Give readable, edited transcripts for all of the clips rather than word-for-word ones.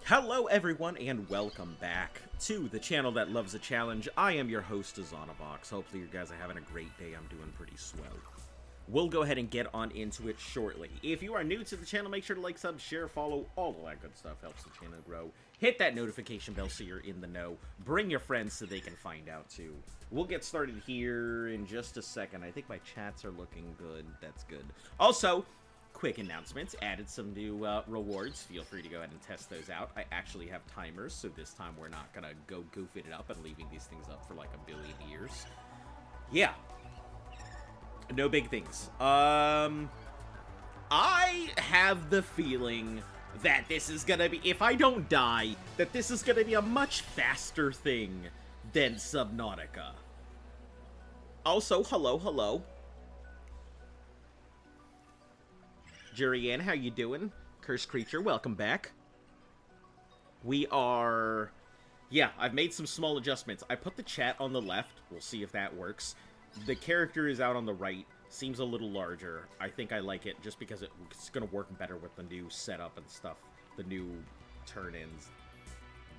Hello everyone and welcome back to the channel that loves a challenge. I am your host, Azanovox. Hopefully you guys are having a great day. I'm doing pretty swell. We'll go ahead and get on into it shortly. If you are new to the channel, make sure to like, sub, share, follow, all of that good stuff. Helps the channel grow. Hit that notification bell so you're in the know. Bring your friends so they can find out too. We'll get started here in just a second. I think my chats are looking good. That's good. Also, quick announcements. Added some new rewards. Feel free to go ahead and test those out. I actually have timers, so this time we're not gonna go goofing it up and leaving these things up for like a billion years. Yeah. No big things. I have the feeling that this is gonna be, if I don't die, that this is gonna be a much faster thing than Subnautica. Also, hello. Jurianne, how you doing? Cursed Creature, welcome back. We are... Yeah, I've made some small adjustments. I put the chat on the left. We'll see if that works. The character is out on the right. Seems a little larger. I think I like it just because it's going to work better with the new setup and stuff. The new turn-ins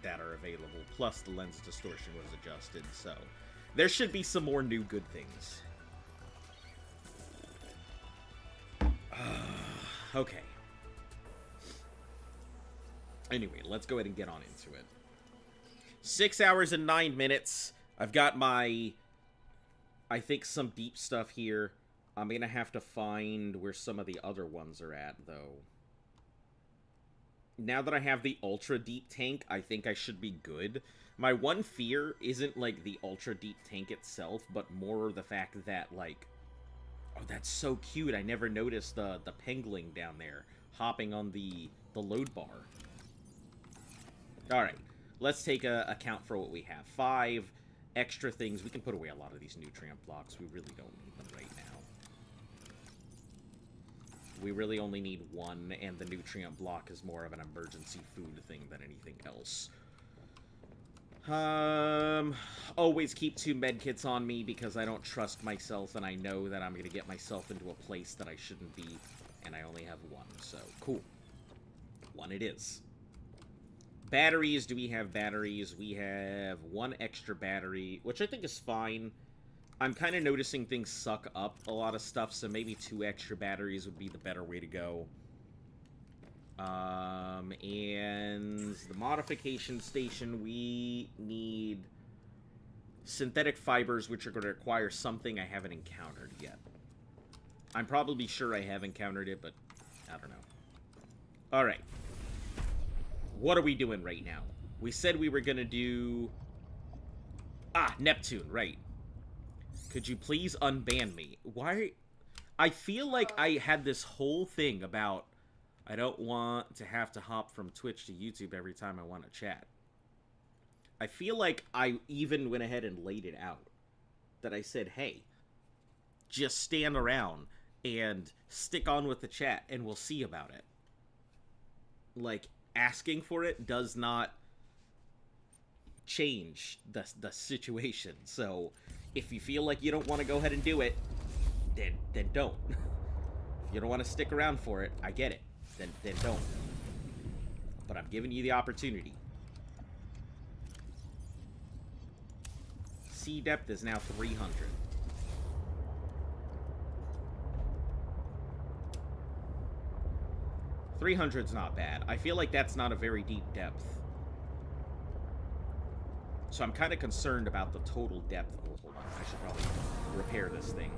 that are available. Plus, the lens distortion was adjusted, so... There should be some more new good things. Okay. Anyway, let's go ahead and get on into it. 6 hours and 9 minutes. I've got my... I think some deep stuff here. I'm gonna have to find where some of the other ones are at, though. Now that I have the ultra deep tank, I think I should be good. My one fear isn't, like, the ultra deep tank itself, but more the fact that, like... Oh, that's so cute. I never noticed the pangolin down there, hopping on the load bar. Alright, let's take account for what we have. 5 extra things. We can put away a lot of these nutrient blocks. We really don't need them right now. We really only need 1, and the nutrient block is more of an emergency food thing than anything else. Always keep 2 medkits on me because I don't trust myself and I know that I'm going to get myself into a place that I shouldn't be, and I only have 1, so cool. 1 it is. Batteries, do we have batteries? We have 1 extra battery, which I think is fine. I'm kind of noticing things suck up a lot of stuff, so maybe 2 extra batteries would be the better way to go. And the modification station, we need synthetic fibers, which are going to require something I haven't encountered yet. I'm probably sure I have encountered it, but I don't know. Alright. What are we doing right now? We said we were going to do... Ah, Neptune, right. Could you please unban me? Why? I feel like I had this whole thing about... I don't want to have to hop from Twitch to YouTube every time I want to chat. I feel like I even went ahead and laid it out. That I said, hey, just stand around and stick on with the chat and we'll see about it. Like, asking for it does not change the situation. So, if you feel like you don't want to go ahead and do it, then don't. If you don't want to stick around for it, I get it. Then don't. But I'm giving you the opportunity. Sea depth is now 300. $300's not bad. I feel like that's not a very deep depth. So I'm kind of concerned about the total depth. Oh, hold on. I should probably repair this thing.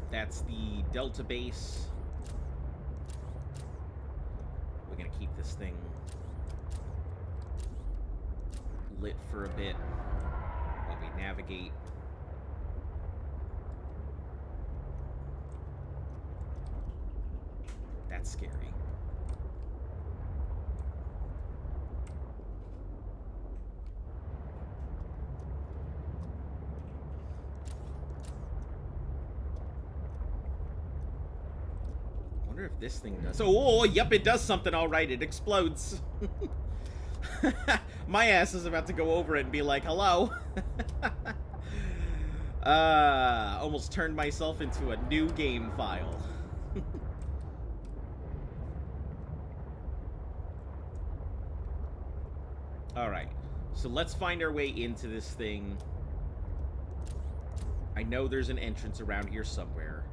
That's the Delta base. We're gonna keep this thing lit for a bit while we navigate. That's scary. wonder if this thing does... Oh, yep, it does something all right. It explodes. My ass is about to go over it and be like, hello. Almost turned myself into a new game file. Alright, so let's find our way into this thing. I know there's an entrance around here somewhere.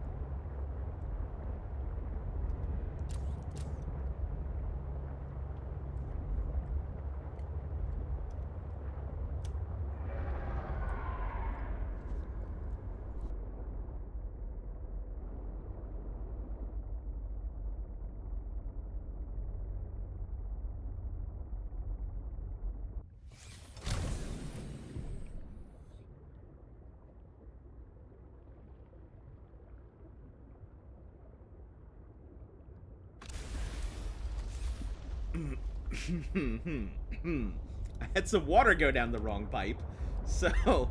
I had some water go down the wrong pipe, so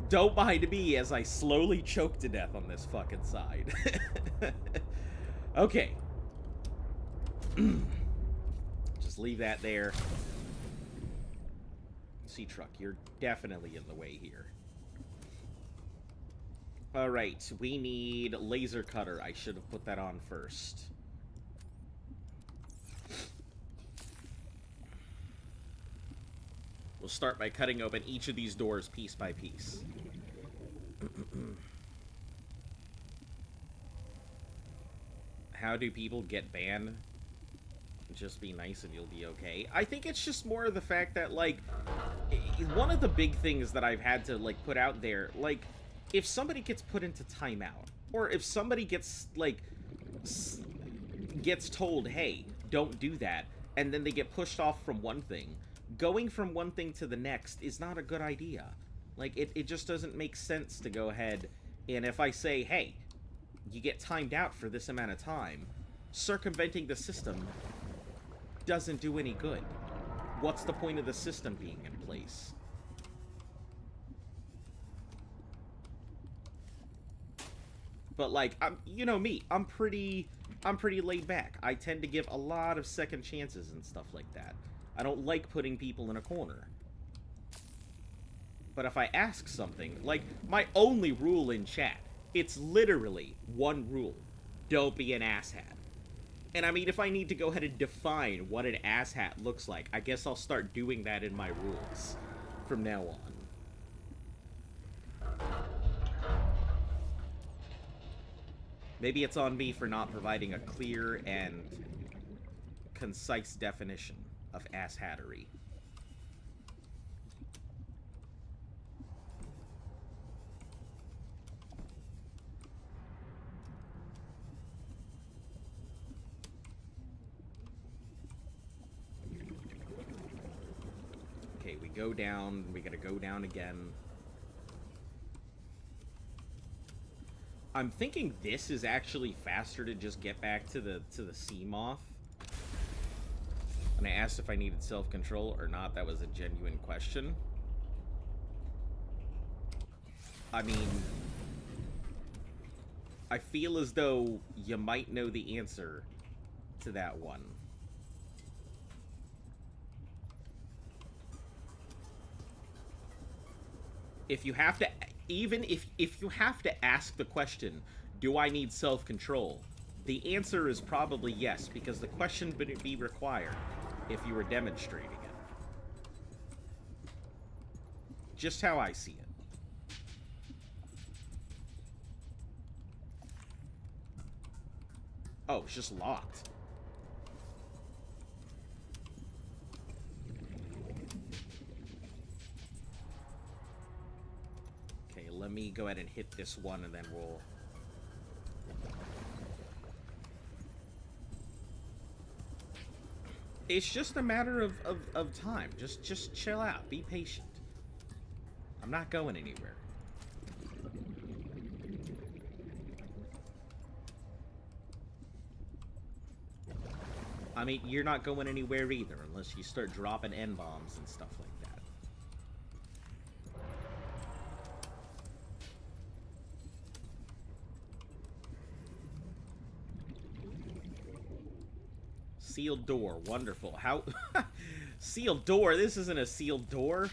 don't mind me as I slowly choke to death on this fucking side. Okay. Just leave that there. Sea truck, you're definitely in the way here. Alright, we need laser cutter. I should have put that on first. We'll start by cutting open each of these doors piece by piece. How do people get banned? Just be nice and you'll be okay. I think it's just more of the fact that, like, one of the big things that I've had to, like, put out there, like, if somebody gets put into timeout, or if somebody gets, like, gets told, hey, don't do that, and then they get pushed off from one thing, going from one thing to the next is not a good idea. Like, it just doesn't make sense to go ahead, and if I say, hey, you get timed out for this amount of time, circumventing the system doesn't do any good. What's the point of the system being in place? But, like, you know me, I'm pretty laid back. I tend to give a lot of second chances and stuff like that. I don't like putting people in a corner. But if I ask something, like, my only rule in chat, it's literally one rule. Don't be an asshat. And I mean, if I need to go ahead and define what an asshat looks like, I guess I'll start doing that in my rules from now on. Maybe it's on me for not providing a clear and concise definition of asshattery. Okay, we go down, we gotta go down again. I'm thinking this is actually faster to just get back to the sea moth. And I asked if I needed self-control or not. That was a genuine question. I mean, I feel as though you might know the answer to that one. If you have to, even if you have to ask the question, do I need self-control? The answer is probably yes, because the question would be required if you were demonstrating it. Just how I see it. Oh, it's just locked. Okay, let me go ahead and hit this one and then we'll... It's just a matter of time. Just chill out. Be patient. I'm not going anywhere. I mean, you're not going anywhere either, unless you start dropping N-bombs and stuff like that. Sealed door. Wonderful. How... Sealed door? This isn't a sealed door.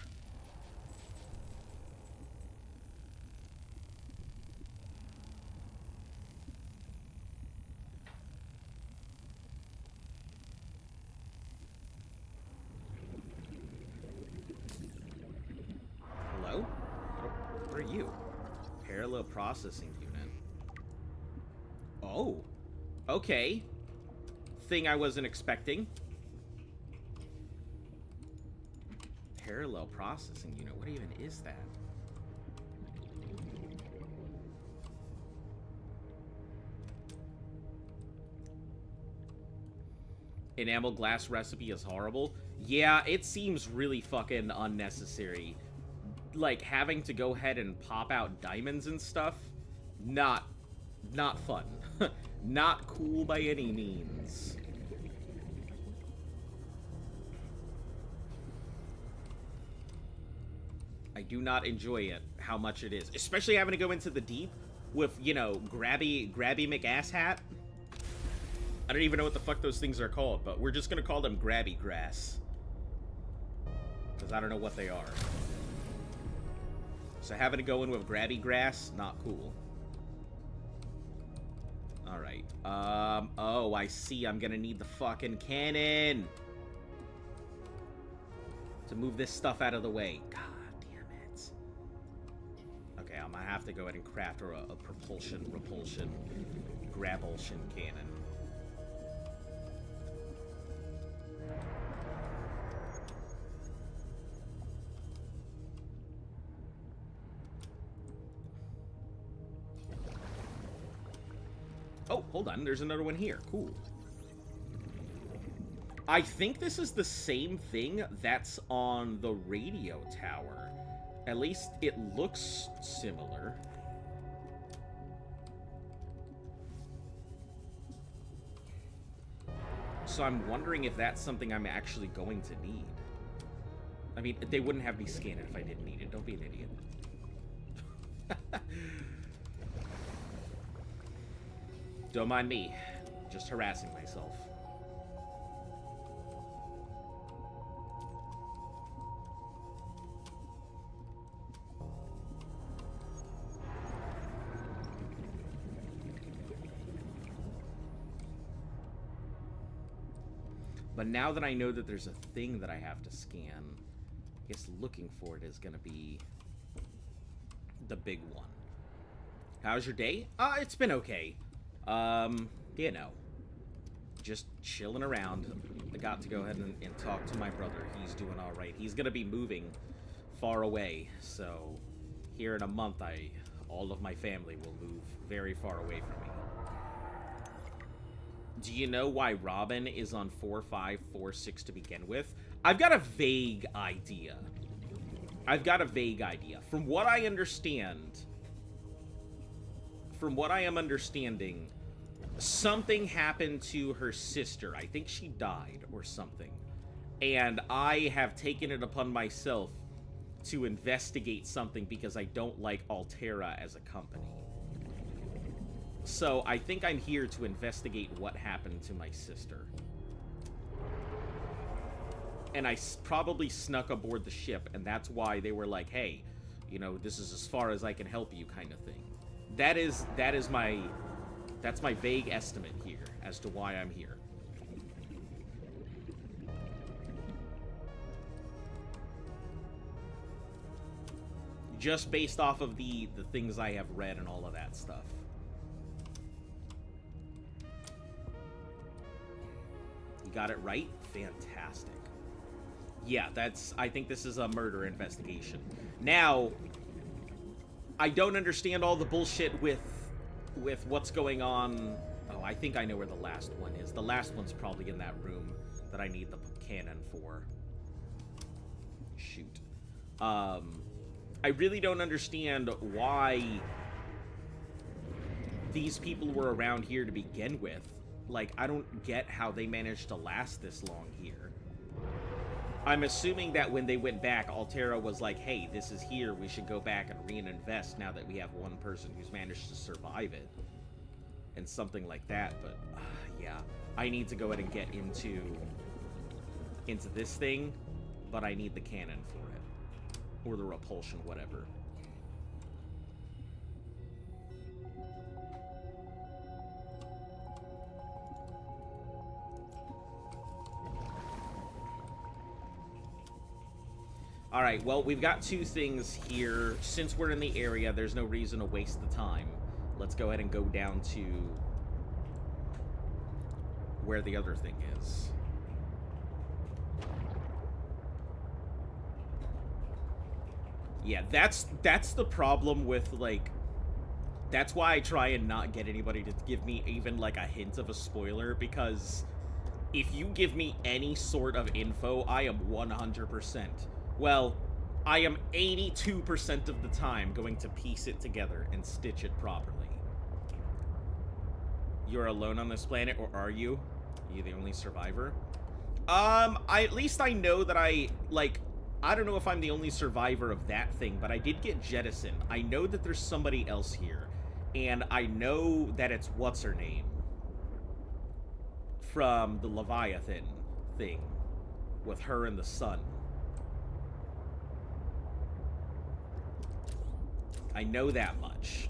Hello? What are you? Parallel processing unit. Oh. Okay. Thing I wasn't expecting. Parallel processing unit. What even is that? Enamel glass recipe is horrible. Yeah, it seems really fucking unnecessary. Like, having to go ahead and pop out diamonds and stuff, not fun. Not cool by any means. I do not enjoy it, how much it is. Especially having to go into the deep with, you know, grabby McAsshat. I don't even know what the fuck those things are called, but we're just gonna call them grabby grass. Because I don't know what they are. So having to go in with grabby grass, not cool. Alright. Oh, I see. I'm gonna need the fucking cannon to move this stuff out of the way. God damn it. Okay, I'm gonna have to go ahead and craft a propulsion, repulsion, grabulsion cannon. Oh, hold on. There's another one here. Cool. I think this is the same thing that's on the radio tower. At least it looks similar. So I'm wondering if that's something I'm actually going to need. I mean, they wouldn't have me scan it if I didn't need it. Don't be an idiot. Don't mind me. Just harassing myself. But now that I know that there's a thing that I have to scan, I guess looking for it is going to be the big one. How's your day? It's been okay. You know, just chilling around. I got to go ahead and talk to my brother. He's doing all right. He's going to be moving far away, so here in a month, all of my family will move very far away from me. Do you know why Robin is on 4546 to begin with? I've got a vague idea. From what I understand, from what I am understanding, something happened to her sister. I think she died or something. And I have taken it upon myself to investigate something because I don't like Altera as a company. So I think I'm here to investigate what happened to my sister. And I probably snuck aboard the ship, and that's why they were like, hey, you know, this is as far as I can help you kind of thing. That's my vague estimate here as to why I'm here. Just based off of the things I have read and all of that stuff. You got it right? Fantastic. Yeah, I think this is a murder investigation. Now, I don't understand all the bullshit with what's going on. Oh, I think I know where the last one is. The last one's probably in that room that I need the cannon for. Shoot. I really don't understand why these people were around here to begin with. Like, I don't get how they managed to last this long here. I'm assuming that when they went back, Altera was like, hey, this is here, we should go back and reinvest now that we have one person who's managed to survive it. and something like that, but yeah, I need to go ahead and get into this thing, but I need the cannon for it, or the repulsion, whatever. Alright, well, we've got two things here. Since we're in the area, there's no reason to waste the time. Let's go ahead and go down to where the other thing is. Yeah, that's the problem with, like... That's why I try and not get anybody to give me even, like, a hint of a spoiler, because if you give me any sort of info, I am 100%... Well, I am 82% of the time going to piece it together and stitch it properly. You're alone on this planet, or are you? Are you the only survivor? At least I know that I don't know if I'm the only survivor of that thing, but I did get jettisoned. I know that there's somebody else here, and I know that it's what's-her-name from the Leviathan thing with her and the sun. I know that much.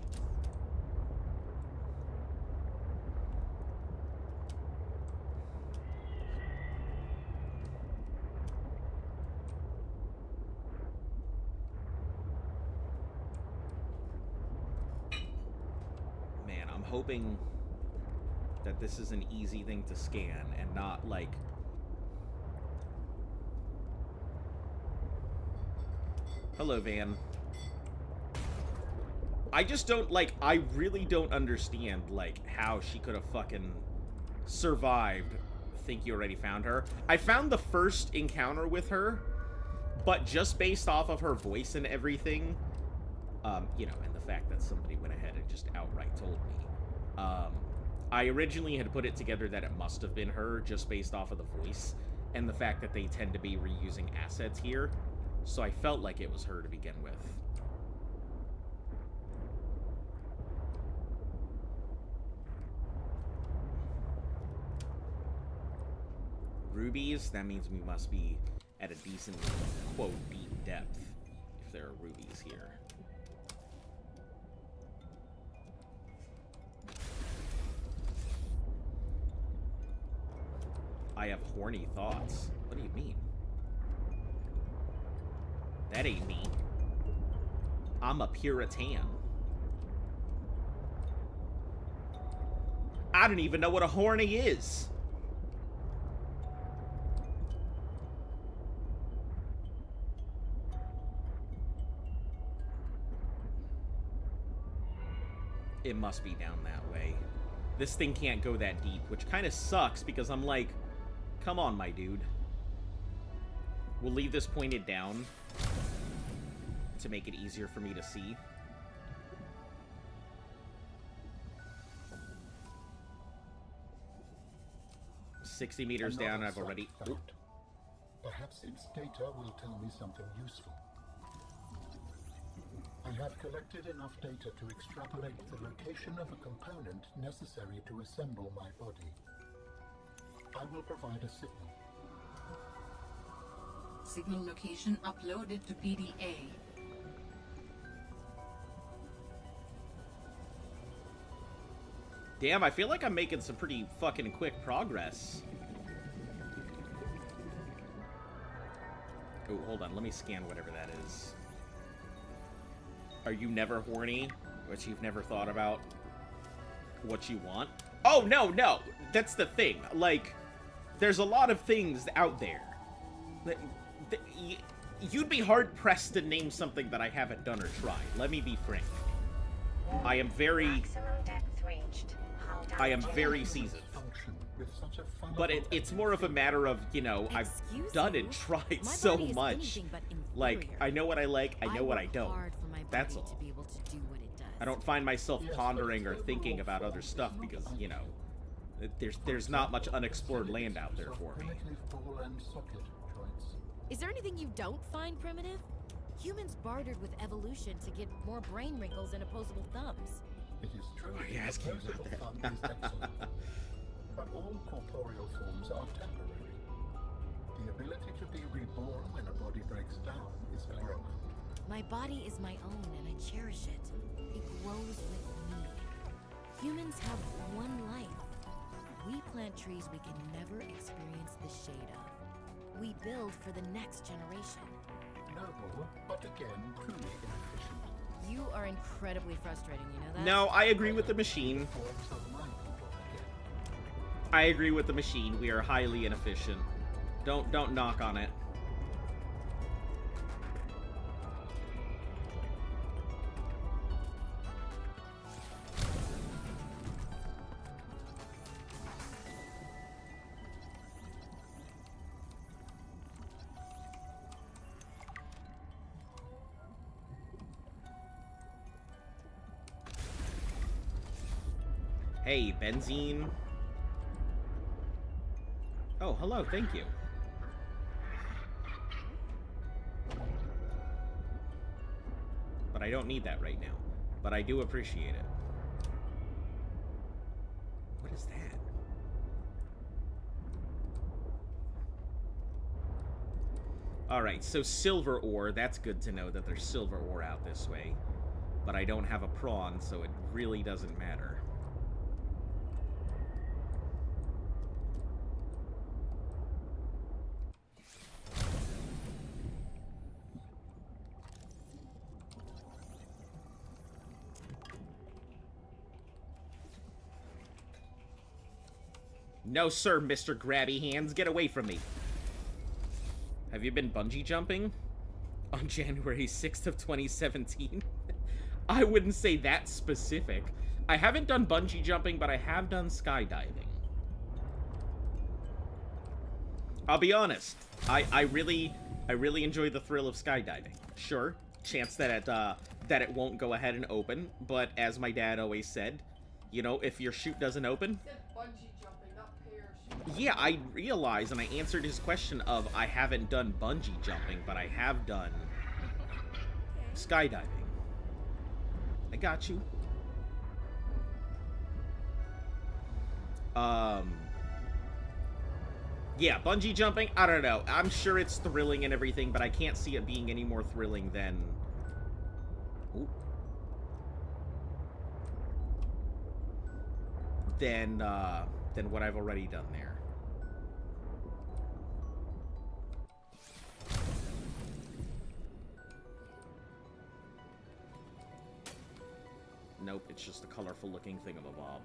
Man, I'm hoping that this is an easy thing to scan and not, like... Hello, Van. I just don't, like, I really don't understand, like, how she could have fucking survived. Think you already found her? I found the first encounter with her, but just based off of her voice and everything, you know, and the fact that somebody went ahead and just outright told me, I originally had put it together that it must have been her just based off of the voice and the fact that they tend to be reusing assets here, so I felt like it was her to begin with. Rubies, that means we must be at a decent, quote, deep depth, if there are rubies here. I have horny thoughts. What do you mean? That ain't me. I'm a Puritan. I don't even know what a horny is. It must be down that way. This thing can't go that deep, which kind of sucks because I'm like, come on, my dude. We'll leave this pointed down to make it easier for me to see. "60 meters down, I've already... Perhaps its data will tell me something useful. I have collected enough data to extrapolate the location of a component necessary to assemble my body. I will provide a signal. Signal location uploaded to PDA. Damn, I feel like I'm making some pretty fucking quick progress. Oh, hold on. Let me scan whatever that is. Are you never horny? Which you've never thought about what you want? Oh, no, no. That's the thing. Like, there's a lot of things out there. You'd be hard-pressed to name something that I haven't done or tried. Let me be frank. I am very seasoned. But it's more of a matter of, you know, I've done and tried so much. Like, I know what I like, I know what I don't. That's all. I don't find myself pondering or thinking about other stuff because, you know, there's not much unexplored land out there for me. Is there anything you don't find primitive? Humans bartered with evolution to get more brain wrinkles and opposable thumbs. It is true. Yeah, ask you about proposal fund that. is excellent, but all corporeal forms are temporary. The ability to be reborn when a body breaks down is paramount. My body is my own and I cherish it. It grows with me. Humans have one life. We plant trees we can never experience the shade of. We build for the next generation. Noble, but again, truly inefficient. You are incredibly frustrating, you know that? No, I agree with the machine. Forms of my people again. I agree with the machine. We are highly inefficient. Don't knock on it. Hey, benzene. Oh, hello, thank you. But I don't need that right now. But I do appreciate it. What is that? Alright, so silver ore. That's good to know that there's silver ore out this way. But I don't have a prawn, so it really doesn't matter. No, sir, Mr. Grabby Hands. Get away from me. Have you been bungee jumping? On January 6th of 2017? I wouldn't say that specific. I haven't done bungee jumping, but I have done skydiving. I'll be honest. I really enjoy the thrill of skydiving. Sure, chance that it won't go ahead and open, but as my dad always said, you know, if your chute doesn't open... Yeah, I realize, and I answered his question of I haven't done bungee jumping, but I have done skydiving. I got you. Yeah, bungee jumping, I don't know. I'm sure it's thrilling and everything, but I can't see it being any more thrilling than... Ooh. Than what I've already done there. Nope, it's just a colorful looking thingamabob.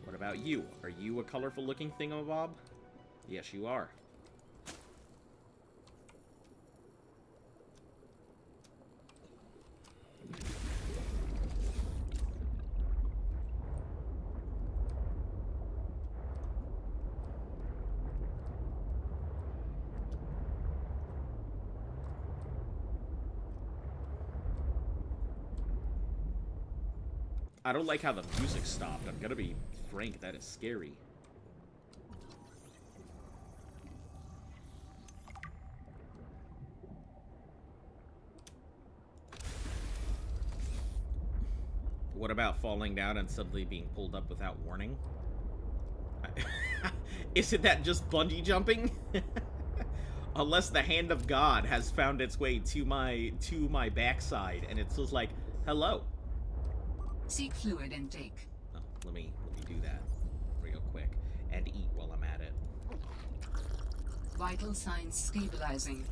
What about you? Are you a colorful looking thingamabob? Yes, you are. I don't like how the music stopped. I'm gonna be frank, that is scary. What about falling down and suddenly being pulled up without warning? Isn't that just bungee jumping? Unless the hand of God has found its way to my backside and it's just like, hello. Seek fluid intake. Oh, let me do that real quick and eat while I'm at it. Vital signs stabilizing.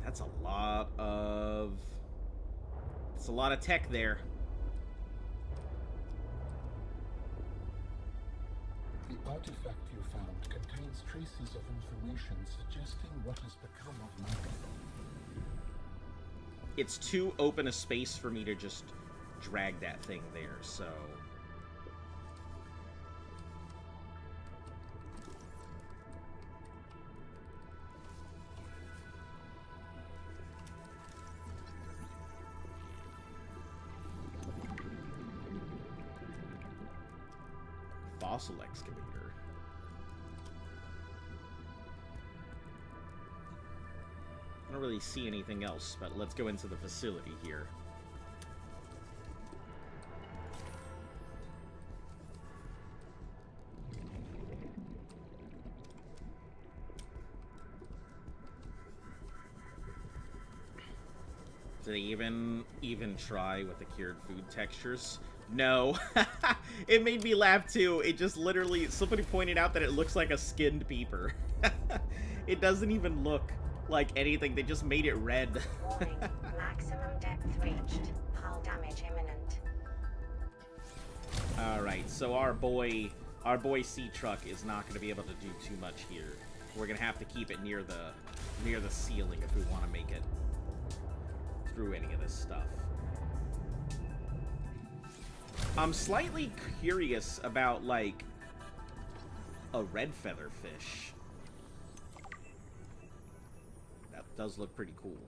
That's a lot of... It's a lot of tech there. The artifact you found contains traces of information suggesting what has become of my people. It's too open a space for me to just drag that thing there, so... Fossil excavator. don't really see anything else, but let's go into the facility here. Did they even try with the cured food textures? No. It made me laugh too. It just literally, somebody pointed out that it looks like a skinned peeper. It doesn't even look like anything. They just made it red. Warning, maximum depth reached. Hull damage imminent. Alright, so our boy sea truck is not going to be able to do too much here. We're going to have to keep it near the ceiling if we want to make it through any of this stuff. I'm slightly curious about, like, a red feather fish. That does look pretty cool.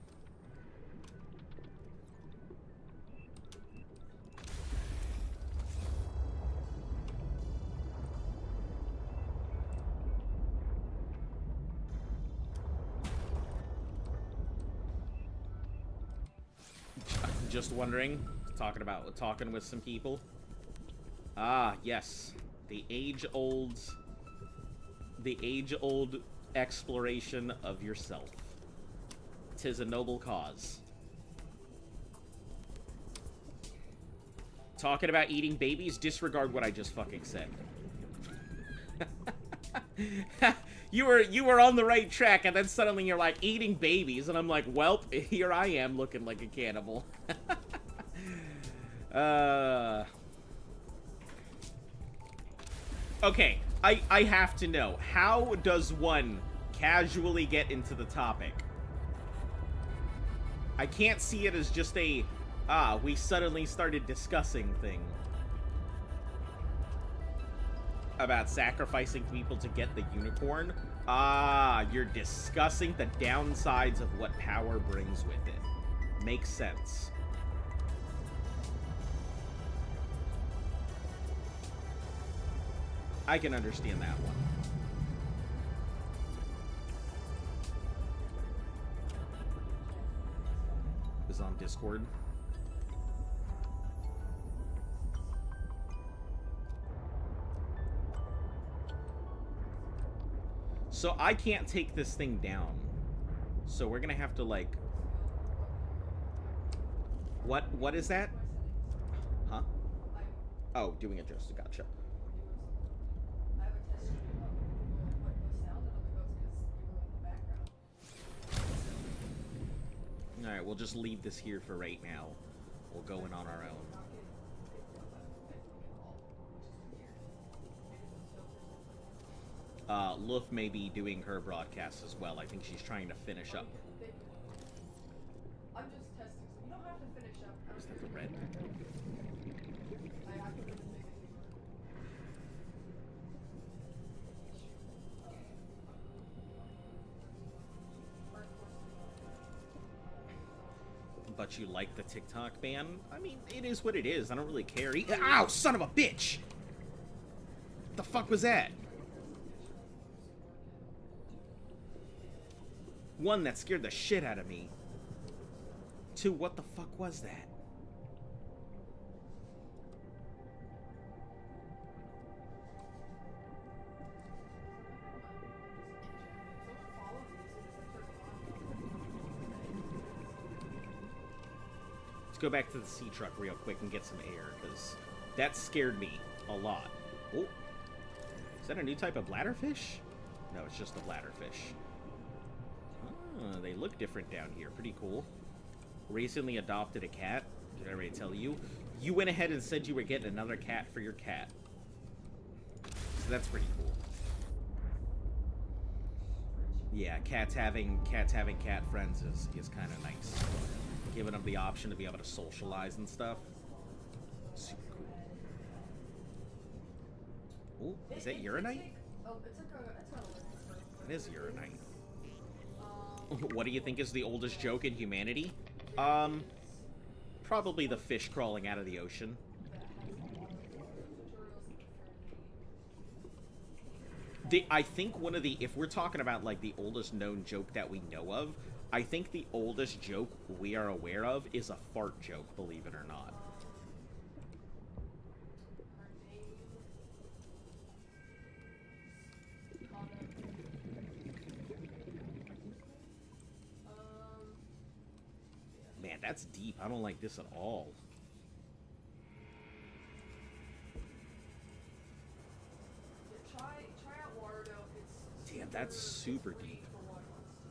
Just wondering, talking with some people. Ah, yes. The age-old exploration of yourself. 'Tis a noble cause. Talking about eating babies, disregard what I just fucking said. You were on the right track, and then suddenly you're like, eating babies, and I'm like, welp, here I am looking like a cannibal. Okay, I have to know, how does one casually get into the topic? I can't see it as just a, we suddenly started discussing thing. About sacrificing people to get the unicorn? Ah, you're discussing the downsides of what power brings with it. Makes sense. I can understand that one. Is on Discord. So I can't take this thing down. So we're gonna have to, like... What is that? Huh? Oh, doing a just, gotcha. Alright, we'll just leave this here for right now. We'll go in on our own. Luf may be doing her broadcast as well. I think she's trying to finish up. I'm just testing, so you don't have to finish up. Is that the red? I have to But you like the TikTok ban? I mean, it is what it is. I don't really care. Ow, son of a bitch! What the fuck was that? One, that scared the shit out of me. Two, what the fuck was that? Let's go back to the sea truck real quick and get some air, because that scared me a lot. Oh, is that a new type of bladderfish? No, it's just a bladderfish. They look different down here. Pretty cool. Recently adopted a cat. Did I already tell you? You went ahead and said you were getting another cat for your cat. So that's pretty cool. Yeah, cats having cat friends is kind of nice. Giving them the option to be able to socialize and stuff. Super cool. Oh, is that urinite? Oh, it's a It is urinite. What do you think is the oldest joke in humanity? Probably the fish crawling out of the ocean. I think one of the, if we're talking about like the oldest known joke that we know of, I think the oldest joke we are aware of is a fart joke, believe it or not. Man, that's deep. I don't like this at all. Try out Waterdo. It's Damn, that's super deep. for what it wants to,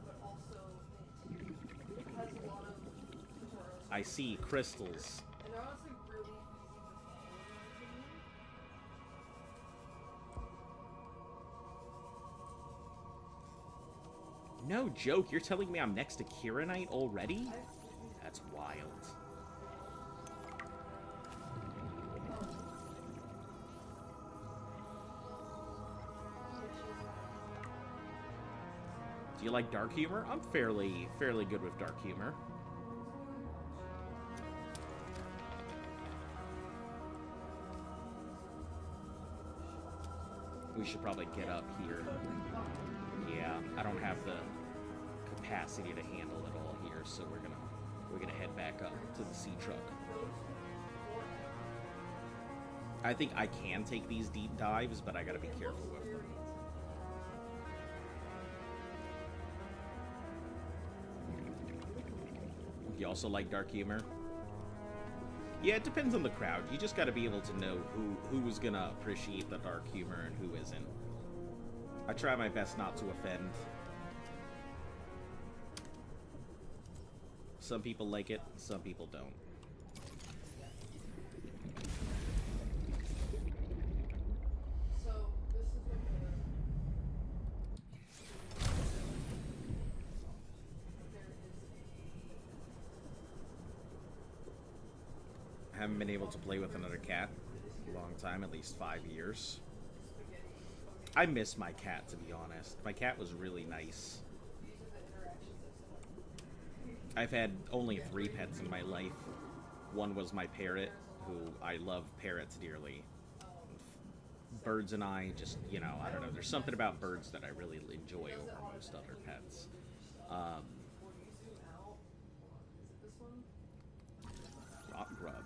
but also it has a lot of tutorials. I see crystals. And they're honestly really easy to follow, in my opinion. No joke, you're telling me I'm next to Kiranite already? That's wild. Do you like dark humor? I'm fairly good with dark humor. We should probably get up here. Yeah, I don't have the capacity to handle it all here, so we're gonna head back up to the sea truck. I think I can take these deep dives, but I gotta be careful with them. You also like dark humor? Yeah, it depends on the crowd. You just gotta be able to know who's gonna appreciate the dark humor and who isn't. I try my best not to offend. Some people like it, some people don't. So this is what there is I haven't been able to play with another cat in a long time, at least 5 years. I miss my cat, to be honest. My cat was really nice. I've had only 3 pets in my life. One was my parrot, who I love parrots dearly. Birds and I just, you know, I don't know. There's something about birds that I really enjoy over most other pets. Rock grub.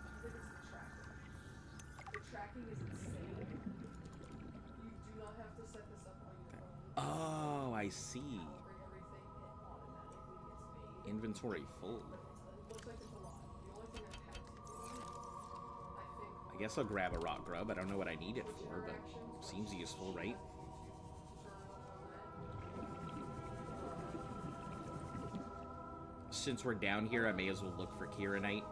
the tracking is insane. You do not have to set this up on your phone. Oh, I see. Bring everything, it automatically gets made. Inventory full. It looks like it's a lot. The only thing I've had to do, I think, I guess I'll grab a rock grub. I don't know what I need it for, but seems useful, right? Since we're down here, I may as well look for Kiranite.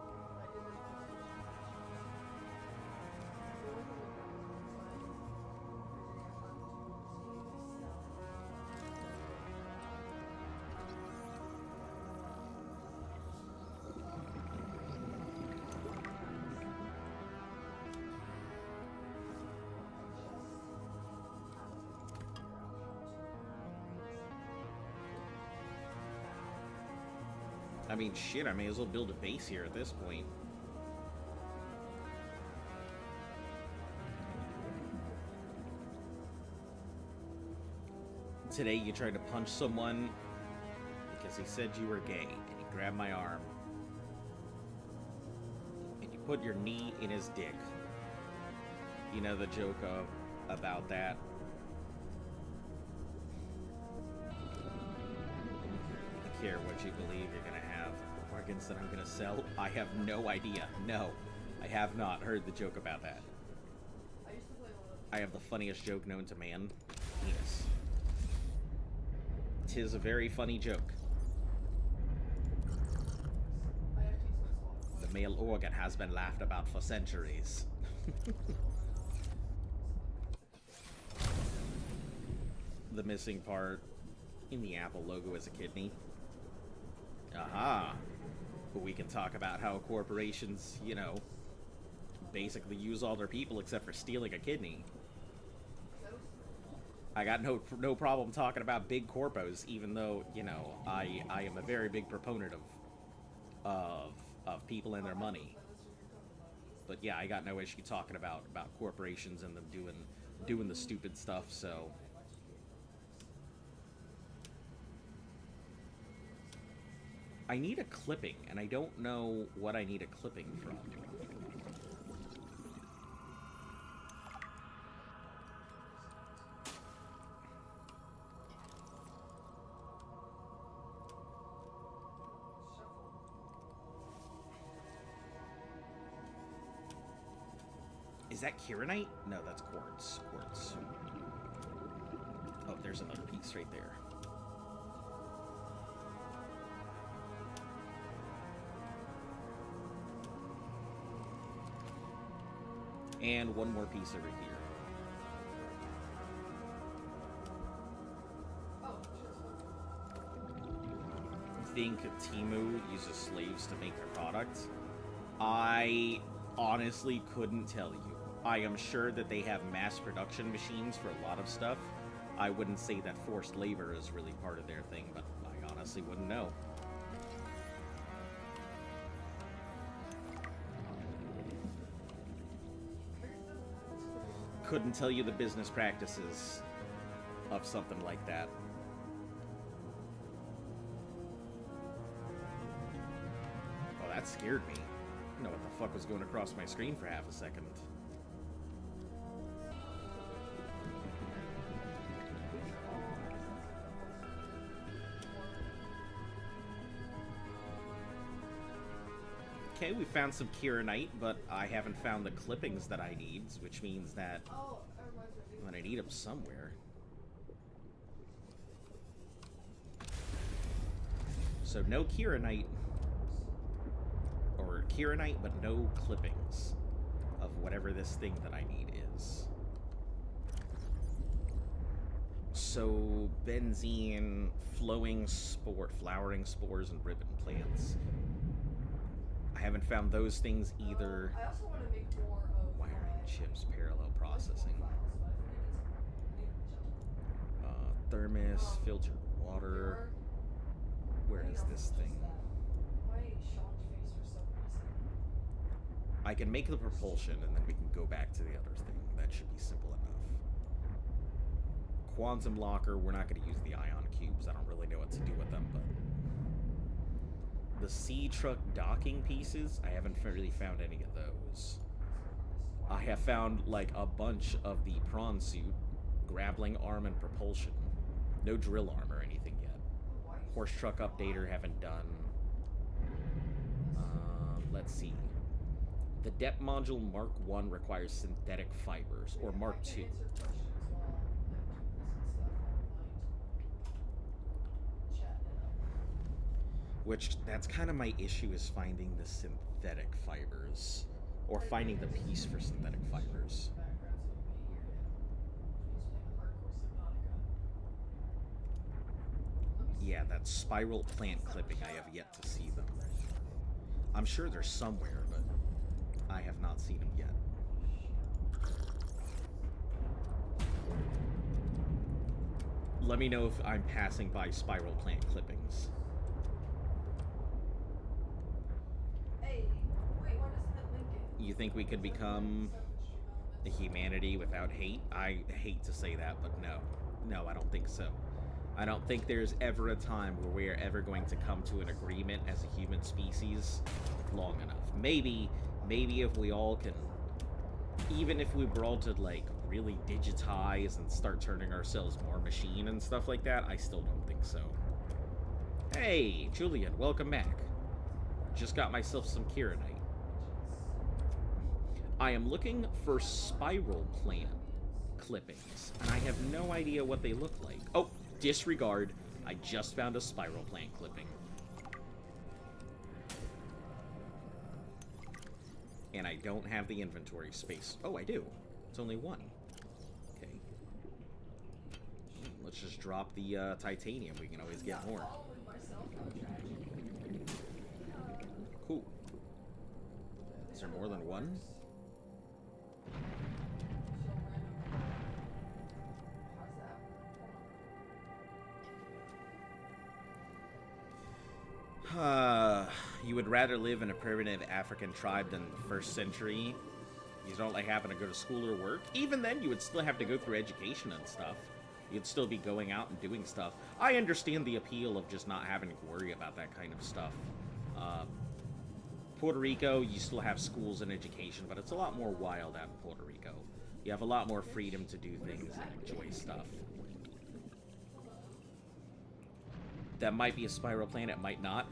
I mean, shit, I may as well build a base here at this point. Today you tried to punch someone because he said you were gay, and he grabbed my arm. And you put your knee in his dick. You know the joke about that? I care what you believe you're gonna have organs that I'm gonna sell. I have no idea. No, I have not heard the joke about that. I have the funniest joke known to man. Penis. 'Tis a very funny joke. The male organ has been laughed about for centuries. The missing part in the Apple logo is a kidney. Aha! But we can talk about how corporations, you know, basically use all their people except for stealing a kidney. I got no problem talking about big corpos, even though, you know, I am a very big proponent of people and their money. But yeah, I got no issue talking about corporations and them doing the stupid stuff, so... I need a clipping, and I don't know what I need a clipping from. Is that Kieranite? No, that's quartz. Quartz. Oh, there's another piece right there. And one more piece over here. I think Timu uses slaves to make their product. I honestly couldn't tell you. I am sure that they have mass production machines for a lot of stuff. I wouldn't say that forced labor is really part of their thing, but I honestly wouldn't know. Couldn't tell you the business practices of something like that. Oh, that scared me. I didn't know what the fuck was going across my screen for half a second. Okay, we found some Kieranite, but I haven't found the clippings that I need, which means that I need them somewhere. So no Kieranite, or Kieranite, but no clippings of whatever this thing that I need is. So benzene, flowering spores, and ribbon plants. I haven't found those things either. I also want to make more of Wiring chips, parallel processing. Thermos, filtered water. Where is this thing? My shocked face for some reason. I can make the propulsion and then we can go back to the other thing. That should be simple enough. Quantum locker, we're not going to use the ion cubes. I don't really know what to do with them, but... The sea truck docking pieces, I haven't really found any of those. I have found like a bunch of the prawn suit, grappling arm, and propulsion. No drill arm or anything yet. Horse truck updater haven't done. Let's see. The depth module Mark 1 requires synthetic fibers, or Mark 2. Which, that's kind of my issue, is finding the synthetic fibers. Or finding the piece for synthetic fibers. Yeah, that spiral plant clipping, I have yet to see them. I'm sure they're somewhere, but I have not seen them yet. Let me know if I'm passing by spiral plant clippings. You think we could become a humanity without hate? I hate to say that, but no. No, I don't think so. I don't think there's ever a time where we are ever going to come to an agreement as a human species long enough. Maybe if we all can, even if we were all to, like, really digitize and start turning ourselves more machine and stuff like that, I still don't think so. Hey, Julian, welcome back. Just got myself some Kieranite. I am looking for spiral plant clippings, and I have no idea what they look like. Oh, disregard. I just found a spiral plant clipping. And I don't have the inventory space. Oh, I do. It's only one. Okay. Let's just drop the titanium. We can always get more. Cool. Is there more than one? You would rather live in a primitive African tribe than the 1st century? You don't like having to go to school or work. Even then, you would still have to go through education and stuff. You'd still be going out and doing stuff. I understand the appeal of just not having to worry about that kind of stuff. Puerto Rico, you still have schools and education, but it's a lot more wild out in Puerto Rico. You have a lot more freedom to do things and enjoy stuff. That might be a spiral plan, it might not.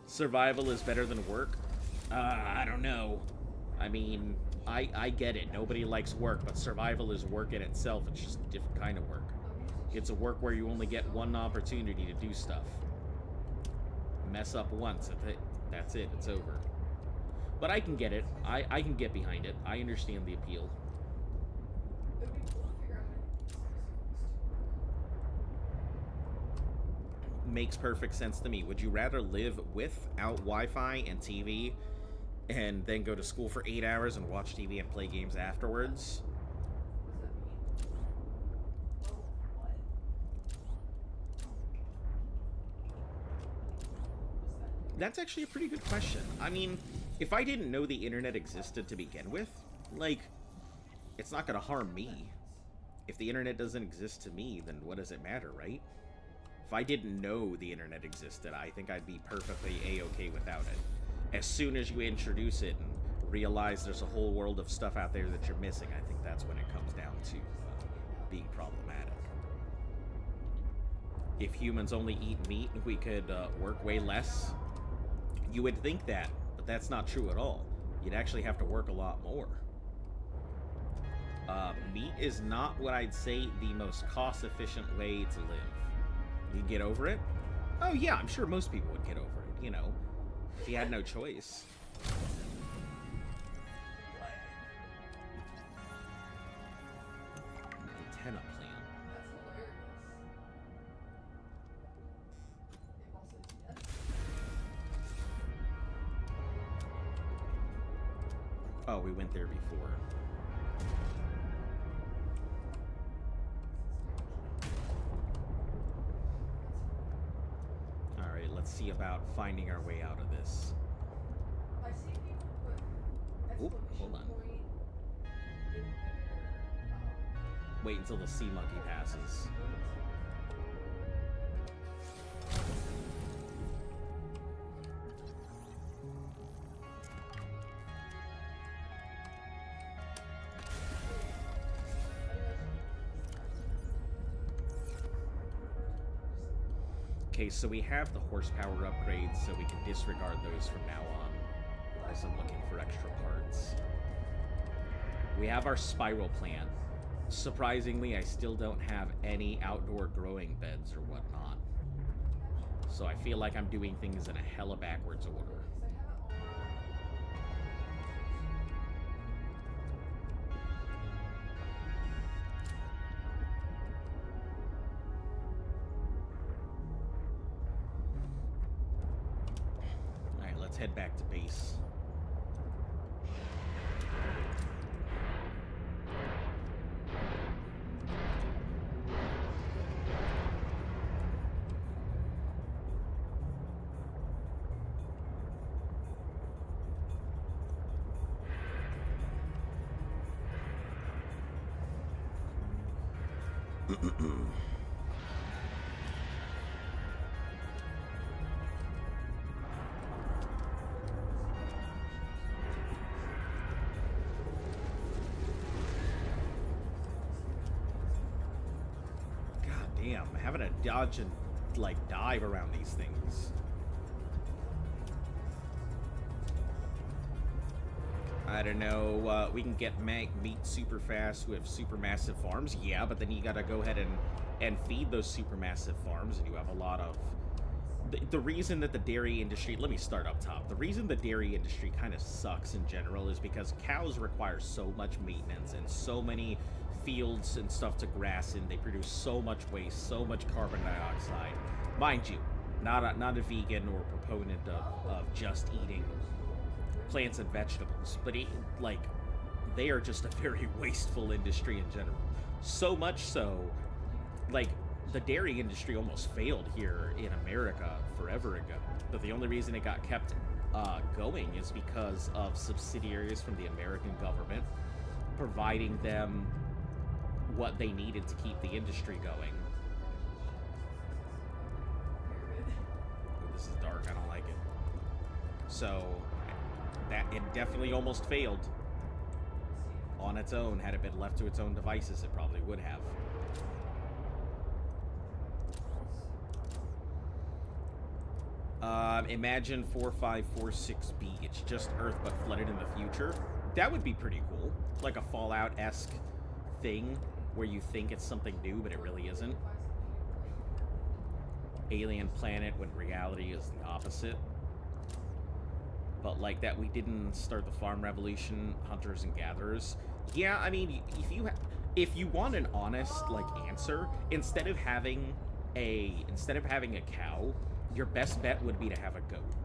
Survival is better than work? I don't know. I mean, I get it. Nobody likes work, but survival is work in itself. It's just a different kind of work. It's a work where you only get one opportunity to do stuff. Mess up once, that's it. It's over. But I can get it. I can get behind it. I understand the appeal. Makes perfect sense to me. Would you rather live without Wi-Fi and TV and then go to school for 8 hours and watch TV and play games afterwards? That's actually a pretty good question. I mean, if I didn't know the internet existed to begin with, like, it's not gonna harm me. If the internet doesn't exist to me, then what does it matter, right? If I didn't know the internet existed, I think I'd be perfectly a-okay without it. As soon as you introduce it and realize there's a whole world of stuff out there that you're missing, I think that's when it comes down to being problematic. If humans only eat meat, we could work way less. You would think that, but that's not true at all. You'd actually have to work a lot more. Meat is not what I'd say the most cost-efficient way to live. You get over it? Oh yeah, I'm sure most people would get over it, you know, if you had no choice. Antenna plan. Oh, we went there before. Alright, let's see about finding our way out of this. I see people put Oop, hold on. point in their, Wait until the sea monkey passes. Okay, so we have the horsepower upgrades, so we can disregard those from now on, as I'm looking for extra parts. We have our spiral plant. Surprisingly, I still don't have any outdoor growing beds or whatnot. So I feel like I'm doing things in a hella backwards order. Alright, let's head back to base. God damn, having to dodge and like dive around these things. I don't know, we can get meat super fast with supermassive farms, yeah, but then you gotta go ahead and feed those supermassive farms, and you have a lot of... The reason that the dairy industry... Let me start up top. The reason the dairy industry kind of sucks in general is because cows require so much maintenance and so many fields and stuff to grass in. They produce so much waste, so much carbon dioxide. Mind you, not a vegan or proponent of just eating plants and vegetables, but like, they are just a very wasteful industry in general. So much so, like, the dairy industry almost failed here in America forever ago. But the only reason it got kept going is because of subsidiaries from the American government providing them what they needed to keep the industry going. Oh, this is dark. I don't like it. So that it definitely almost failed on its own. Had it been left to its own devices, it probably would have. Imagine 4546B. It's just Earth but flooded in the future. That would be pretty cool. Like a Fallout-esque thing where you think it's something new, but it really isn't. Alien planet when reality is the opposite. But like that, we didn't start the farm revolution, hunters and gatherers. Yeah, I mean, if you want an honest like answer, instead of having a cow, your best bet would be to have a goat.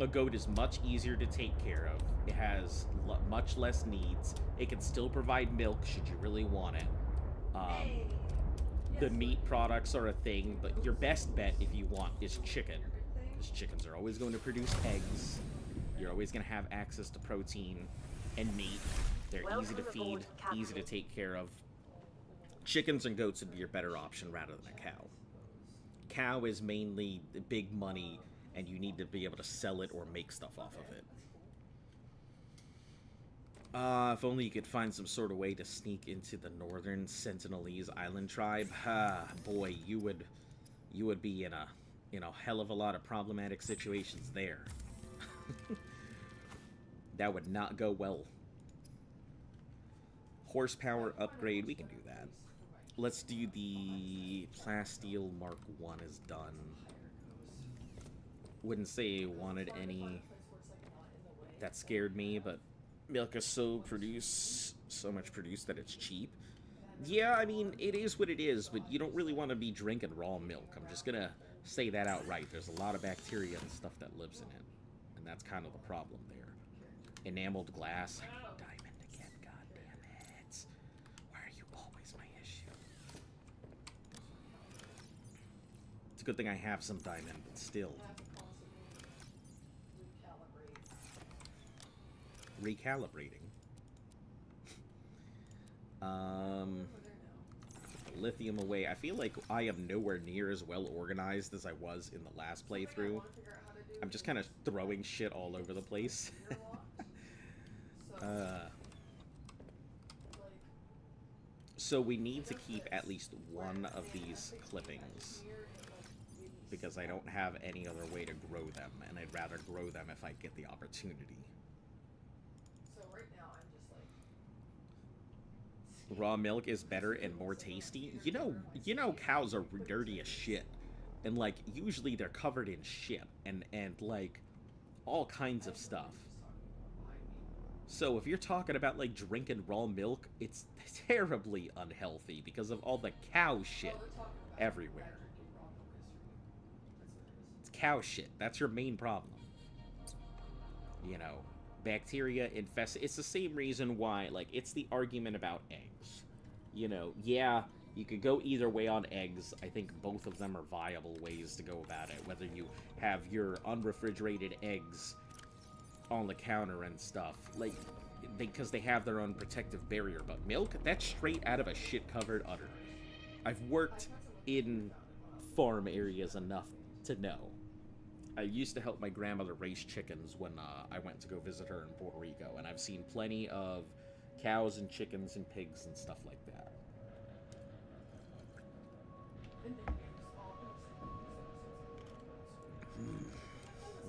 A goat is much easier to take care of. It has much less needs. It can still provide milk should you really want it. The meat products are a thing, but your best bet if you want is chicken. Because chickens are always going to produce eggs. You're always going to have access to protein and meat. They're easy to feed, easy to take care of. Chickens and goats would be your better option rather than a cow. Cow is mainly big money, and you need to be able to sell it or make stuff off of it. If only you could find some sort of way to sneak into the northern Sentinelese island tribe. Boy, you would be in a hell of a lot of problematic situations there. That would not go well. Horsepower upgrade, we can do that. Let's do the Plasteel Mark 1 is done. Wouldn't say I wanted any that scared me, but milk is so much produced that it's cheap. Yeah, I mean, it is what it is, but you don't really want to be drinking raw milk. I'm just gonna say that outright. There's a lot of bacteria and stuff that lives in it, and that's kind of the problem there. Enameled glass. Diamond again, goddammit. Why are you always my issue? It's a good thing I have some diamond, but still. Recalibrating. Lithium away. I feel like I am nowhere near as well organized as I was in the last playthrough. I'm just kind of throwing shit all over the place. So we need to keep at least one of these clippings, because I don't have any other way to grow them, and I'd rather grow them if I get the opportunity. Raw milk is better and more tasty. You know cows are dirty as shit. And like usually they're covered in shit and like all kinds of stuff. So if you're talking about like drinking raw milk, it's terribly unhealthy because of all the cow shit everywhere. It's cow shit. That's your main problem. You know, bacteria infest. It's the same reason why, like, it's the argument about eggs. You know, yeah, you could go either way on eggs. I think both of them are viable ways to go about it. Whether you have your unrefrigerated eggs on the counter and stuff, like, because they have their own protective barrier. But milk, that's straight out of a shit-covered udder. I've worked in farm areas enough to know. I used to help my grandmother raise chickens when I went to go visit her in Puerto Rico, and I've seen plenty of cows and chickens and pigs and stuff like that.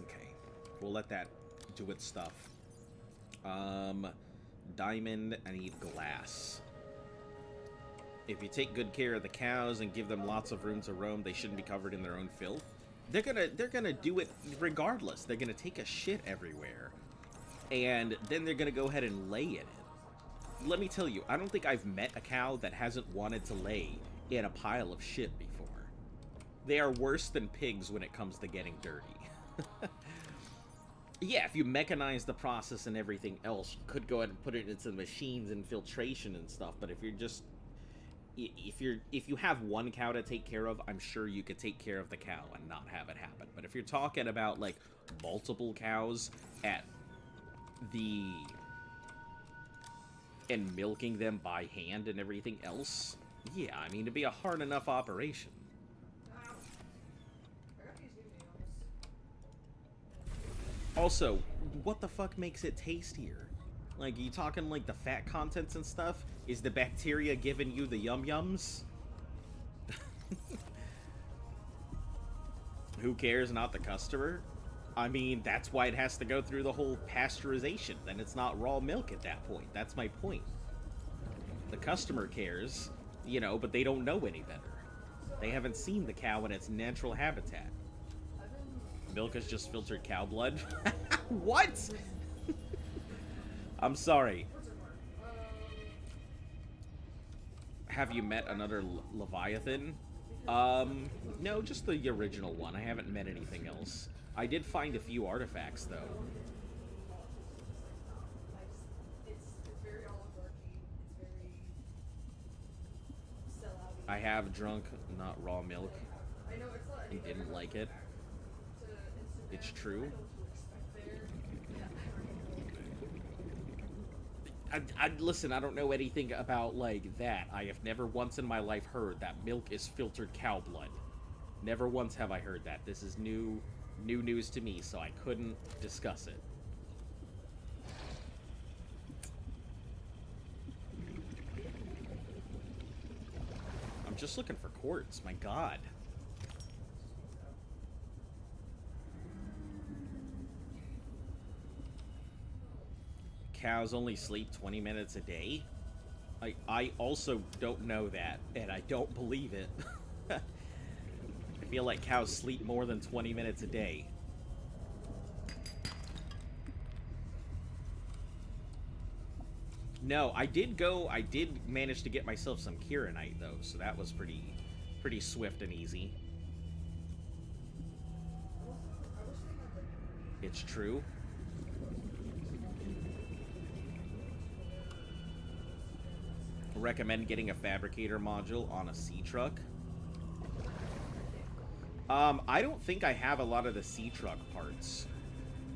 Okay, we'll let that do its stuff. Diamond, I need glass. If you take good care of the cows and give them lots of room to roam, they shouldn't be covered in their own filth. They're gonna do it regardless. They're gonna take a shit everywhere, and then they're gonna go ahead and lay in it. Let me tell you, I don't think I've met a cow that hasn't wanted to lay in a pile of shit before. They are worse than pigs when it comes to getting dirty. Yeah, if you mechanize the process and everything else, you could go ahead and put it into the machines and filtration and stuff, but if you're just, if you have one cow to take care of, I'm sure you could take care of the cow and not have it happen. But if you're talking about like multiple cows at and milking them by hand and everything else, yeah, I mean, it'd be a hard enough operation. Also, what the fuck makes it tastier? Like, you talking like the fat contents and stuff? Is the bacteria giving you the yum-yums? Who cares? Not the customer? I mean, that's why it has to go through the whole pasteurization. Then it's not raw milk at that point. That's my point. The customer cares, you know, but they don't know any better. They haven't seen the cow in its natural habitat. Milk is just filtered cow blood? What? I'm sorry. Have you met another Leviathan? No, just the original one. I haven't met anything else. I did find a few artifacts, though. I have drunk not raw milk and didn't like it. It's true. Listen, I don't know anything about, like, that. I have never once in my life heard that milk is filtered cow blood. Never once have I heard that. This is new news to me, so I couldn't discuss it. I'm just looking for quartz, my god. Cows only sleep 20 minutes a day? I also don't know that, and I don't believe it. I feel like cows sleep more than 20 minutes a day. No, I did manage to get myself some Kieranite, though, so that was pretty swift and easy. It's true. Recommend getting a fabricator module on a sea truck. I don't think I have a lot of the sea truck parts.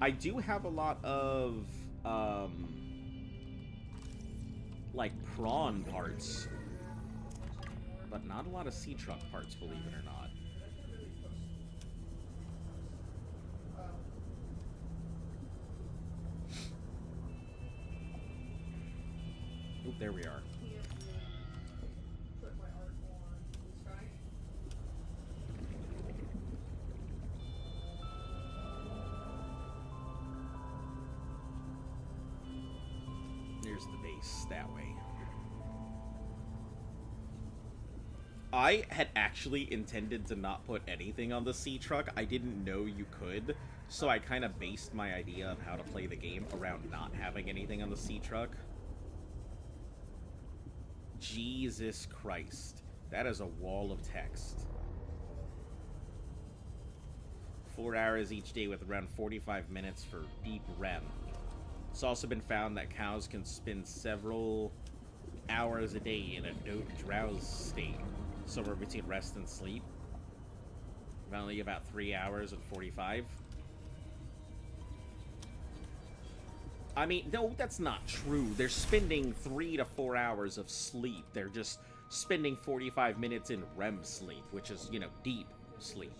I do have a lot of like prawn parts, but not a lot of sea truck parts, believe it or not. Oop, there we are. There's the base that way. I had actually intended to not put anything on the sea truck. I didn't know you could, so I kind of based my idea of how to play the game around not having anything on the sea truck. Jesus Christ. That is a wall of text. 4 hours each day with around 45 minutes for deep REM. It's also been found that cows can spend several hours a day in a drowse state, somewhere between rest and sleep. Only about 3 hours and 45. I mean, no, that's not true. They're spending 3 to 4 hours of sleep. They're just spending 45 minutes in REM sleep, which is, you know, deep sleep.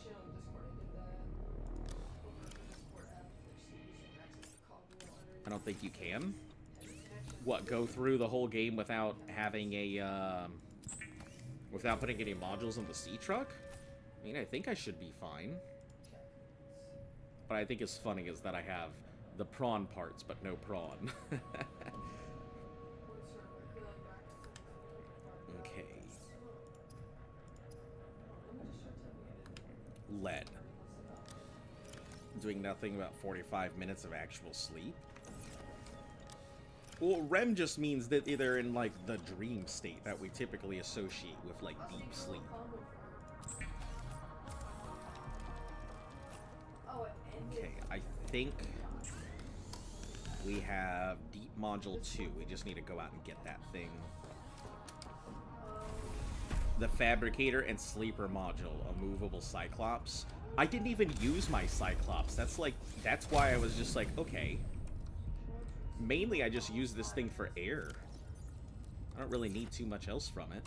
I don't think you can. What, go through the whole game without having a, without putting any modules on the sea truck? I mean, I think I should be fine. But I think it's funny is that I have the prawn parts, but no prawn. Okay. Lead. Doing nothing about 45 minutes of actual sleep? Well, REM just means that they're in, like, the dream state that we typically associate with, like, deep sleep. Okay, I think we have Deep Module 2. We just need to go out and get that thing. the fabricator and sleeper module, a movable Cyclops. I didn't even use my Cyclops. That's why I was just like, okay. Mainly I just use this thing for air. I don't really need too much else from it.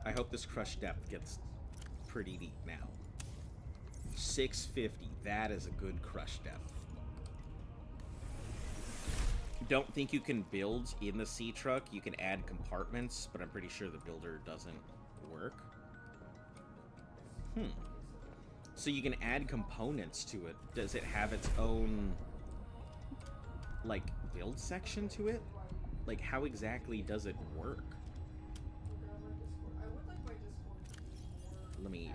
I hope this crush depth gets pretty deep now. 650. That is a good crush depth. Don't think you can build in the sea truck. You can add compartments, but I'm pretty sure the builder doesn't work. So you can add components to it. Does it have its own, like, build section to it? Like, how exactly does it work?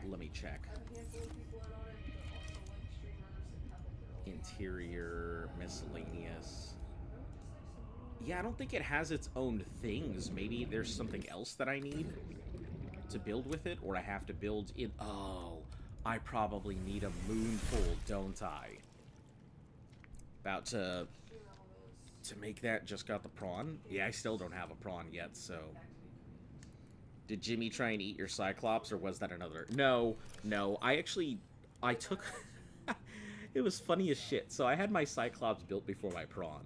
Let me check. Interior, miscellaneous. Yeah, I don't think it has its own things. Maybe there's something else that I need to build with it, or I have to build in. Oh, I probably need a moon pool, don't I? About to make that. Just got the prawn. Yeah, I still don't have a prawn yet, so. Did Jimmy try and eat your Cyclops, or was that another? No. I took... It was funny as shit. So I had my Cyclops built before my prawn.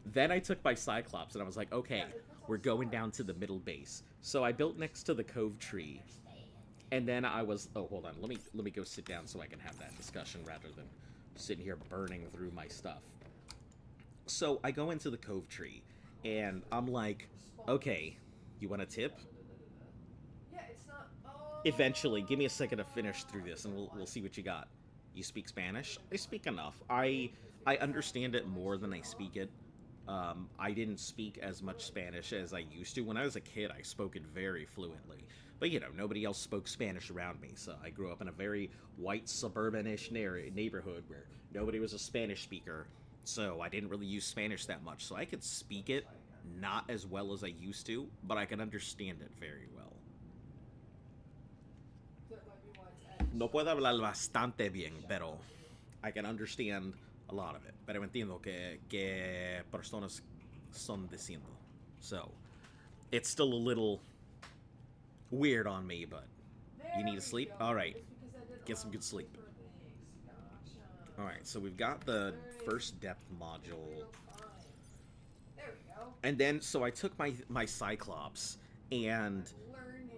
Then I took my Cyclops, and I was like, okay, we're going down to the middle base. So I built next to the cove tree. And then I was... Oh, hold on. Let me go sit down so I can have that discussion rather than sitting here burning through my stuff. So I go into the cove tree, and I'm like, okay, you want a tip? Eventually, give me a second to finish through this, and we'll see what you got. You speak Spanish? I speak enough. I understand it more than I speak it. I didn't speak as much Spanish as I used to. When I was a kid, I spoke it very fluently. But, you know, nobody else spoke Spanish around me, so I grew up in a very white, suburban-ish neighborhood where nobody was a Spanish speaker, so I didn't really use Spanish that much. So I could speak it, not as well as I used to, but I can understand it very well. No puedo hablar bastante bien, pero I can understand a lot of it. Pero entiendo que personas son diciendo. So, it's still a little weird on me, but you need to sleep? Alright, get some good sleep. Alright, so we've got the first depth module. And then, so I took my Cyclops, and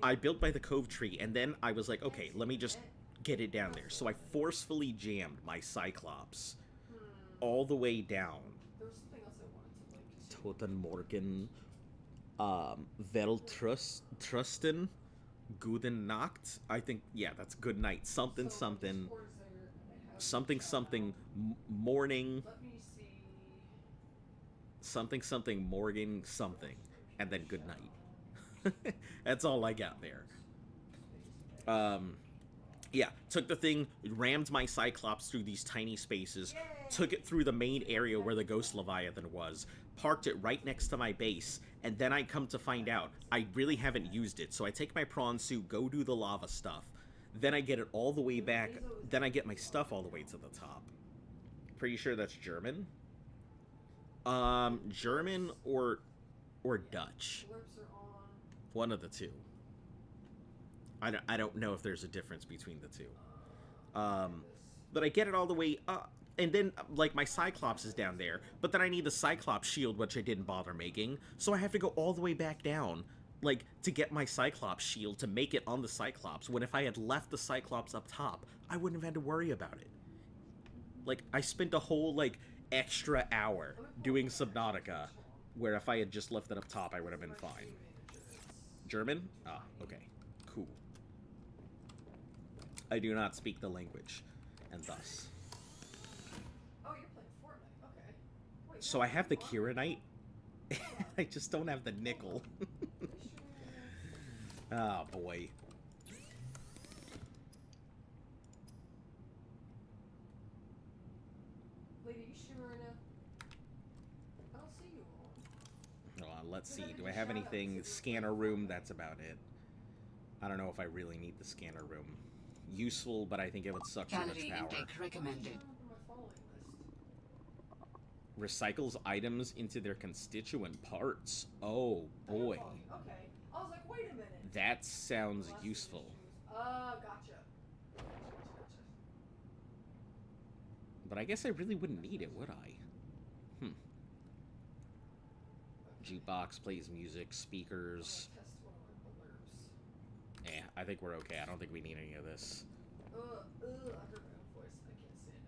I built by the cove tree, and then I was like, okay, let me just get it down there. So I forcefully jammed my Cyclops all the way down. Toten Morgen, Trusten, Guten Nacht. I think, yeah, that's good night. Something, morning. Something, morning, something. And then good night. That's all I got there. Yeah, took the thing, rammed my Cyclops through these tiny spaces, took it through the main area where the Ghost Leviathan was, parked it right next to my base, and then I come to find out I really haven't used it, so I take my prawn suit, go do the lava stuff, then I get it all the way back, then I get my stuff all the way to the top. Pretty sure that's German? German or Dutch. One of the two. I don't know if there's a difference between the two. But I get it all the way up. And then, like, my Cyclops is down there. But then I need the Cyclops shield, which I didn't bother making. So I have to go all the way back down, like, to get my Cyclops shield to make it on the Cyclops. When if I had left the Cyclops up top, I wouldn't have had to worry about it. Like, I spent a whole, like, extra hour doing Subnautica, where if I had just left it up top, I would have been fine. German? Ah, okay. Cool. I do not speak the language, and thus. Oh, you're playing Fortnite. Okay. Wait, So I have the Kiranite. I just don't have the nickel. Oh, boy. Lady, you streaming right now? I don't see you on. Hold on, let's see. Do I have anything? Scanner room, that's about it. I don't know if I really need the scanner room. Useful, but I think it would suck too much Calorie power. intake recommended. My following list. Recycles items into their constituent parts. Oh, boy. Okay. I was like, wait a minute. That sounds Last useful. issues. Gotcha. But I guess I really wouldn't need it, would I? Jukebox plays music, speakers. Test one of my alerts. I think we're okay. I don't think we need any of this. I heard my own voice. I can't stand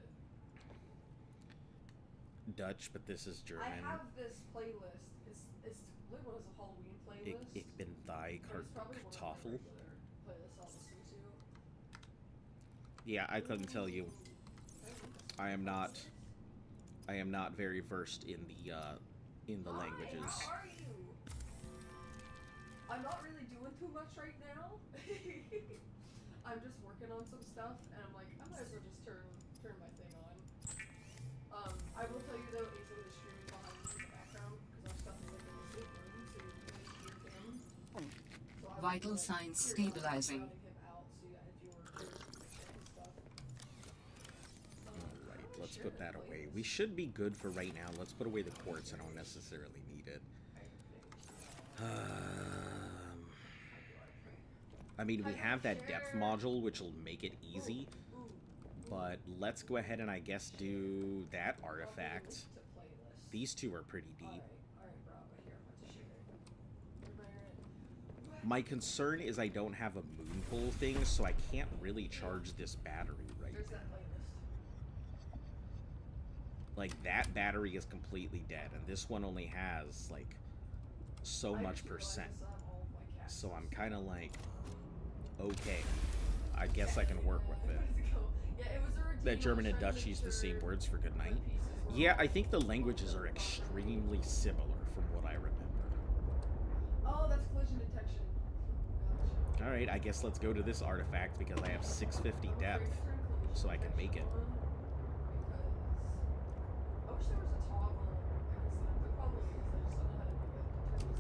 it. Dutch, but this is German. I have this playlist. It's labeled as a Halloween playlist. Ich bin thy but it's probably one of my Kartoffel. regular playlists I'll listen to. Yeah, I couldn't tell you. I am not very versed in the languages. How are you? I'm not really doing too much right now. I'm just working on some stuff, and I'm like, I might as well just turn my thing on. I will tell you though, Asa is streaming behind me in the background because our stuff is like in the same room, so you can hear him. So I Vital was, signs periodically stabilizing. shouting him out, so yeah, if you were curious about his stuff. Alright, let's put that away. We should be good for right now. Let's put away the quartz. I don't necessarily need it. I mean, we have that depth module, which will make it easy. But let's go ahead and, I guess, do that artifact. These two are pretty deep. My concern is I don't have a moon pull thing, so I can't really charge this battery right There's now. that playlist. Like, that battery is completely dead, and this one only has, like, so much percent. So I'm kind of like, okay, I guess I can work with it. That German and Dutch use the same words for good night. Yeah, I think the languages are extremely similar from what I remember. Oh, that's collision detection. Gotcha. Alright, I guess let's go to this artifact because I have 650 depth, so I can make it. I wish there was a toggle. There probably is. I just don't know how to do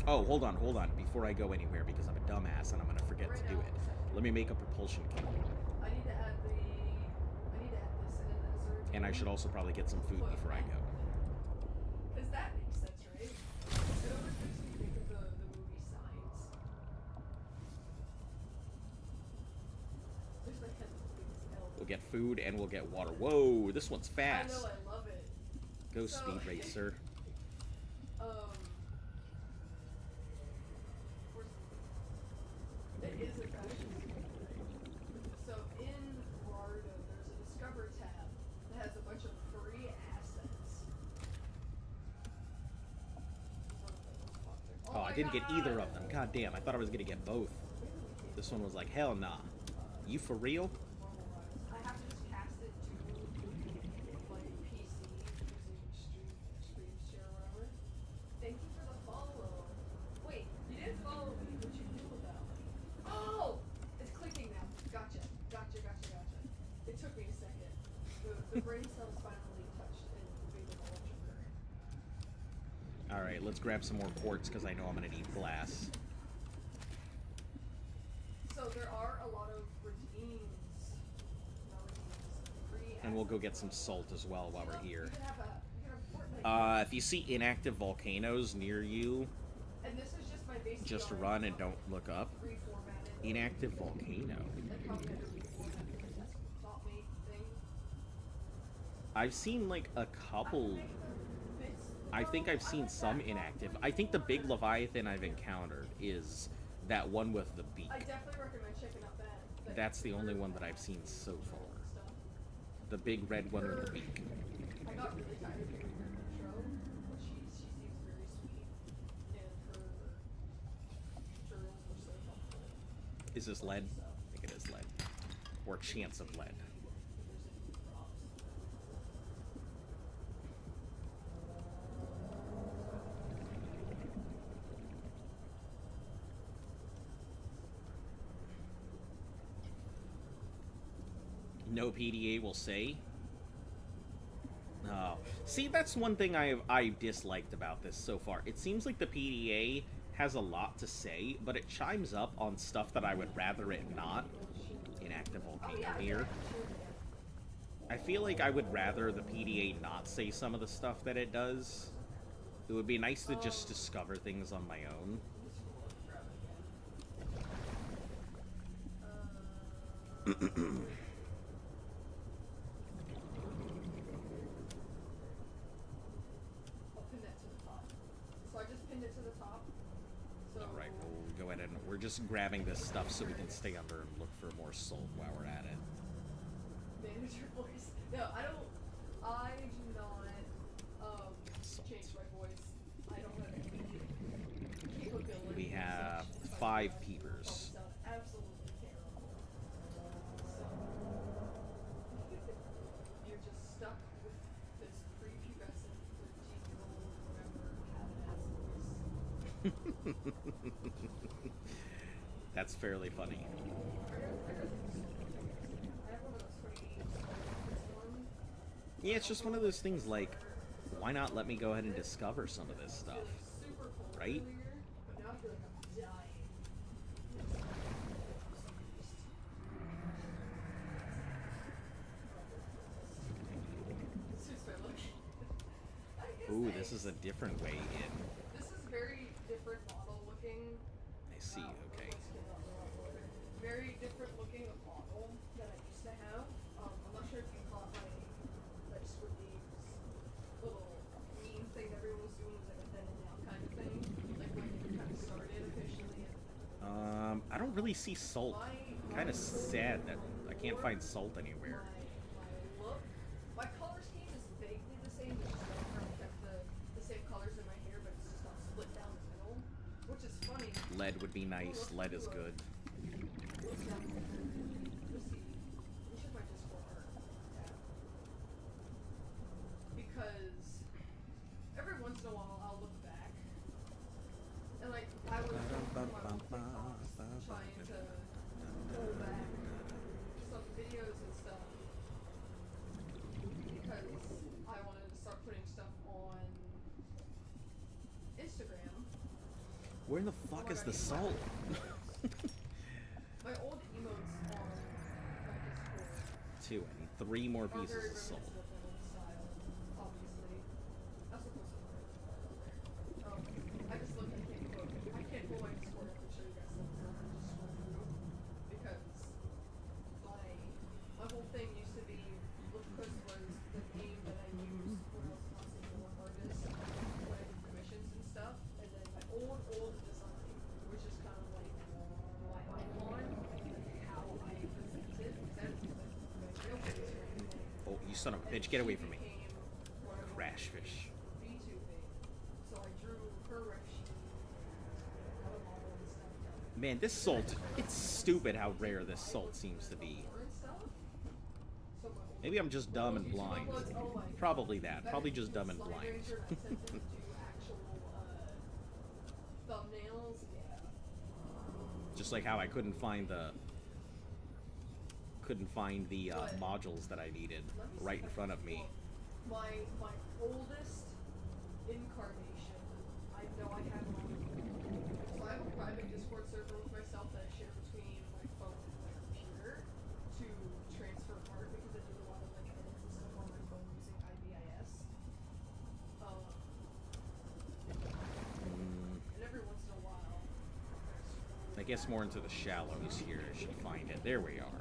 it. Oh, hold on, before I go anywhere because I'm a dumbass and I'm gonna forget to do it. Let me make a propulsion kit. I need to add this in. And I should also probably get some food before I go. Because that makes sense, right? It always makes me think of the movie Signs. There's my head as hell. We'll get food and we'll get water. Whoa, this one's I fast. know, I love it. Go So- Speed Racer. It is a fashion right? So in Florida, there's a Discover tab that has a bunch of free assets. Oh, I didn't get either of them. God damn, I thought I was gonna get both. This one was like, hell nah. You for real? I have to just cast it to like PC using stream share or whatever. Thank you for the follow. Wait, you didn't follow me, but you knew about me. Oh, it's clicking now. Gotcha. It took me a second. The brain cells finally touched and made an electric current. Alright, let's grab some more quartz because I know I'm gonna need glass. So there are a lot of redeems. Free And we'll go get some salt as well while we're here. You can have Fortnite. If you see inactive volcanoes near you, And this is just my basic just yard run and stuff, don't look up. reformatted. Inactive volcano. Like probably had to reformat it because that's thought made thing. I've seen like a couple. I think I've seen some inactive. I think the big Leviathan I've encountered is that one with the beak. I definitely recommend checking out that. That's the only one that I've seen so far. The big red one with the beak. I got really tired of hearing her intro, but she seems very sweet, and her journals were so helpful. Is this lead? I think it is lead. Or chance of lead. No PDA will say. Oh. See, that's one thing I disliked about this so far. It seems like the PDA has a lot to say, but it chimes up on stuff that I would rather it not. Inactive volcano here. I feel like I would rather the PDA not say some of the stuff that it does. It would be nice to just discover things on my own. I'll pin that to the top. So I just pinned it to the top. So Alright, we'll go ahead and we're just grabbing this stuff so we can stay under and look for more salt while we're at it. manage your voice. No, I do not change my voice. I don't have any capability. We have 5 peepers. Sound absolutely terrible. So you're just stuck with this prepubescent 13-year-old whatever cat-ass voice. That's fairly funny. I have one of those 28 ones. Yeah, it's just one of those things like, why not let me go ahead and discover some of this stuff? Super cold Right? earlier, but now I feel like I'm dying. This suits my look. I guess Ooh, I- this is a different way in. This is very different model looking. I see, okay. Very different looking model that I used to have. I'm not sure if you caught my Squid Games little meme thing that everyone was doing, was like a then and now kind of thing. Like when it kind of started officially. I don't really see salt. Kind of sad that I can't find salt anywhere. My look, my color scheme is vaguely the same. It's just like kind of kept the same colors in my hair, but it's just not split down the middle, which is funny. Lead would be nice. Lead is good. Let's see. We should my Discord art tab. Because every once in a while I'll look back and like I was trying to pull back some videos and stuff because I wanted to start putting stuff on Instagram. Where the fuck is the salt? My old emotes on my Discord 2. I need 3 more are pieces very of salt. reminiscent of my old style, obviously. That's what goes on there. I just looked, I can't pull my Discord up and show you guys some stuff and just scroll through. Because my whole thing used to be, Lucas was the name that I used when I was constantly more artist, when I did commissions and stuff. And then my old design, which is kind of like my icon, like how I presented, that's my real face or anything. Oh, you son of a bitch, get away from me. Crash fish. So I drew her rec sheet, how to model and stuff. Man, this salt, it's stupid how rare this salt seems to be. Maybe I'm just dumb and blind. Probably that. Probably just dumb and blind. Thumbnails, yeah. Just like how I couldn't find the modules that I needed right in front of me. My oldest incarnation, I know I have it on. So I have a private Discord server with myself that I share between my phone and my computer to transfer art because I do a lot of like edits and stuff on my phone using IBIS. And every once in a while, I guess more into the shallows here. I should find it. There we are.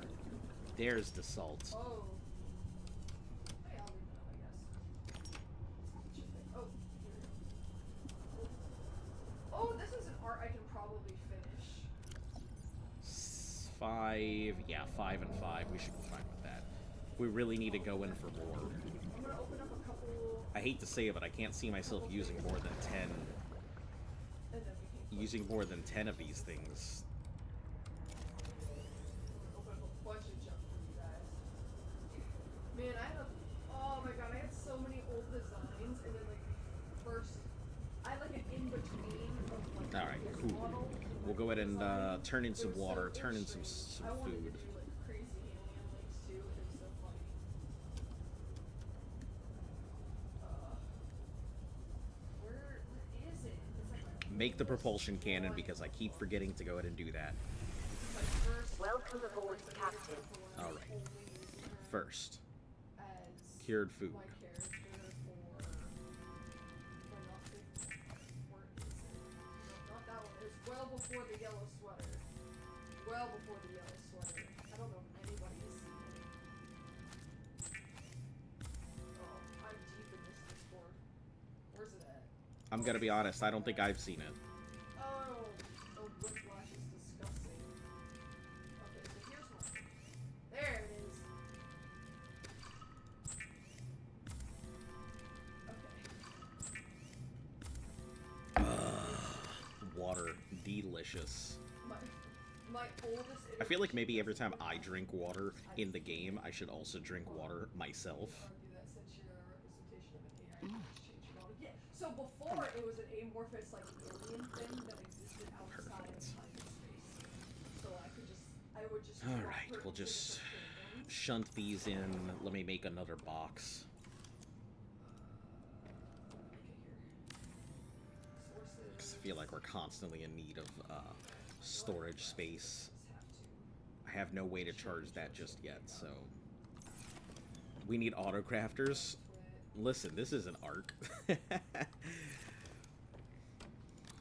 There's the salt. oh. Hey, I'll leave it up, I guess. Oh, here we go. Oh, this is an art I can probably finish. 5, yeah, 5 and 5. We should be fine with that. We really need to go in for more. I'm gonna open up a couple, I hate to say it, but I can't see myself using more than 10. and then we can Using more than 10 of these things. open up a bunch of junk for you guys. Man, oh my god, I had so many old designs, and then like first, I had like an in-between of like Alright, this cool. model. We'll go ahead and turn in some It was water, so turn in some extreme. I wanted food. to do like crazy alien links too, and it was so funny. Where is it? It's like make the propulsion cannon because I keep forgetting to go ahead and do that. Welcome aboard, Captain. Alright. First, as cured food. my character for nothing. Where is it? No, not that one. It was well before the yellow sweater. Well before the yellow sweater. I don't know if anybody's seen it. Oh, I'm deep in this Discord. Where's it at? I'm gonna be honest, I don't think I've seen it. Oh, Whiplash is disgusting. Okay, so here's one. There it is. Okay. Water. Delicious. My oldest. I feel like maybe every time I drink water in the game, I should also drink water myself. Argue that since you're a representation of an AI, just change it all to get. So before it was an amorphous like alien thing that existed outside of time and space. So I would just. All right, we'll just shunt these in. Let me make another box. Because I feel like we're constantly in need of storage space. I have no way to charge that just yet, so we need autocrafters. Listen, this is an arc.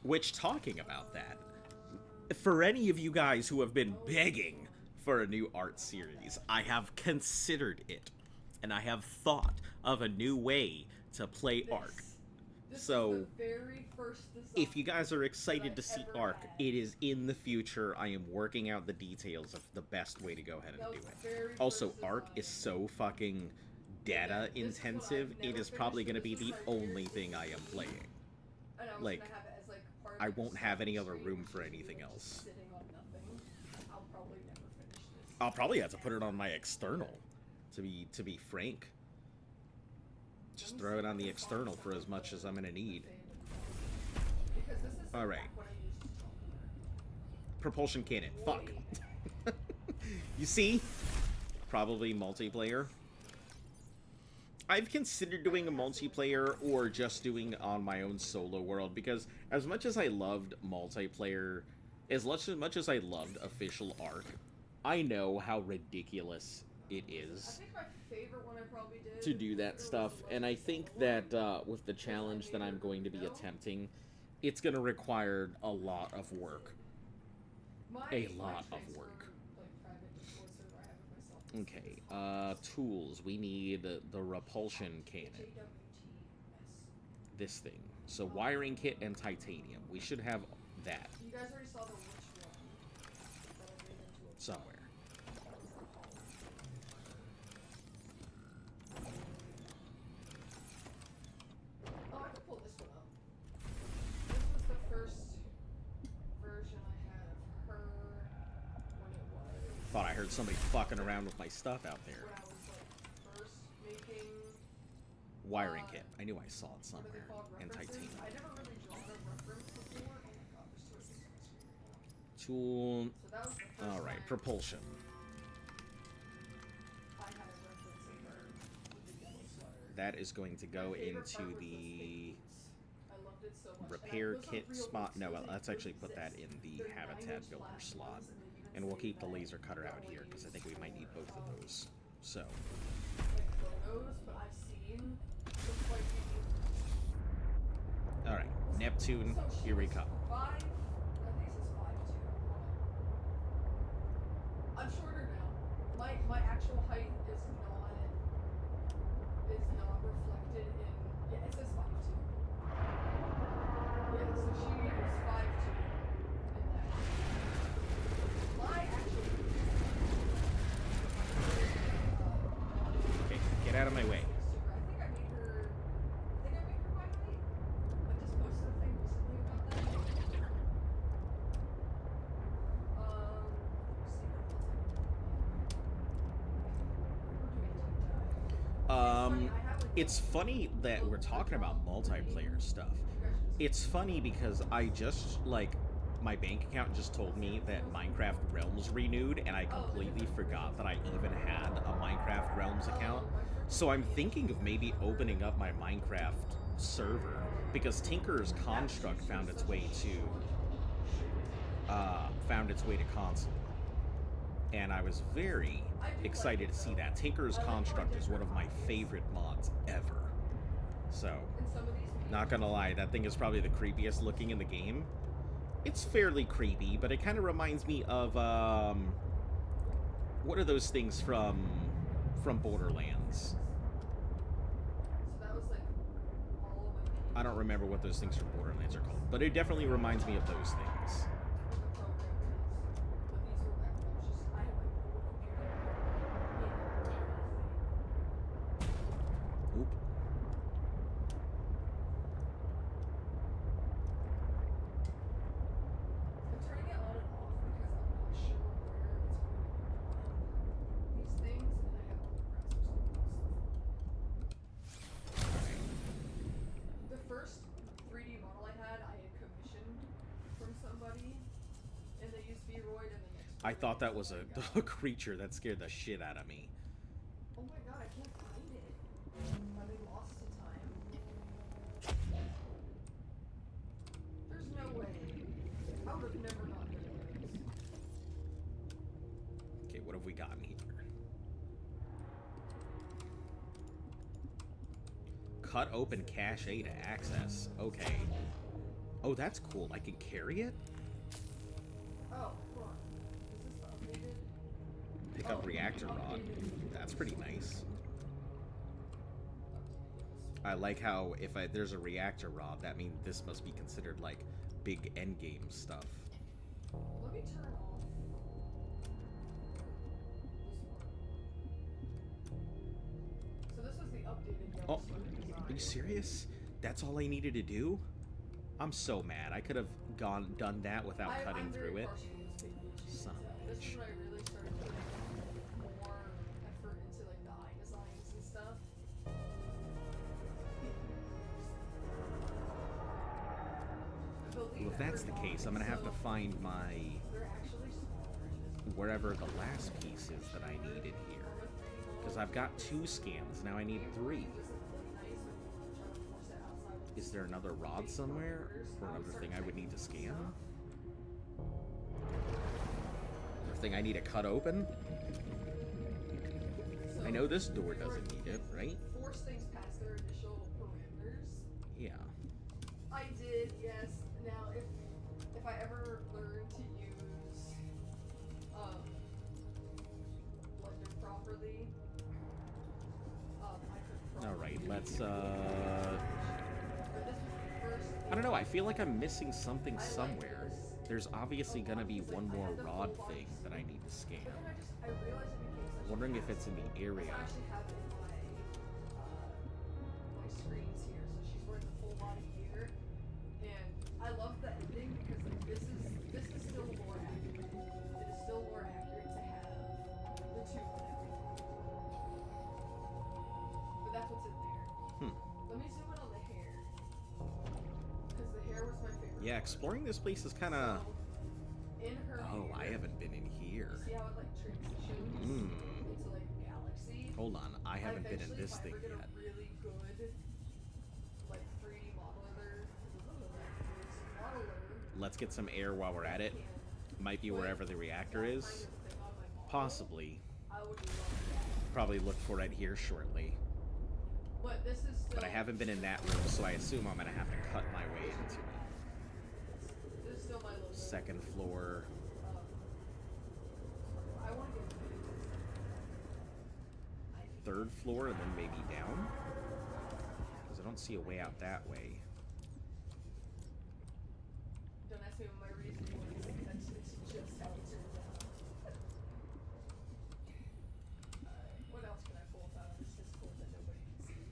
Which, talking about that, for any of you guys who have been begging for a new art series, I have considered it, and I have thought of a new way to play Ark. So, if you guys are excited to see Ark, it is in the future. I am working out the details of the best way to go ahead and do it. Also, Ark is so fucking data intensive, it is probably going to be the only thing I am playing. Like, I won't have any other room for anything else. I'll probably have to put it on my external, to be frank. Just throw it on the external for as much as I'm gonna need. Alright. Propulsion cannon. Fuck. You see? Probably multiplayer. I've considered doing a multiplayer or just doing on my own solo world, because as much as I loved multiplayer, as much as I loved official Ark, I know how ridiculous it is. I think my favorite one I probably did to do that stuff, and I think that with the challenge that I'm going to be attempting, it's going to require a lot of work. A lot of work. Okay, tools. We need the repulsion cannon. This thing. So wiring kit and titanium. We should have that. You guys already saw the which one? Somewhere. Thought I heard somebody fucking around with my stuff out there. Wiring kit. I knew I saw it somewhere. And titanium. Tool. Alright, propulsion. That is going to go into the repair kit spot. No, let's actually put that in the habitat builder slot. And we'll keep the laser cutter out here, because I think we might need both of those. So. Alright, Neptune, here we come. I'm shorter now. My actual height is not reflected in. Yeah, it says 5'2". Yeah, so she is 5'2". Okay, get out of my way. I think I made her my height. I just posted a thing recently about that. It's funny that we're talking about multiplayer stuff. It's funny because I just, like, my bank account just told me that Minecraft Realms renewed, and I completely forgot that I even had a Minecraft Realms account. So I'm thinking of maybe opening up my Minecraft server because Tinker's Construct found its way to console, and I was very excited to see that. Tinker's Construct is one of my favorite mods ever. So, not gonna lie, that thing is probably the creepiest looking in the game. It's fairly creepy, but it kind of reminds me of what are those things from Borderlands? I don't remember what those things from Borderlands are called, but it definitely reminds me of those things. Oop. I thought that was a creature that scared the shit out of me. Oh my god, I can't find it. Are they lost to time? There's no way. I would have never gotten those. Okay, what have we gotten here? Cut open cache to access. Okay. Oh, that's cool. I can carry it? Oh, hold on. Is this the updated? Pick up reactor rod. That's pretty nice. I like how if there's a reactor rod, that means this must be considered like big endgame stuff. Let me turn off this one. So this was the updated Oh, Yellowstone design. are you serious? That's all I needed to do? I'm so mad. I could have done that without cutting I'm very through it. partial to this page. Son of a This bitch. is when I really started putting more effort into like the eye designs and stuff. Well, if that's the case, I'm gonna have to find my They're actually smaller. wherever the last piece is that I needed here. Because I've got 2 scans, now I need 3. Is there another rod somewhere? Or another thing I would need to scan? Another thing I need to cut open? I know this door doesn't need it, right? Force things past their initial parameters. Yeah. I did, yes. Now, if I ever learn to use Blender properly, I could probably. Alright, let's, But this was the first I don't know, I feel like I'm missing something somewhere. There's obviously gonna be one more rod thing that I need to scan. But then I realized it became such Wondering if it's in the area. I actually have it in my screens here. So she's wearing the full body gear, and I love the ending because like, this is still more accurate. It is still more accurate to have the 2 on everything. But that's what's in there. Let me zoom in on the hair because the hair was my favorite. Yeah, exploring this place is kind of... So, in her Oh, I hair, haven't been in here. see how it like transitions into like a galaxy. Hold on, I haven't been in this thing If I ever yet. get a really good, like 3D modeler, Let's get some air while we're at it. Might be wherever the reactor is. Possibly. I would love that. Probably look for it here shortly. But this is still. But I haven't been in that room, so I assume I'm gonna have to cut my way into it. This is still my logo. 2nd floor. I want to get. 3rd floor, and then maybe down? Because I don't see a way out that way. Don't ask me what my reason was. That's it's just how it turns out. What else can I pull out of this Discord that nobody can see?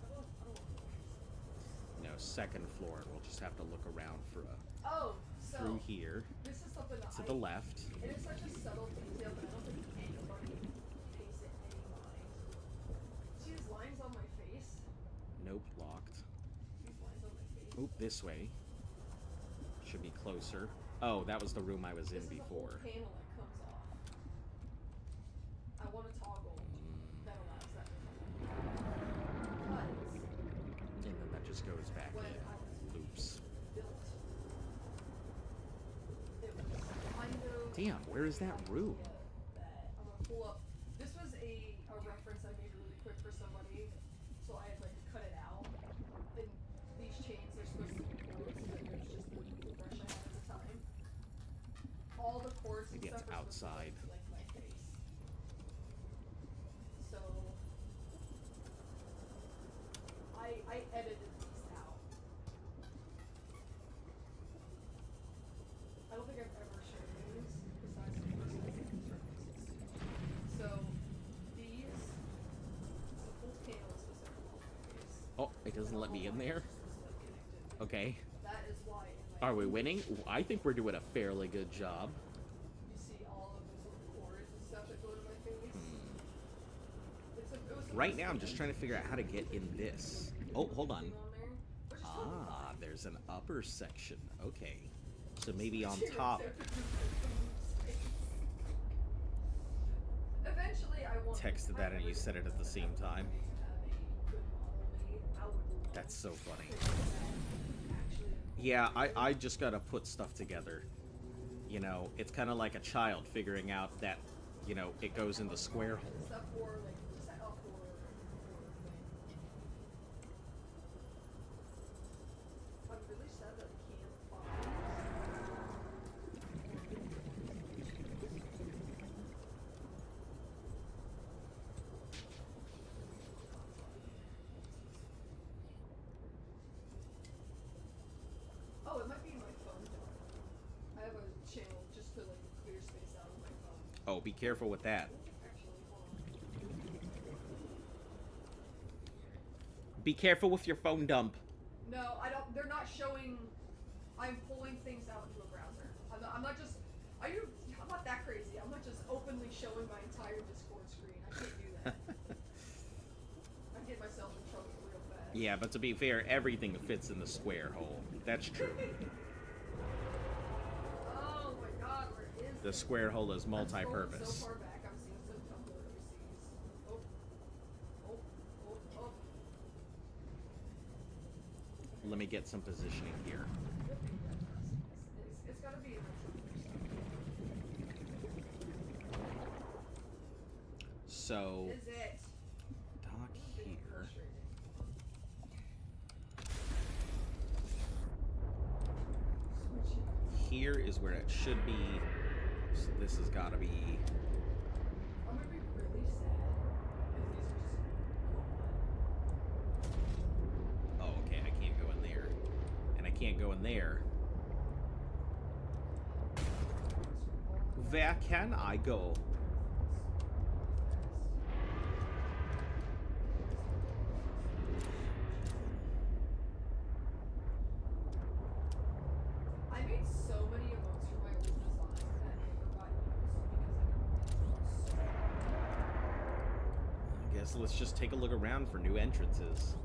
I don't want to. No, 2nd floor. We'll just have to look around for a Oh, so through here. this is something that To the left. It is such a subtle detail, but I don't think anybody pays it any mind. See these lines on my face? Nope, locked. These lines on my face. Oop, this way. Should be closer. Oh, that was the room I was in This is a whole before. panel that comes off. I want a toggle that allows that to come off. just goes back when in. I was Oops. built. It was kind of. Damn, where is that room? That I'm gonna pull up. This was a reference I made really quick for somebody, so I had like cut it out. And these chains are supposed to be cords, but it was just the brush I had at the time. All the cords Maybe and it's stuff are supposed outside. to look like my face. So I edited these out. I don't think I've ever shown these besides the first references. So these, the full tail is supposed to come off my face. Oh, it doesn't let me in there? Okay. That is why in my Are we winning? I think we're doing a fairly good job. you see all of those little cords and stuff that go to my face. It was Right now, I'm just trying to figure out how to get in this. Oh, hold on. on there. Which is totally Ah, fine. there's an upper section. Okay. So maybe on top. Eventually, I want. Texted that and you said it at the same time. That's so funny. Yeah, I just gotta put stuff together. You know, it's kind of like a child figuring out that, you know, it goes in the square hole. Stuff for like set up or I'm really sad that I can't find. Oh, it might be my phone. I have a channel just to like clear space out of my phone. Oh, be careful with that. Actually, hold on. Be careful with your phone dump. No, I don't. They're not showing. I'm pulling things out into a browser. I'm not just. I'm not that crazy. I'm not just openly showing my entire Discord screen. I can't do that. I get myself in trouble real fast. Yeah, but to be fair, everything fits in the square hole. That's true. Oh my God, where is The it? square hole is I'm scrolling multi-purpose. So far back, I'm seeing some Tumblr overseas. Oh, oh, oh, oh. Let me get some positioning here. It's gotta be in the So, Is it? dock here. Here is where it should be. So this has got to be. I'm gonna be really sad if these are just gone. Oh, okay. I can't go in there, and I can't go in there. Where can I go? I made so many emotes for my old design that never got used because I guess let's just take a look around for new entrances.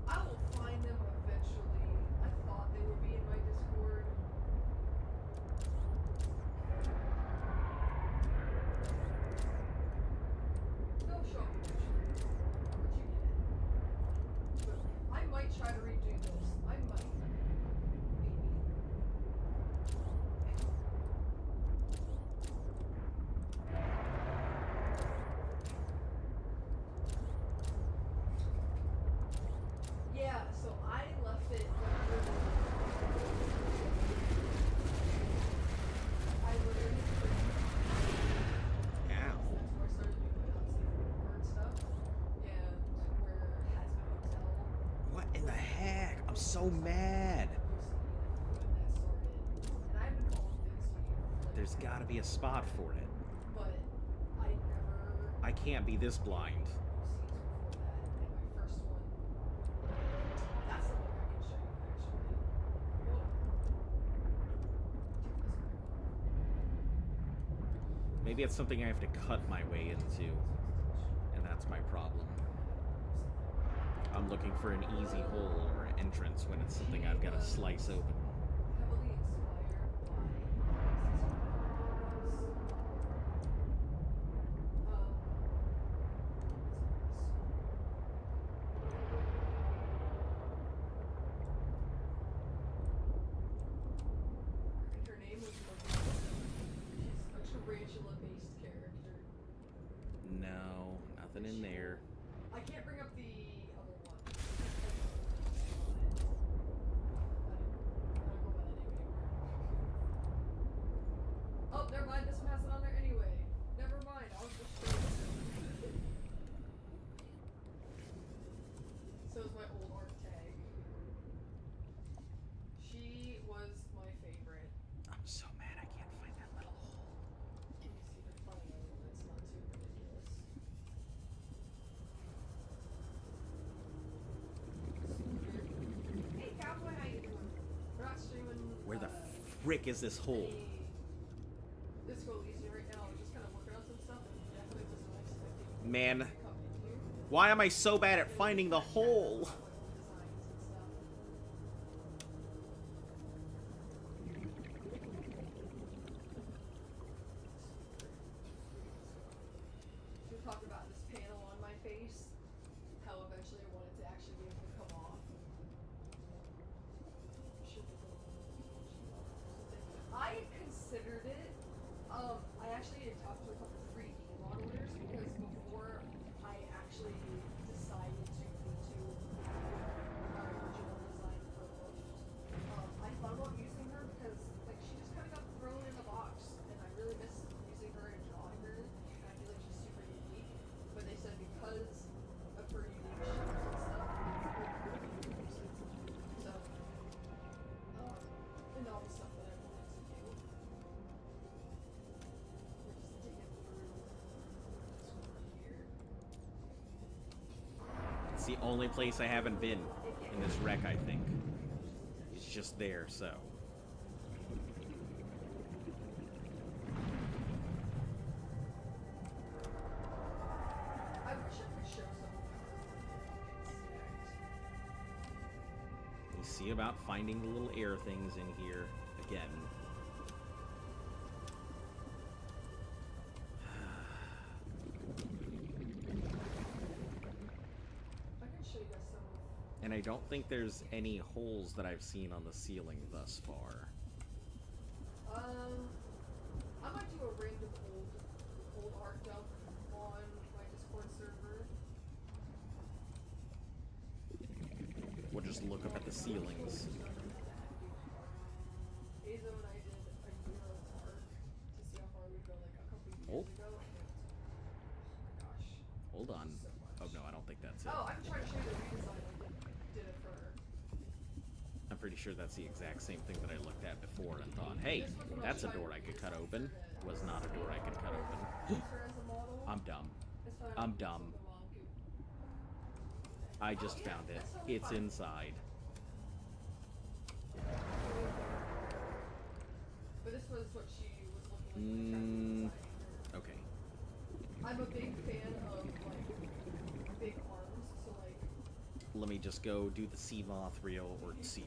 I will find them eventually. I thought they would be in my Discord. They'll show up eventually. But you get it. But I might try to redo this. I might. Maybe. Yeah, so I left it. I literally. Ow. That's where I started doing my unsafe word stuff, and where Hazmat Hotel. What in the heck? I'm so mad. And I've been calling things to you. There's got to be a spot for it. But I never. I can't be this blind. Scenes before that, and my first one. That's something I can show you actually. Whoa. Maybe it's something I have to cut my way into, and that's my problem. I'm looking for an easy hole or an entrance when it's something I've got to slice open. Heavily inspired by Where the frick is this hole? This go easy right now. We're just kind of working on some stuff, and definitely wasn't expecting Man, to come in here. why am I so bad at finding the hole? Designs and stuff. We talked about this panel on my face, how eventually I wanted to actually be able to come off. I considered it. I actually had talked to a couple 3D modelers because before I actually decided to do my original design for Loft, I thought about using her because like she just kind of got thrown in a box, and I really miss using her and drawing her. And I feel like she's super unique. But they said because of her unique shapes and stuff, it's really so and all the stuff that I wanted to do. We're just digging through this one here. It's the only place I haven't been in this wreck, I think. It's just there, so. I wish I could show some of the We see about finding the little air things in here again. I can show you guys some of And I don't think there's any holes that I've seen on the ceiling thus far. I might do a random old art dump on my Discord server. We'll just look up at the ceilings. Azo and I did a year of art to see how far we'd go like a couple Oh. years ago. And oh my gosh. Hold on. So much. Oh no, I don't think that's it. Oh, I'm trying to show you the redesign I did it for. I'm pretty sure that's the exact same thing that I looked at before and thought, hey, that's a door I could cut open. Was not a door I could cut open. Use her as a model. I'm dumb. It's fine. I'm dumb. I just found it. It's inside. But this was what she was looking like. Okay. I'm a big fan of like big arms, so like Let me just go do the sea moth reel, or sea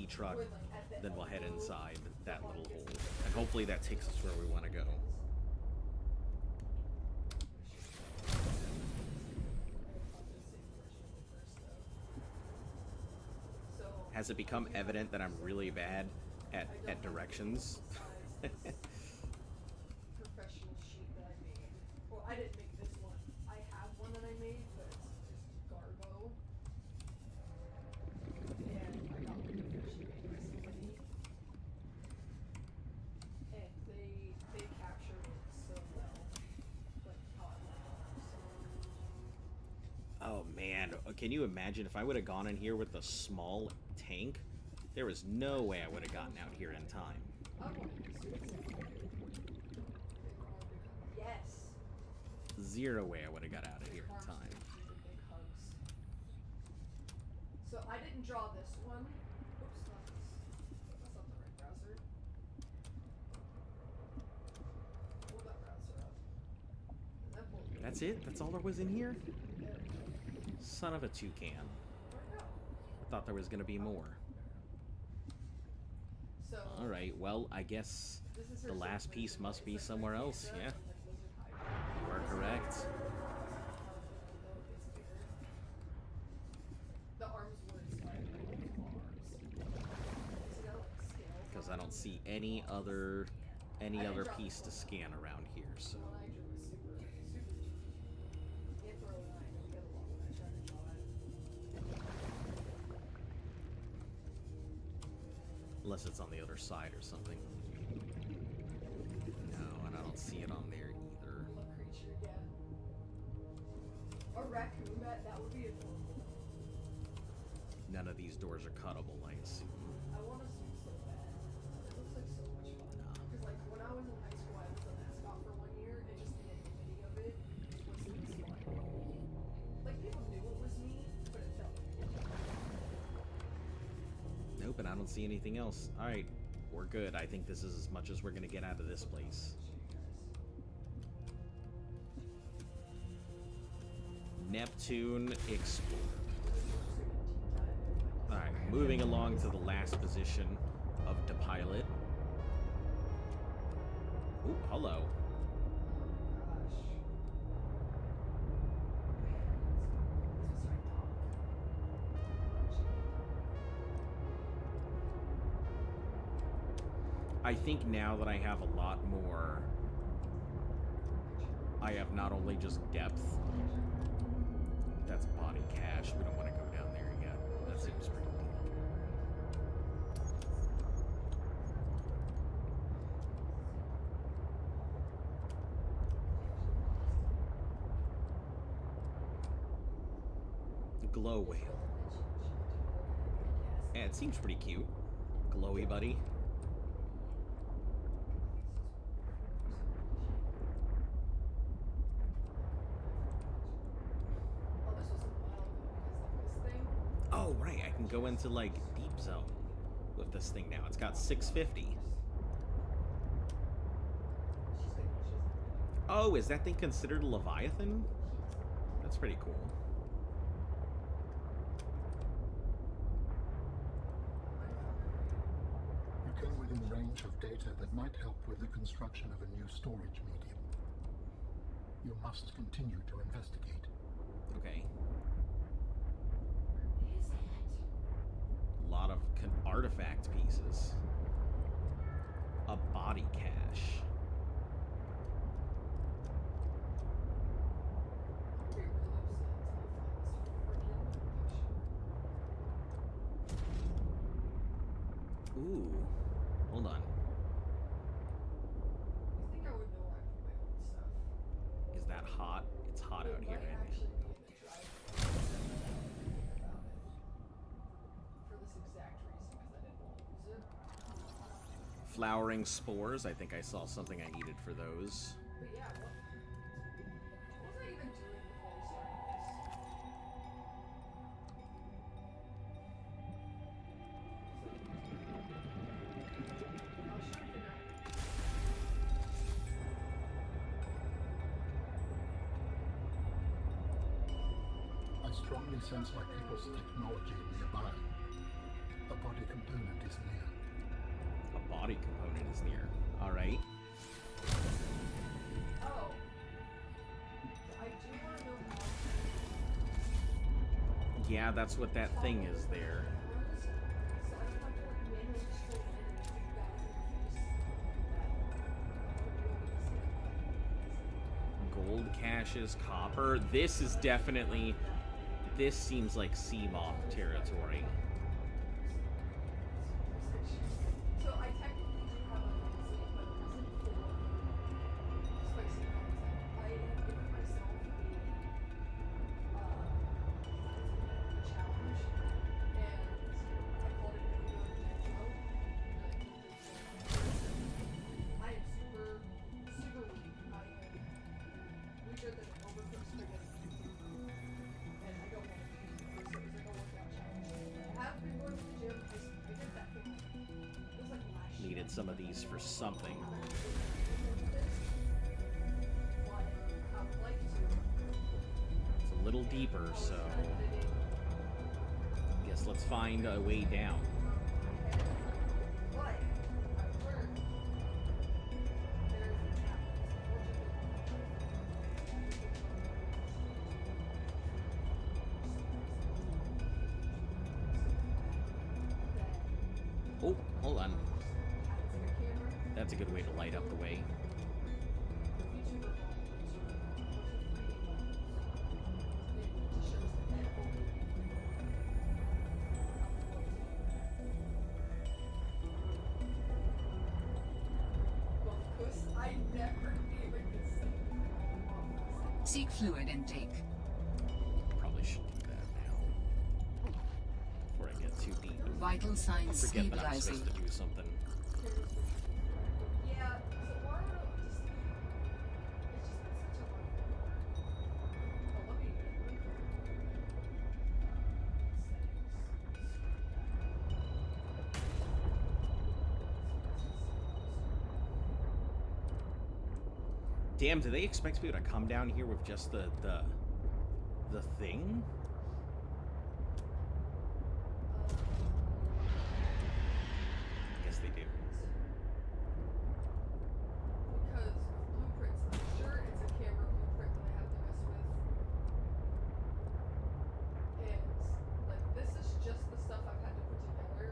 truck. with, like, at the Then we'll head elbow, inside that the little arm hole. gets And hopefully that takes us where we want to go. So Has it become evident that I'm really bad at directions? professional sheet that I made. Well, I didn't make this one. I have one that I made, but it's just Garbo. And I got one professionally made by somebody. And they captured it so well, like how I want it. So Oh man, can you imagine if I would have gone in here with the small tank? There was no way I would have gotten out here in time. I want yes. Zero way I would have got out of here in Arms time. and big hugs. So I didn't draw this one. Oops, that's not the right browser. Pull that browser up. And then pull it. That's it? That's all there was in here? There we go. Son of a toucan. Where'd it go? I thought there was going to be more. So Alright, well, I guess this is her the last circle. piece must be It's like somewhere right else, there, yeah. and, like, lizard hide. You are correct. It's bigger. The arms were inspired by the arms. It's got, like, scales Because on I don't them. see any other piece to scan around here, so. The one I drew was super cheap. Can't throw it on, I don't get along when I try to draw it. Unless it's on the other side or something. No, and I don't see it on there either. A creature, yeah. A raccoon, that would be adorable. None of these doors are cuttable, I assume. I want to swim so bad. It looks like so much fun. Nah. Because like when I was in high school, I was a mascot for 1 year, and just the anonymity of it was fun. Like people knew it was me, but it felt like it. Nope, and I don't see anything else. Alright. we're good. I think this is as much as we're gonna get out of this place. Neptune explored. Alright, moving along to the last position of the pilot. Oh, hello. I think now that I have a lot more, I have not only just depth. That's body cache. We don't want to go down there yet. That seems pretty deep. Glow whale. Yeah, it seems pretty cute. Glowy buddy. Oh, right, I can go into, like, deep zone with this thing now. It's got 650. Oh, is that thing considered a Leviathan? That's pretty cool. You came within range of data that might help with the construction of a new storage medium. You must continue to investigate. Okay. A lot of artifact pieces. A body cache. Ooh. Hold on. I think I would know where I put my own stuff. Is that hot? It's hot out here, Might isn't it? actually be in the drive about it. For this exact reason, because I didn't want to lose it. Flowering spores. I think I saw something I needed for those. But yeah, what was I even doing before we started this? I was trying to figure out. I strongly sense my people's technology nearby. A body component is near. A body component is near. Alright. Oh. I do want to know more. Yeah, that's what that thing is there. So I don't have to like manually scroll in and put you guys in the face. Gold caches, copper. This is definitely... This seems like Seamoth territory. So I technically do have a fantasy, but it doesn't fit spicy content. I have given myself a challenge, and I called it New York Death Mode. I am super weak. I am weaker than an overcooked spaghetti. And I don't want to be, so it's like a workout challenge. I have been going to the gym. I did that thing. It was like last year. Needed some of these for something. It's a little deeper, so... Guess let's find a way down. Oh, hold on. That's a good way to light up the way. Seek fluid intake. Probably should do that now. Before I get too deep. Vital signs Forget that I'm stabilizing. supposed to do something. Yeah, so why don't just it's just been such a long oh, let me Damn, do they expect people to come down here with just the thing? I guess they do. Because blueprints, I'm sure it's a camera blueprint that I have to mess with. And like this is just the stuff I've had to put together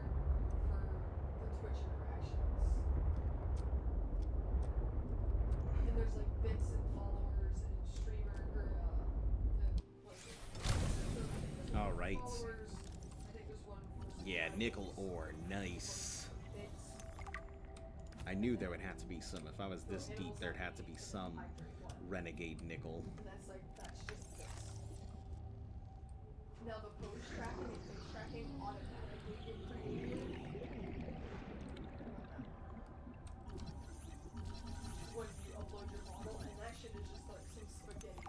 for the Twitch interactions. And there's like bits and followers and streamer or All right. followers. I think there's one for Yeah, nickel ore, nice. bits. I knew there would have to be some. If I was this deep, there'd have to be some renegade nickel. And that's just this. Now the pose tracking and face tracking automatically get created. When you upload your model, and that shit is just like some spaghetti.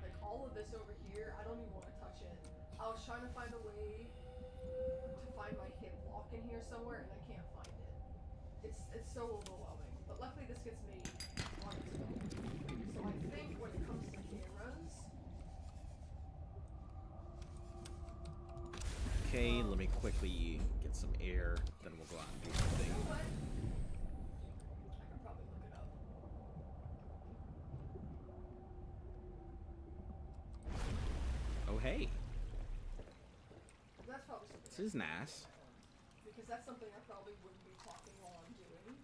Like all of this over here, I don't even want to touch it. I was trying to find a way to find my hip lock in here somewhere, and I can't find it. It's so overwhelming. But luckily this gets made on its own. So I think when it comes to cameras, Okay, let me quickly get some air, then we'll go out and do you something. know what? I could probably look it up. Oh, hey. That's probably something. This is nice. Because that's something I probably wouldn't be talking while I'm doing.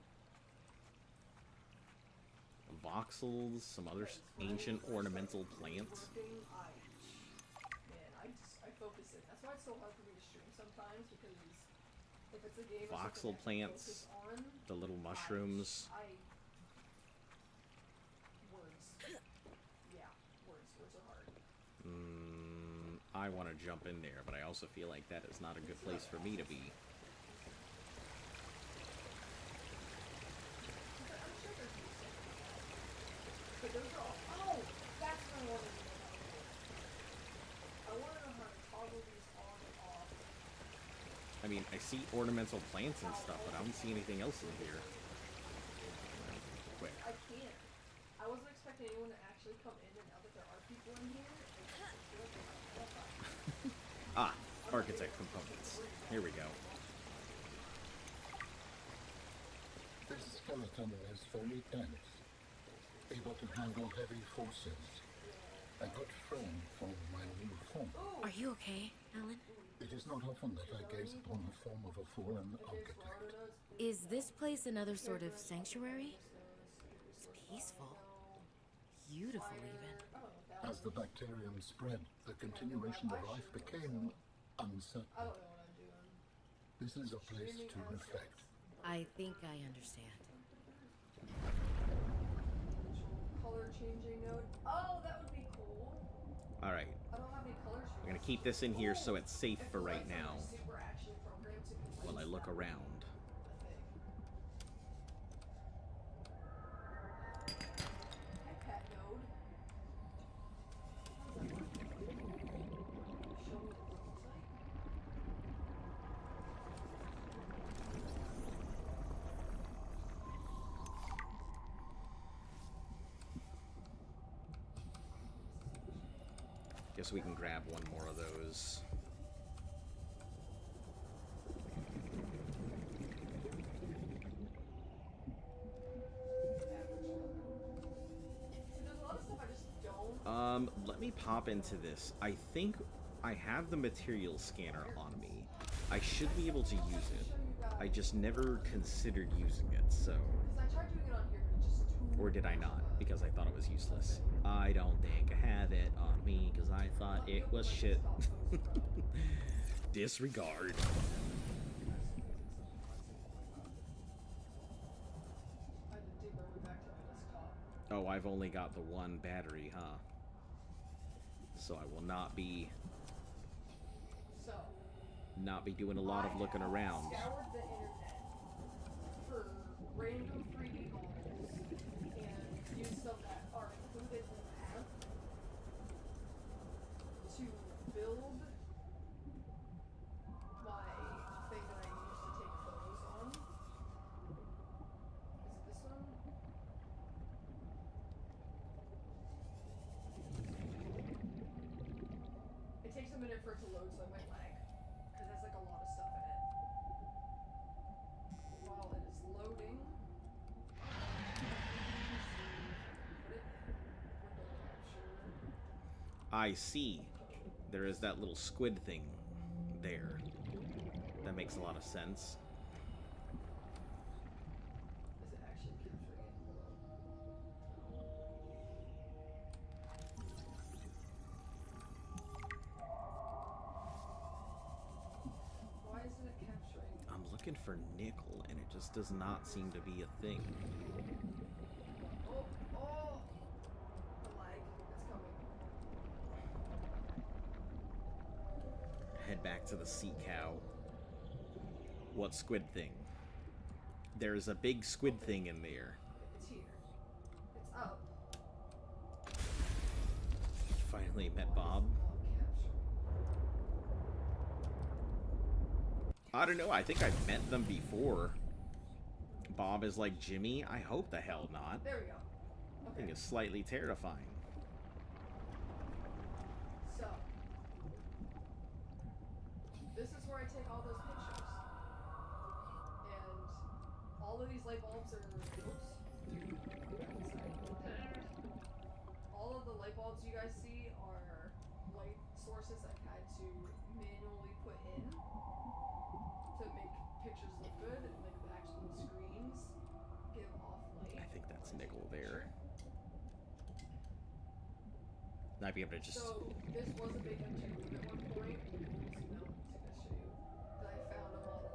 Voxels, some other ancient ornamental plants. Man, I focus it. That's why it's so hard for me to stream sometimes, because if it's a game or Voxel something I have to plants, focus on, the little mushrooms. words. Yeah, words are hard. I want to jump in there, but I also feel like that is not a good place for me to be. But I'm sure there's new stuff like that. But those are all. Oh, that's what I wanted to know how to do. I want to know how to toggle these on and off. I mean, I see ornamental plants and stuff, but I don't see anything else in here. Quick. I can't. I wasn't expecting anyone to actually come in, and now that there are people in here, I feel like they're not qualified. Ah, architect components. Here we go. This skeleton is very dense, able to handle heavy forces. A good frame for my new form. Are you okay, Alan? It is not often that I gaze upon the form of a fallen architect. Is this place another sort of sanctuary? It's peaceful. Beautiful, even. As the bacterium spread, the continuation of life became uncertain. I don't know what I'm doing. This is a place to reflect. I think I understand. Color changing node. Oh, that would be cool. Alright, I don't have any colors for we're gonna this. keep this in here so it's safe If for the right lights on now, my suit were actually programmed to be while I lights, look that would be around. a thing. Hi, pet node. Show me what it looks like. Guess we can grab one more of those. There's a lot of stuff I just don't. Let me pop into this. I think I have the material scanner on me. I should be able to use it. I just never considered using it, so... Because I tried doing it on here, but it's just too. Or did I not? Because I thought it was useless. I don't think I have it on me, because I thought it was shit. Disregard. I had to dig my way back to my desktop. Oh, I've only got the one battery, huh? So I will not be So. doing a lot of looking around. Scoured the internet for random 3D models and used some that are included in the app to build my thing that I use to take photos on. Is it this one? takes a minute for it to load, so I might lag. Because there's like a lot of stuff in it. While it is loading, put it in window capture. I see. There is that little squid thing there. That makes a lot of sense. Is it actually capturing it? Why isn't it capturing? I'm looking for nickel, and it just does not seem to be a thing. Oh, oh! The lag. It's coming. Head back to the sea cow. What squid thing? There's a big squid thing in there. It's here. It's up. Finally met Bob. I don't know, I think I've met them before. Bob is like Jimmy? I hope the hell not. There we go. I think it's slightly terrifying. So, this is where I take all those pictures. And all of these light bulbs are, oops. All of the light bulbs you guys see are light sources I've had to manually put in to make pictures look good, and like the actual screens give off light. I think that's nickel there. Might be able to just... So, this was a big empty room at one point. So now, I'm just gonna show you that I found a model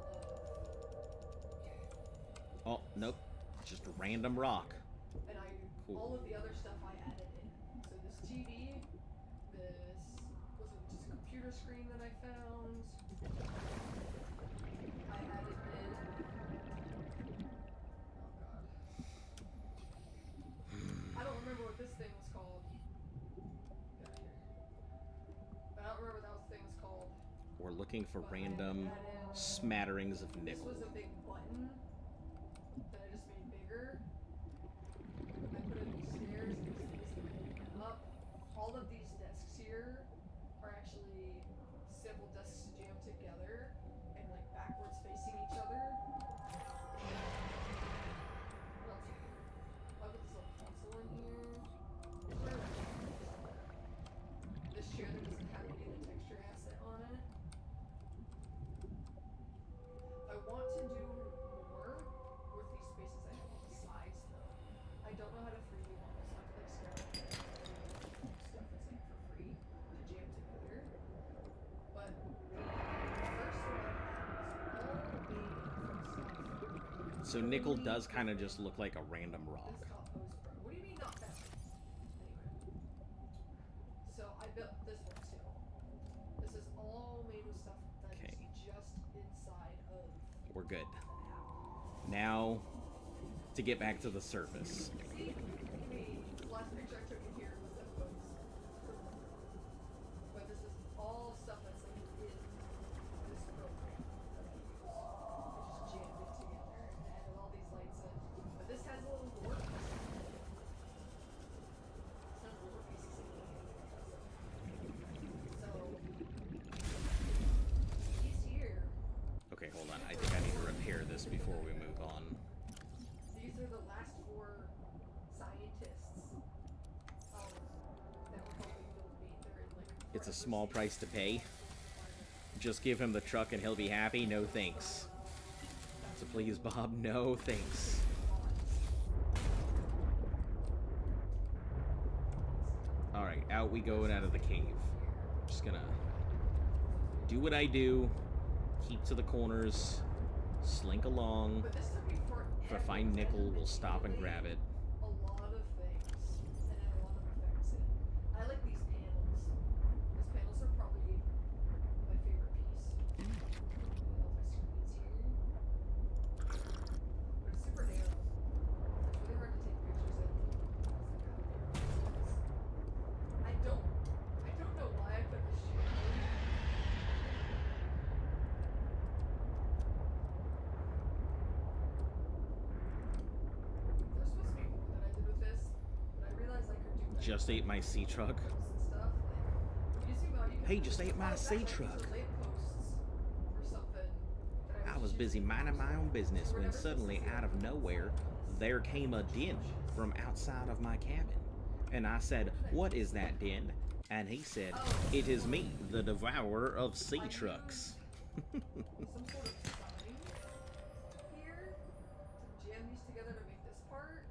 of. Oh, nope. Just a random rock. And all of the other stuff I added in. So this TV, this was just a computer screen that I found. I added in. Oh god. I don't remember what this thing was called. Get out of here. But I don't remember what that thing was called. We're looking for But I random added in- smatterings of This nickel. was a big button that I just made bigger. I put in these stairs and these things that open up. All of these desks here are actually several desks jammed together and like backwards facing each other. What else? I put this little console in here. This chair that doesn't have any of the texture asset on it. I want to do more with these spaces I have on the sides, though. I don't know how to 3D model, so I have to like start with stuff that's like for free to jam together. But the first one I had was all made from stuff. So nickel does kind of just look like a random rock. This got post-pro. What do you mean not found? Anyway. So I built this one too. This is all made with stuff that Okay. is just inside of We're good. the app. Now, to get back to the surface. See, the last picture I took in here was of boats. But this is all stuff that's like in this program that I use. I just jammed it together and added all these lights in. But this has a little warp piece. It's not a warp piece, it's like so these here, Okay, hold on. I think I need to repair this before we move on. these are the last 4 scientists that were helping build me. They're in like It's a small price to pay. Just give him the truck and he'll be happy. No thanks. So please, Bob, no thanks. Alright, out we go and out of the cave. Just gonna do what I do. Keep to the corners. Slink along. But this took me forever. If I find nickel, we'll stop and grab it. A lot of things and add a lot of effects in. I like these panels. These panels are probably my favorite piece. All my screens here. But it's super narrow. It's really hard to take pictures in. I don't know why I put this shit in. There's supposed to be more that I did with this, but I realized I could do better Just ate my sea truck. and stuff. Like, if you zoom out, you can Hey, just ate my sea truck. Lampposts or something. that I was busy minding my own business when suddenly, out of nowhere, there came a din from outside of my cabin. And I said, "What is that din?" And he said, "It is me, the devourer of sea trucks." some sort of sign here to jam these together to make this part.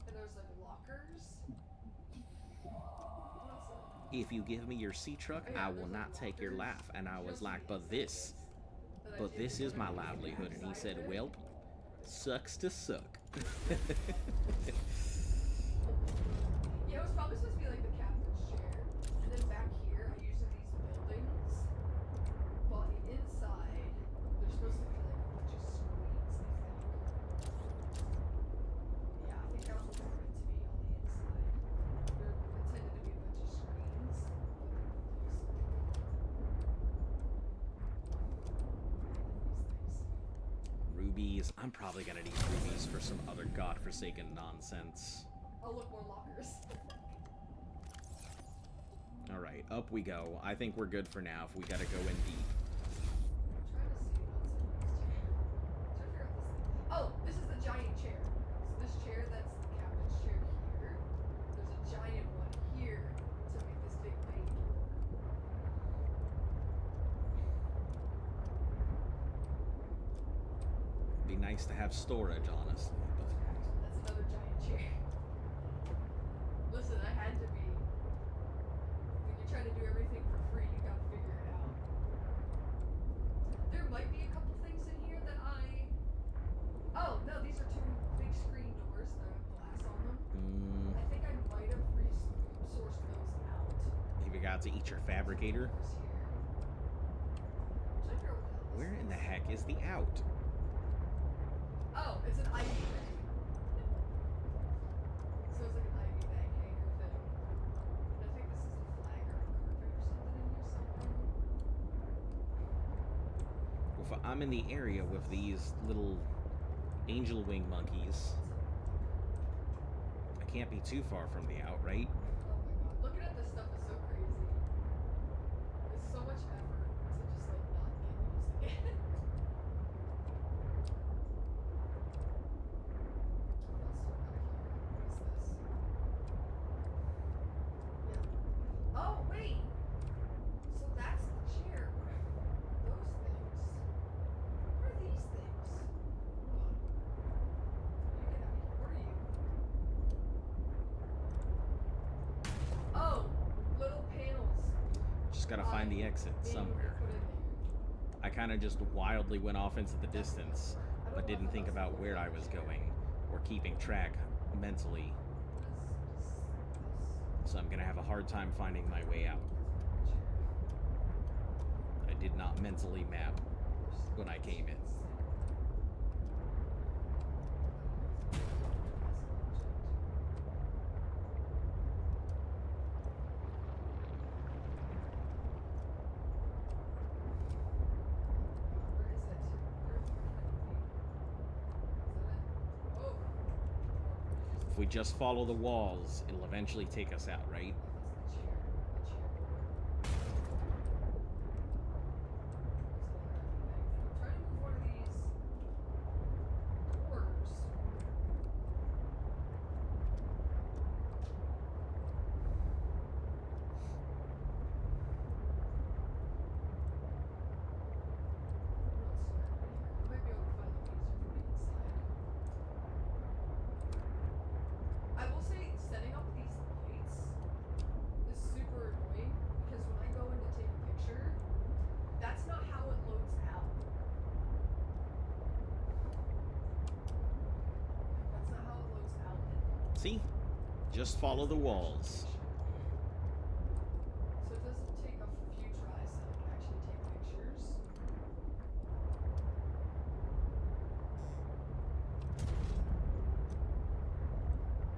And there's like lockers. If you give me your sea truck, I will not take your life. And I was like, but this is my livelihood. And he said, "Well, sucks to suck." Yeah, it was probably supposed to be like the captain's chair. And then back here, I usually these buildings. But inside, there's supposed to be like a bunch of screens, I think. Yeah, I think that was what they were meant to be on the inside. There intended to be a bunch of screens. Rubies. I'm probably gonna need rubies for some other godforsaken nonsense. Oh, look, more lockers. Alright, up we go. I think we're good for now if we gotta go in deep. Oh, this is the giant chair. So this chair, that's the captain's chair here. There's a giant one here to make this big bay door. Be nice to have storage, honestly, but That's another giant chair. Listen, I had to be. When you're trying to do everything for free, you gotta figure it out. There might be a couple things in here that Oh, no, these are two big screen doors that have glass on them. I think I might have resourced those out. you got to eat your fabricator. Doors here. I'm trying to figure out what that is. Where in the heck is the out? Oh, it's an ivy bag. So it's like an ivy bag hanger thing. And I think this is a flag or a carpet or something in here somewhere. If I'm in the area with these little angel wing monkeys, I can't be too far from the out, right? Oh my god. Looking at this stuff is so crazy. It's so much effort to just like not get used again. Oh, wait! So that's the chair. Those things. What are these things? Hold on. You get out of here. What are you? Oh! Little panels. Just gotta find the exit somewhere. Put in there. I kind of just wildly went off into the distance, but didn't think about where I was going or keeping track mentally. So I'm gonna have a hard time finding my way out. I did not mentally map when I came in. Where is it? Oh! If we just follow the walls, it'll eventually take us out, right? Try to move one of these doors. I might be able to find the laser from the inside. I will say, setting up these lights is super annoying because when I go in to take a picture, that's not how it loads out. That's not how it loads out. See? Just follow the walls. So it doesn't take a few tries to like actually take pictures.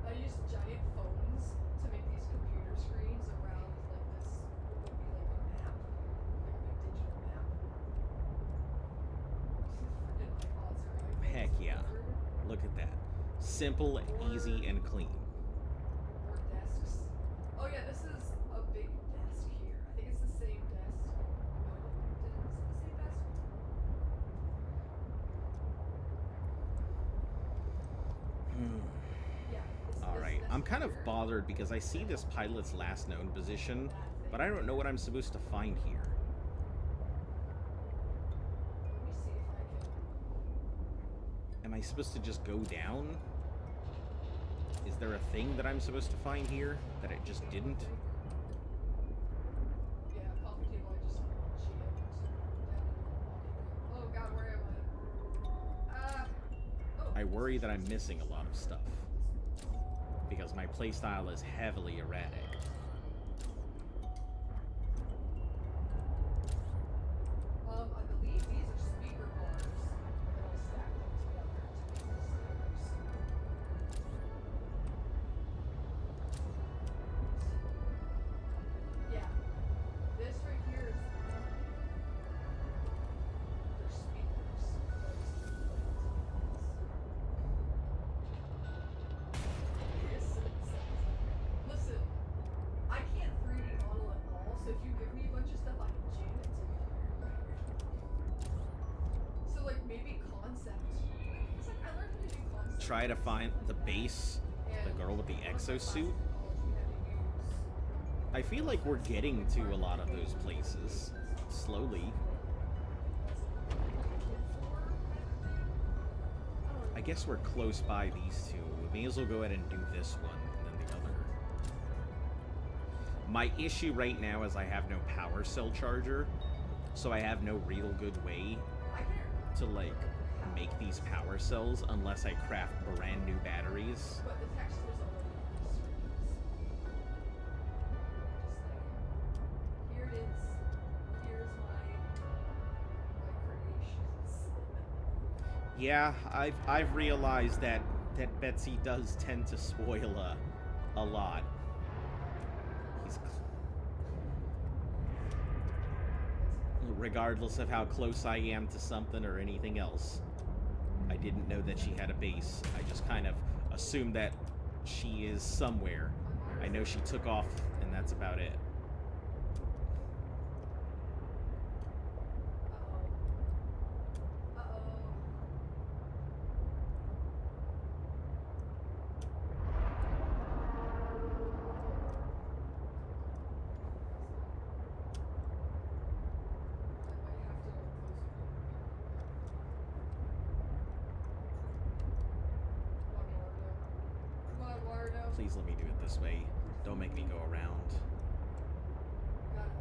I use giant phones to make these computer screens around like this. What would be like a map, like a big digital map. Freaking iPods or iPhones. Heck yeah. Look at that. Simple, easy, and clean. Or desks. Oh yeah, this is a big desk here. I think it's the same Yeah. Alright, I'm kind of bothered because I see this pilot's last known position, but I don't know what I'm supposed to find here. Let me see if I can. Am I supposed to just go down? Is there a thing that I'm supposed to find here that it just didn't? Yeah, coffee table. I just jammed down and oh god, where am I? Oh. I worry that I'm missing a lot of stuff. Because my playstyle is heavily erratic. I believe these are speaker bars that I'll stack them together to make the stairs. Yeah. This right here is they're speakers. Listen, I can't 3D model at all, so if you give me a bunch of stuff, I can jam it together. So, like, maybe concept. It's like, I learned how to do concept. Try to find the base, the girl with the exosuit. I feel like we're getting to a lot of those places. Slowly. I guess we're close by these two. We may as well go ahead and do this one and then the other. My issue right now is I have no power cell charger, so I have no real good way to, like, make these power cells unless I craft brand new batteries. But the text was already on the screens. Just like, here it is. Here's my creations. Yeah, I've realized that Betsy does tend to spoil a lot. Regardless of how close I am to something or anything else. I didn't know that she had a base. I just kind of assumed that she is somewhere. I know she took off, and that's about it. Please let me do it this way. Don't make me go around.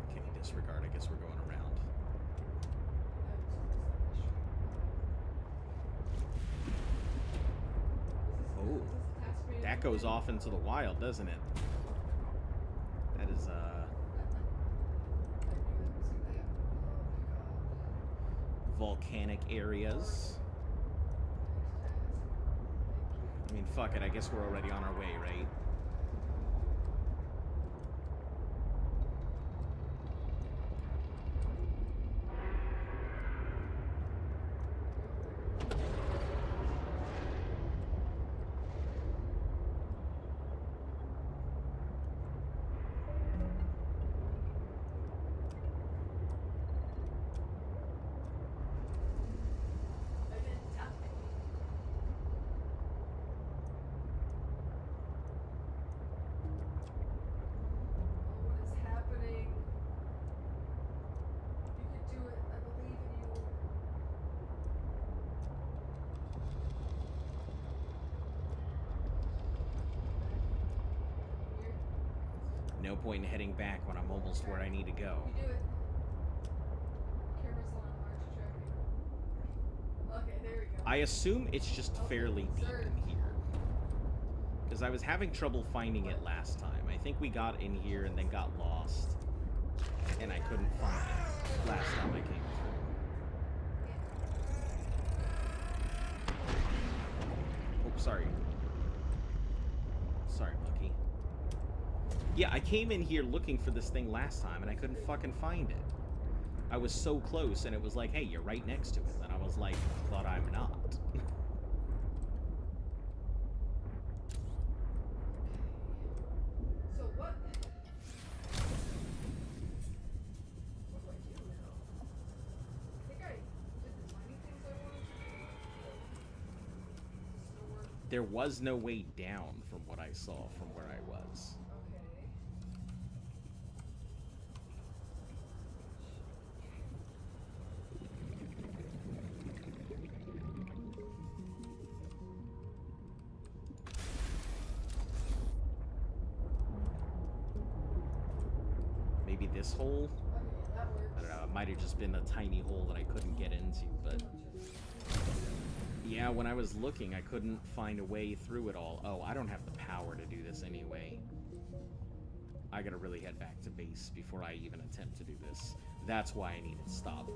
Okay, disregard. I guess we're going around. Oh, that goes off into the wild, doesn't it? That is, volcanic areas. I mean, fuck it, I guess we're already on our way, right? No point in heading back when I'm almost where I need to go. You do it. Camera's on. Aren't you tracking? Okay, there we go. I assume it's just fairly deep in here. Because I was having trouble finding it last time. I think we got in here and then got lost. And I couldn't find it last time I came through. Oh, sorry. Sorry, monkey. Yeah, I came in here looking for this thing last time, and I couldn't fucking find it. I was so close, and it was like, hey, you're right next to it. And I was like, but I'm not. So what? What do I do now? I think I did the tiny things I wanted to do. Still work. There was no way down from what I saw from where I was. Okay. Maybe this hole? Okay, that works. I don't know, it might have just been a tiny hole that I couldn't get into, but... Yeah, when I was looking, I couldn't find a way through it all. Oh, I don't have the power to do this anyway. I gotta really head back to base before I even attempt to do this. That's why I needed stop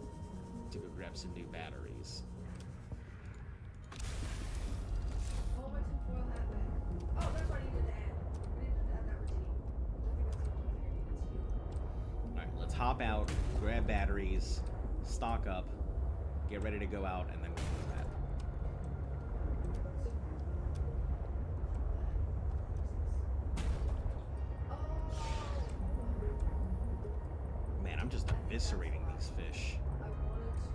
to go grab some new batteries. Oh, my tinfoil hat back. Oh, that's what I needed to add. I needed to add that routine. I think that's the only thing I needed to do. Alright, let's hop out, grab batteries, stock up, get ready to go out, and then we'll do that. Man, I'm just eviscerating these fish. I wanted to.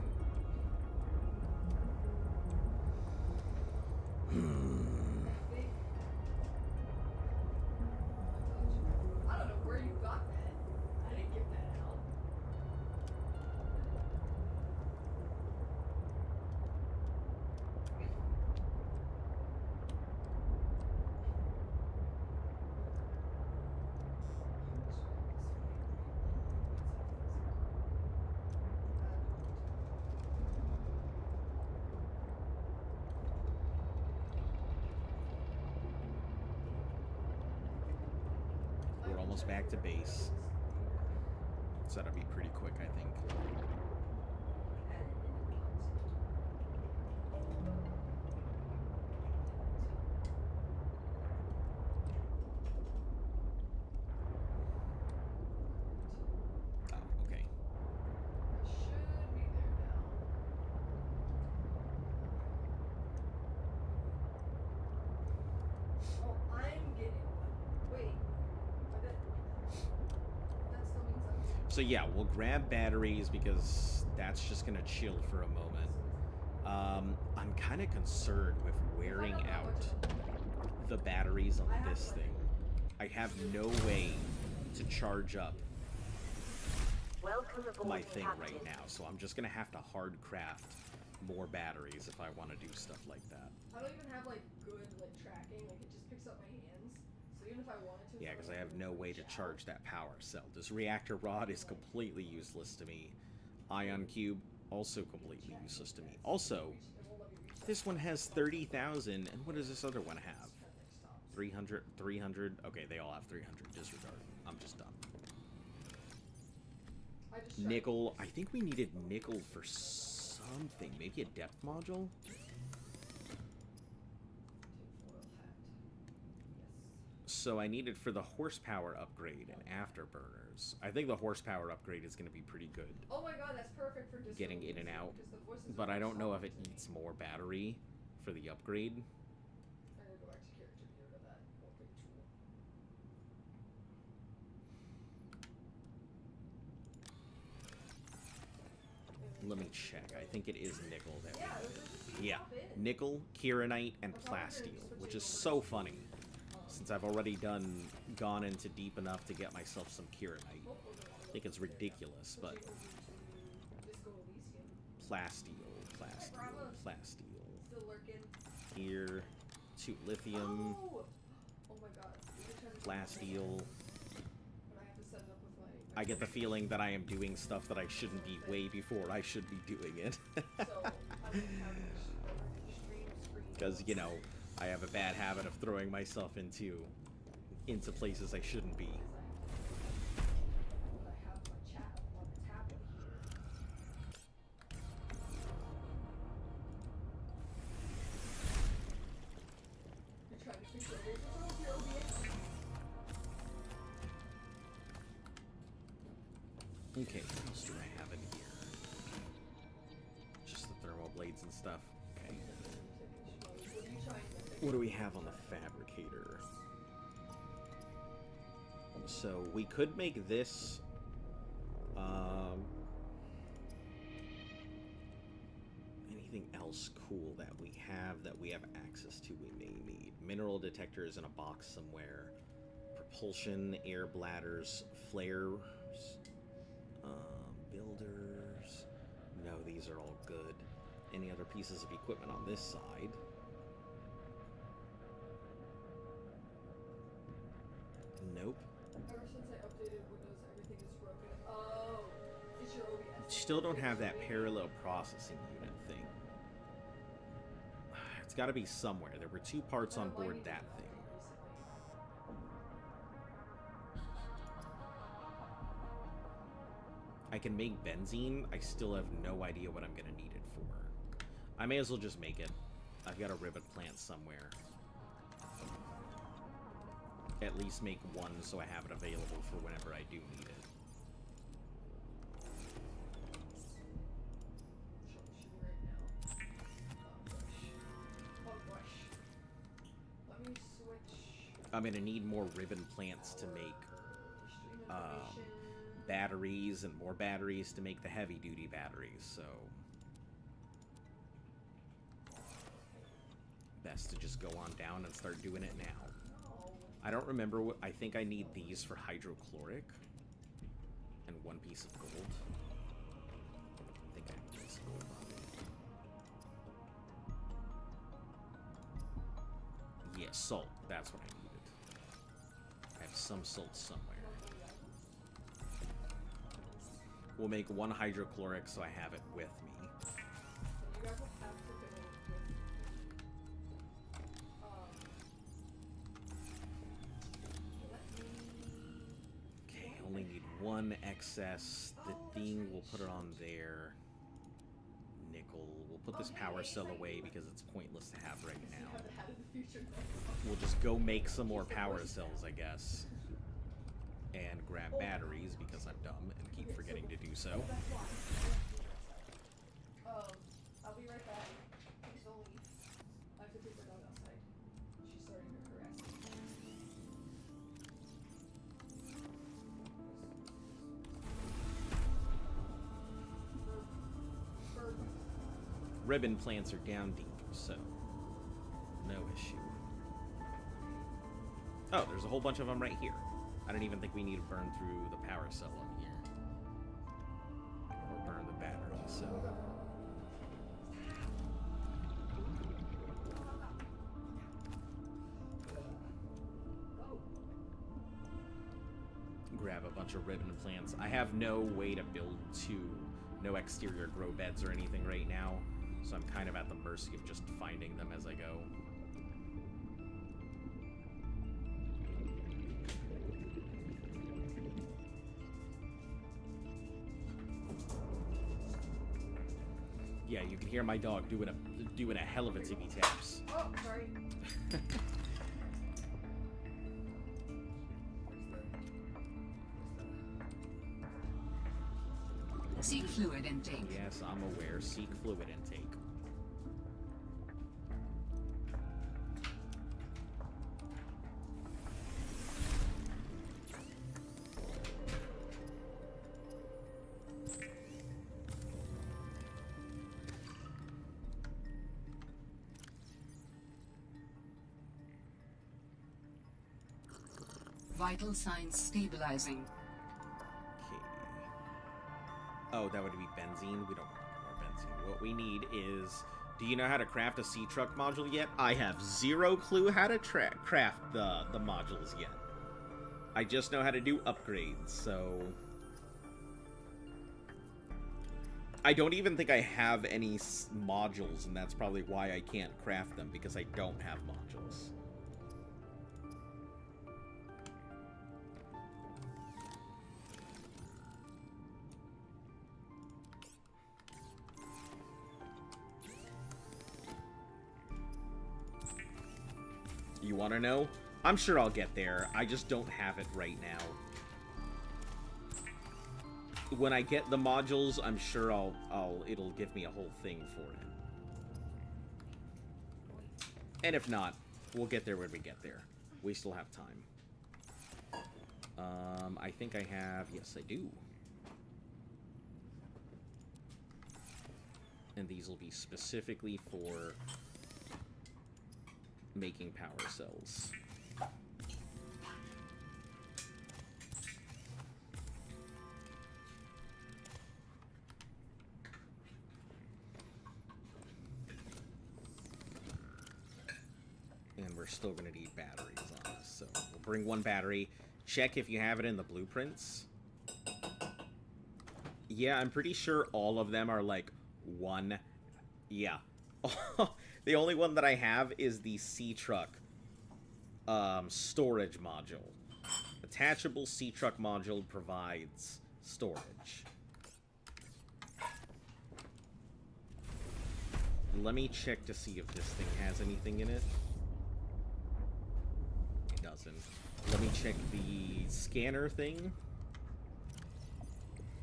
I don't know where you got that. I didn't give that out. We're almost back to base. So that'll be pretty quick, I think. Oh, okay. I should be there now. Oh, I'm getting one. Wait. I bet that still means I'm getting So yeah, we'll grab batteries because that's just gonna chill for a moment. I'm kind of concerned with wearing out the batteries on this thing. I have no way to charge up Welcome aboard, my thing Captain. right now, so I'm just gonna have to hard craft more batteries if I want to do stuff like that. I don't even have like good like tracking. Like it just picks up my hands. So even if I wanted to. Yeah, because I have no way to charge that power cell. This reactor rod is completely useless to me. Ion cube, also completely useless to me. Also, this one has 30,000, and what does this other one have? 300, 300. Okay, they all have 300. Disregard. I'm just done. I just tried Nickel. I think we needed nickel for something. Maybe a depth module? tinfoil hat. Yes. So I need it for the horsepower upgrade and afterburners. I think the horsepower upgrade is going to be pretty good. Oh my god, that's perfect for disco Getting in and music, out. because the voices But are I don't know if soft it to me. needs more battery for the upgrade. I'm gonna go back to character view to that. Okay, tool. Let me check. I think it is nickel that we Yeah, need. those are just Yeah, pop in. nickel, kieranite, and plasteel, which is so funny, since I've already gone into deep enough to get myself some kieranite. I think it's ridiculous, but Disco Elysium. plasteel, Still lurking. here, to lithium, Oh! Oh my god. Every time plasteel. when I have to set it up with my I get the feeling that I am doing stuff that I shouldn't be way before I should be doing it. So I don't have extreme screen. Because, you know, I have a bad habit of throwing myself into places I shouldn't be. But I have my chat on the tablet here. You're trying to fix your laser probe, your OBS? Okay, what else do I have in here? Just the thermal blades and stuff. Okay. What are you trying to fix? What do we have on the fabricator? So we could make this anything else cool that we have access to we may need. mineral detectors in a box somewhere. Propulsion, air bladders, flares, builders. No, these are all good. Any other pieces of equipment on this side? Nope. Ever since I updated Windows, everything is broken. Oh, it's your OBS. Still don't have that parallel processing unit thing. It's got to be somewhere. There were 2 parts on board that thing. I can make benzene. I still have no idea what I'm going to need it for. I may as well just make it. I've got a ribbon plant somewhere. At least make one so I have it available for whenever I do need it. Let me switch. I'm going to need more ribbon plants to make batteries and more batteries to make the heavy-duty batteries, so... Best to just go on down and start doing it now. I don't remember what... I think I need these for hydrochloric. And 1 piece of gold. I think I have a piece of gold on me. Yeah, salt. That's what I needed. I have some salt somewhere. We'll make 1 hydrochloric so I have it with me. You guys will have to go with, Okay, only need 1 excess. The thing, we'll put it on there. Nickel. We'll put this power cell away because it's pointless to have right now. We'll just go make some more power cells, I guess. And grab batteries because I'm dumb and keep forgetting to do so. I'll be right back. Please don't leave. I have to take her dog outside. She's starting to harass me. Ribbon plants are down deep, so no issue. Oh, there's a whole bunch of them right here. I don't even think we need to burn through the power cell on here. Or burn the battery, so... Grab a bunch of ribbon plants. I have no way to build 2, no exterior grow beds or anything right now, so I'm kind of at the mercy of just finding them as I go. Yeah, you can hear my dog doing a hell of a tippy taps. Oh, sorry. Seek fluid intake. Yes, I'm aware. Seek fluid intake. Vital signs stabilizing. Okay. Oh, that would be benzene. We don't want more benzene. What we need is... Do you know how to craft a sea truck module yet? I have 0 clue how to craft the modules yet. I just know how to do upgrades, so... I don't even think I have any modules, and that's probably why I can't craft them, because I don't have modules. You want to know? I'm sure I'll get there. I just don't have it right now. When I get the modules, I'm sure it'll give me a whole thing for it. And if not, we'll get there when we get there. We still have time. I think I have... Yes, I do. And these will be specifically for making power cells. And we're still going to need batteries on this, so we'll bring one battery. Check if you have it in the blueprints. Yeah, I'm pretty sure all of them are like one. Yeah. The only one that I have is the C-Truck storage module. Attachable C-Truck module provides storage. Let me check to see if this thing has anything in it. It doesn't. Let me check the scanner thing.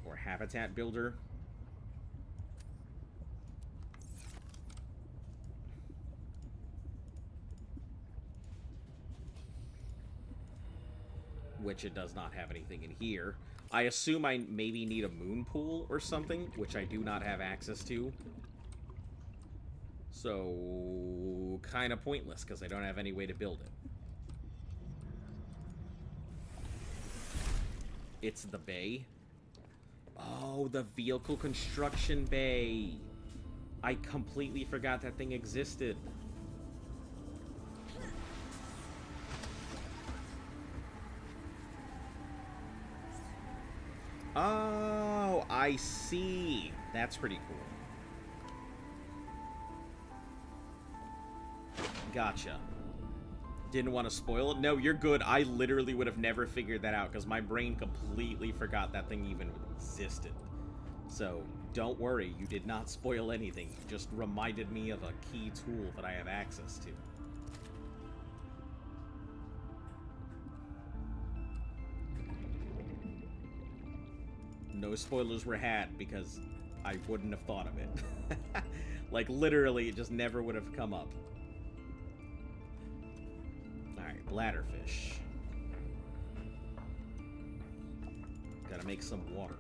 Or habitat builder. Which it does not have anything in here. I assume I maybe need a moon pool or something, which I do not have access to. So, kind of pointless, because I don't have any way to build it. It's the bay. Oh, the vehicle construction bay. I completely forgot that thing existed. Oh, I see. That's pretty cool. Gotcha. Didn't want to spoil it? No, you're good. I literally would have never figured that out because my brain completely forgot that thing even existed. So, don't worry. You did not spoil anything. You just reminded me of a key tool that I have access to. No spoilers were had because I wouldn't have thought of it. Like, literally, it just never would have come up. Alright, bladderfish. Gotta make some water.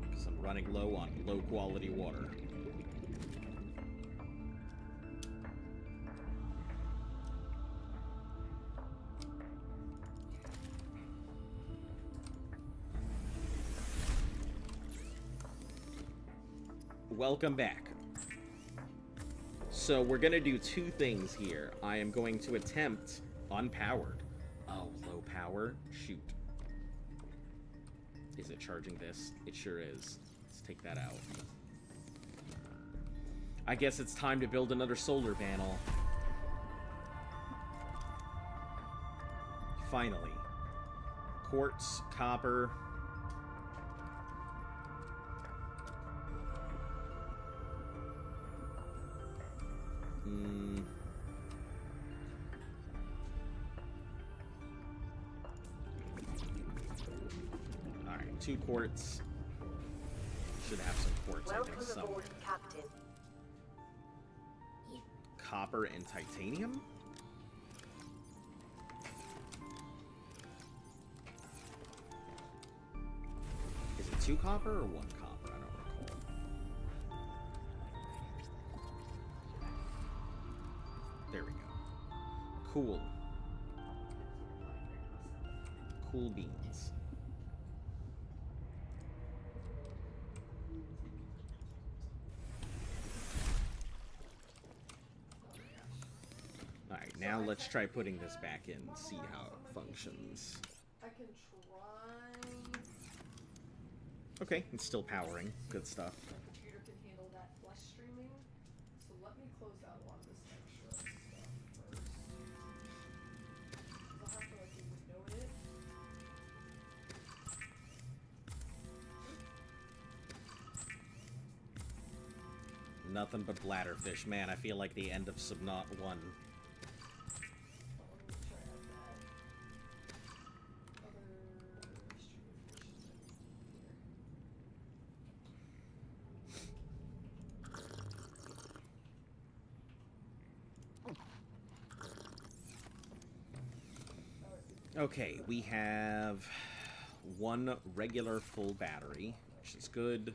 Because I'm running low on low-quality water. Welcome back. So we're gonna do two things here. I am going to attempt unpowered. Oh, low power? Shoot. Is it charging this? It sure is. Let's take that out. I guess it's time to build another solar panel. Finally. Quartz, copper. Alright, 2 quartz. Should have some quartz in there somewhere. Captain. Copper and titanium? Is it 2 copper or 1 copper? I don't recall. There we go. Cool. Cool beans. Alright, now let's try putting this back in and see how it functions. I can try. Okay, it's still powering. Good stuff. The computer can handle that flash streaming. So let me close out a lot of this extra stuff first. 'Cause I'll have to like window it. Nothing but bladderfish. Man, I feel like the end of Subnaut 1. Let me try out that. Other streaming fish here. Okay, we have 1 regular full battery, which is good.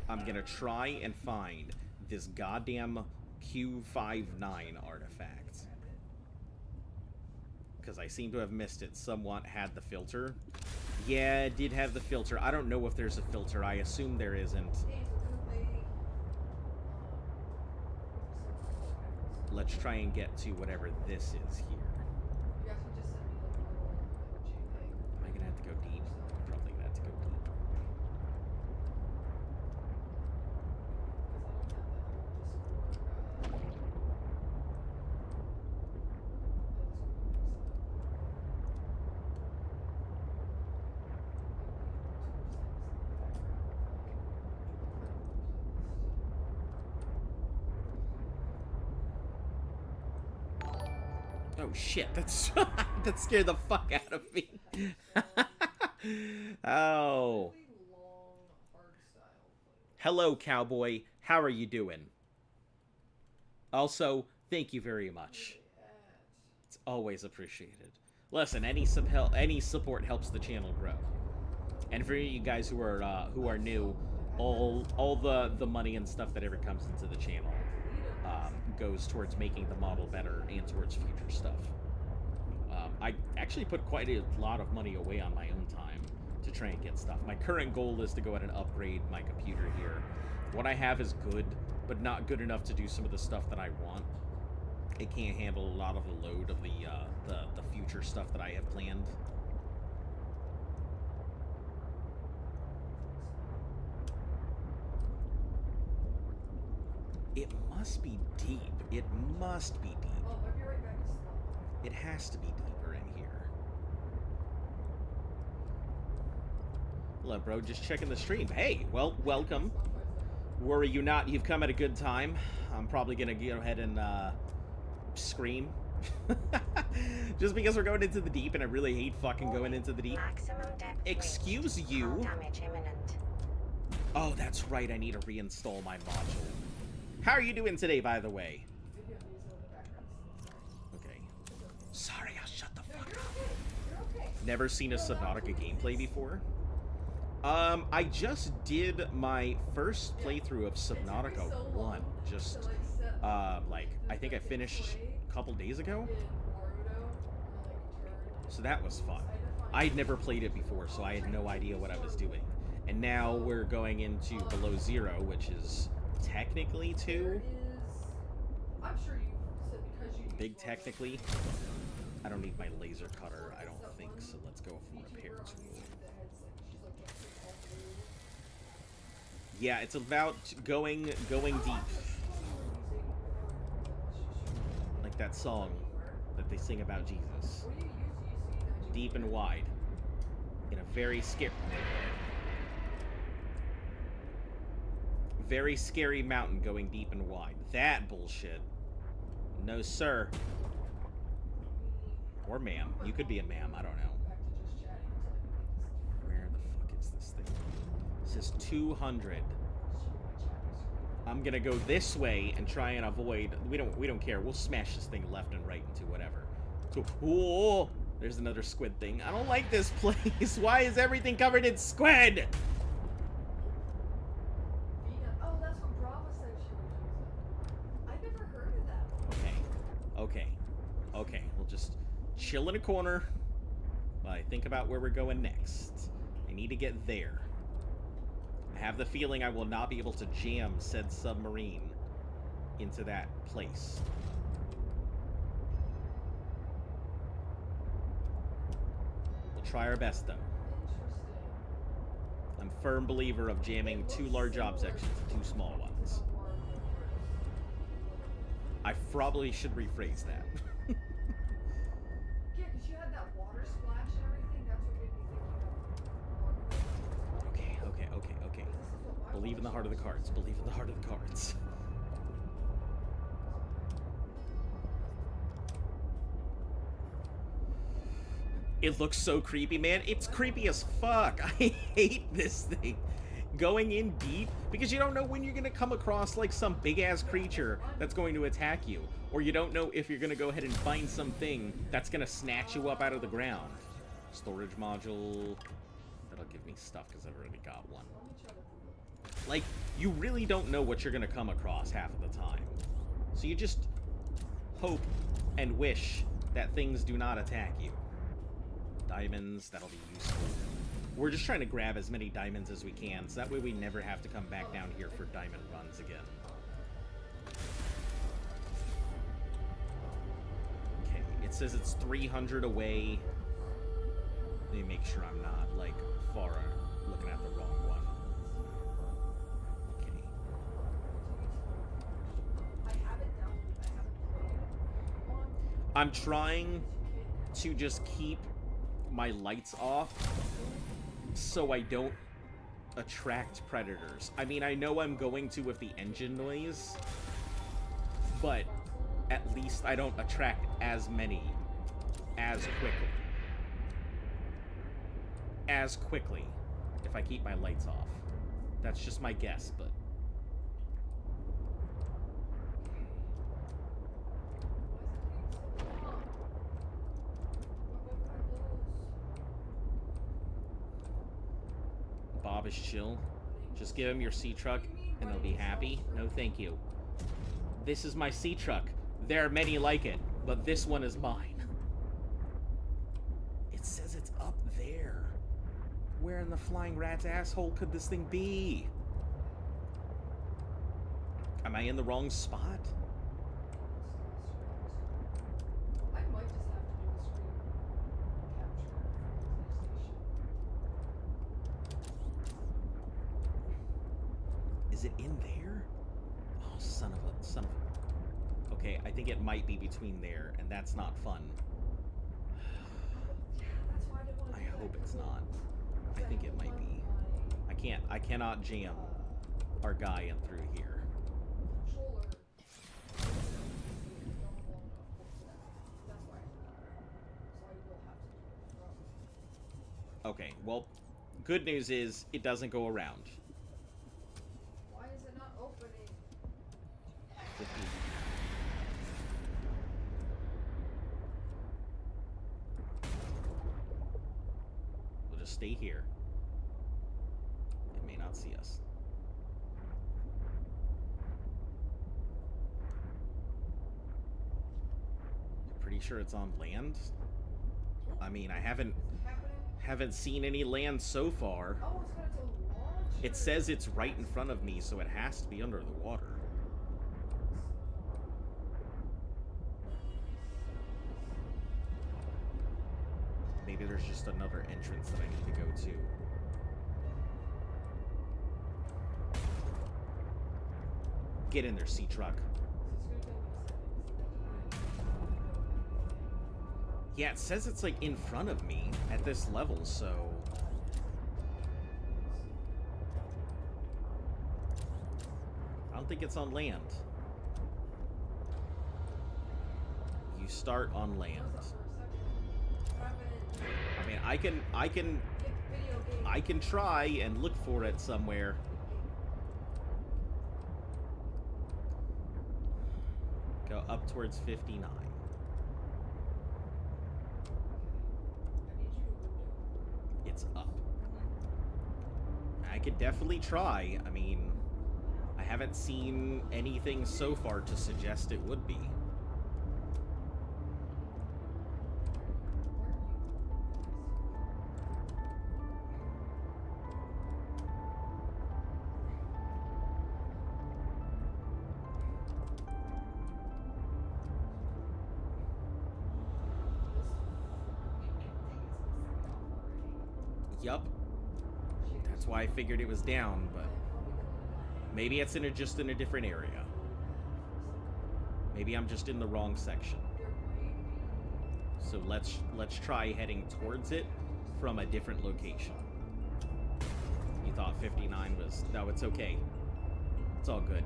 I'm gonna try and find this goddamn Q59 artifact. Because I seem to have missed it. Someone had the filter. Yeah, it did have the filter. I don't know if there's a filter. I assume there isn't. Let's try and get to whatever this is here. Am I gonna have to go deep? I'm probably gonna have to go deep. Oh shit, that's that scared the fuck out of me. Oh. Hello, cowboy. How are you doing? Also, thank you very much. It's always appreciated. Listen, any support helps the channel grow. And for you guys who are new, all the money and stuff that ever comes into the channel goes towards making the model better and towards future stuff. I actually put quite a lot of money away on my own time to try and get stuff. My current goal is to go ahead and upgrade my computer here. What I have is good, but not good enough to do some of the stuff that I want. It can't handle a lot of the load of the future stuff that I have planned. It must be deep. It must be deep. Oh, I'll be right back. It has to be deeper in here. Hello, bro. Just checking the stream. Hey, well, welcome. Worry you not. You've come at a good time. I'm probably going to go ahead and scream. Just because we're going into the deep, and I really hate fucking going into the deep. Maximum depth Excuse reached. you? Hull damage imminent. Oh, that's right. I need to reinstall my module. How are you doing today, by the way? Okay. Sorry, I'll shut the fuck up. Never seen a Subnautica gameplay before? I just did my first playthrough of Subnautica 1. Just, like, I think I finished a couple days ago? So that was fun. I'd never played it before, so I had no idea what I was doing. And now we're going into Below Zero, which is technically 2. I'm sure you said because you Big technically. I don't need my laser cutter, I don't think, so let's go for repair tool. Yeah, it's about going deep. Like that song that they sing about Jesus. Deep and wide. In a very scary mountain going deep and wide. That bullshit. No, sir. Or ma'am. You could be a ma'am. I don't know. Where the fuck is this thing? It says 200. I'm gonna go this way and try and avoid. We don't care. We'll smash this thing left and right into whatever. So, whoa! There's another squid thing. I don't like this place. Why is everything covered in squid? Oh, that's what Brava said she was using. I never heard of that. Okay. We'll just chill in a corner while I think about where we're going next. I need to get there. I have the feeling I will not be able to jam said submarine into that place. We'll try our best, though. I'm a firm believer of jamming 2 large objects into 2 small ones. I probably should rephrase that. Yeah, because you had that water splash and everything. That's what made me think you Okay. Believe in the heart of the cards. Believe in the heart of the cards. It looks so creepy, man. It's creepy as fuck. I hate this thing. Going in deep, because you don't know when you're going to come across, like, some big-ass creature that's going to attack you. Or you don't know if you're going to go ahead and find something that's going to snatch you up out of the ground. Storage module. That'll give me stuff, because I've already got one. Like, you really don't know what you're going to come across half of the time. So you just hope and wish that things do not attack you. Diamonds, that'll be useful. We're just trying to grab as many diamonds as we can, so that way we never have to come back down here for diamond runs again. Okay, it says it's 300 away. Let me make sure I'm not, like, far looking at the wrong one. Okay. I'm trying to just keep my lights off so I don't attract predators. I mean, I know I'm going to with the engine noise, but at least I don't attract as many as quickly if I keep my lights off. That's just my guess, but Bob is chill. Just give him your sea truck and they'll be happy. No, thank you. This is my sea truck. There are many like it, but this one is mine. It says it's up there. Where in the flying rat's asshole could this thing be? Am I in the wrong spot? I might just have to do a screen capture Is it in there? Oh, son of a... Okay, I think it might be between there, and that's not fun. Yeah, that's why I didn't want to I hope it's not. I think it might be. I cannot jam our guy in through here. Okay, well, good news is it doesn't go around. Why is it not opening? 50. We'll just stay here. It may not see us. Pretty sure it's on land. I mean, I haven't seen any land so far. Oh, it's got its own launch. It says it's right in front of me, so it has to be under the water. Maybe there's just another entrance that I need to go to. Get in there, sea truck. Yeah, it says it's like in front of me at this level, so... I don't think it's on land. You start on land. I mean, I can try and look for it somewhere. Go up towards 59. It's up. I could definitely try. I mean, I haven't seen anything so far to suggest it would be. Yup. That's why I figured it was down, but maybe it's just in a different area. Maybe I'm just in the wrong section. So let's try heading towards it from a different location. You thought 59 was... No, it's okay. It's all good.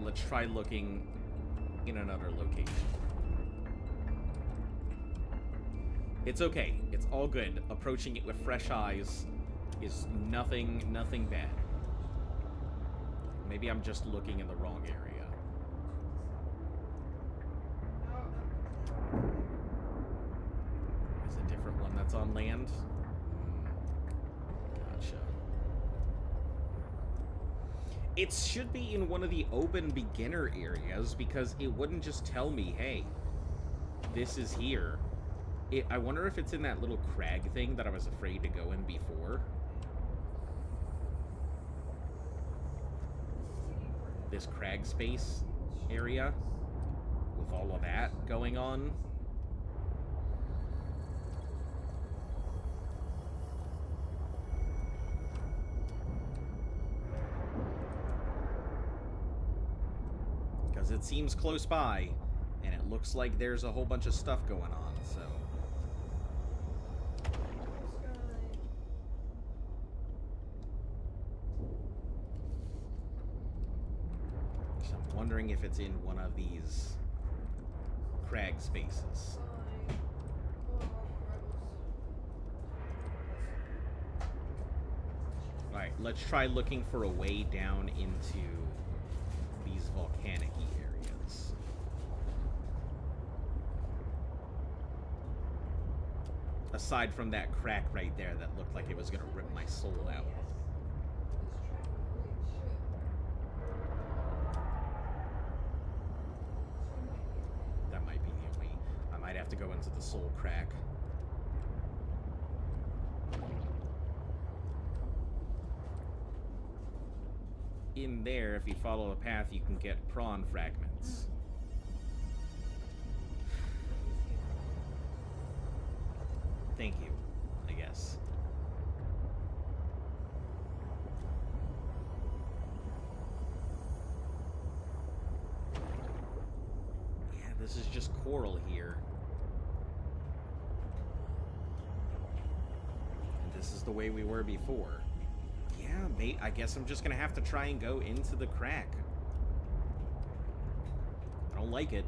Let's try looking in another location. It's okay. It's all good. Approaching it with fresh eyes is nothing bad. Maybe I'm just looking in the wrong area. Is a different one that's on land? Gotcha. It should be in one of the open beginner areas, because it wouldn't just tell me, hey, this is here. I wonder if it's in that little crag thing that I was afraid to go in before. This crag space area with all of that going on. Because it seems close by, and it looks like there's a whole bunch of stuff going on, so... So I'm wondering if it's in one of these crag spaces. Alright, let's try looking for a way down into these volcanic-y areas. Aside from that crack right there that looked like it was gonna rip my soul out. That might be the only... I might have to go into the soul crack. In there, if you follow a path, you can get prawn fragments. Thank you, I guess. Yeah, this is just coral here. And this is the way we were before. Yeah, mate, I guess I'm just gonna have to try and go into the crack. I don't like it.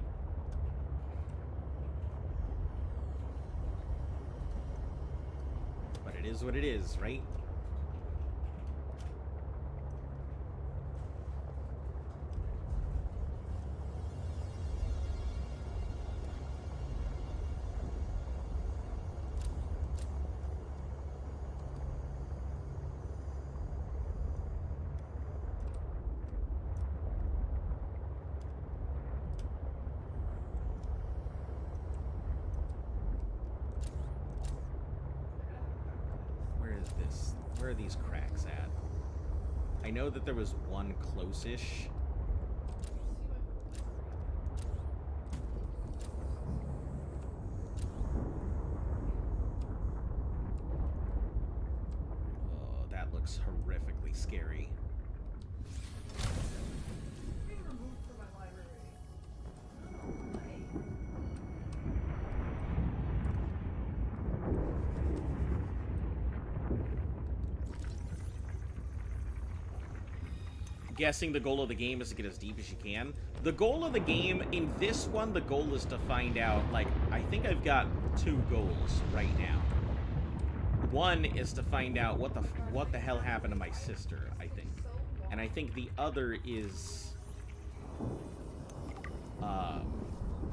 But it is what it is, right? Where are these cracks at? I know that there was one close-ish. Oh, that looks horrifically scary. Guessing the goal of the game is to get as deep as you can. The goal of the game, in this one, the goal is to find out, like, I think I've got 2 goals right now. One is to find out what the hell happened to my sister, I think. And I think the other is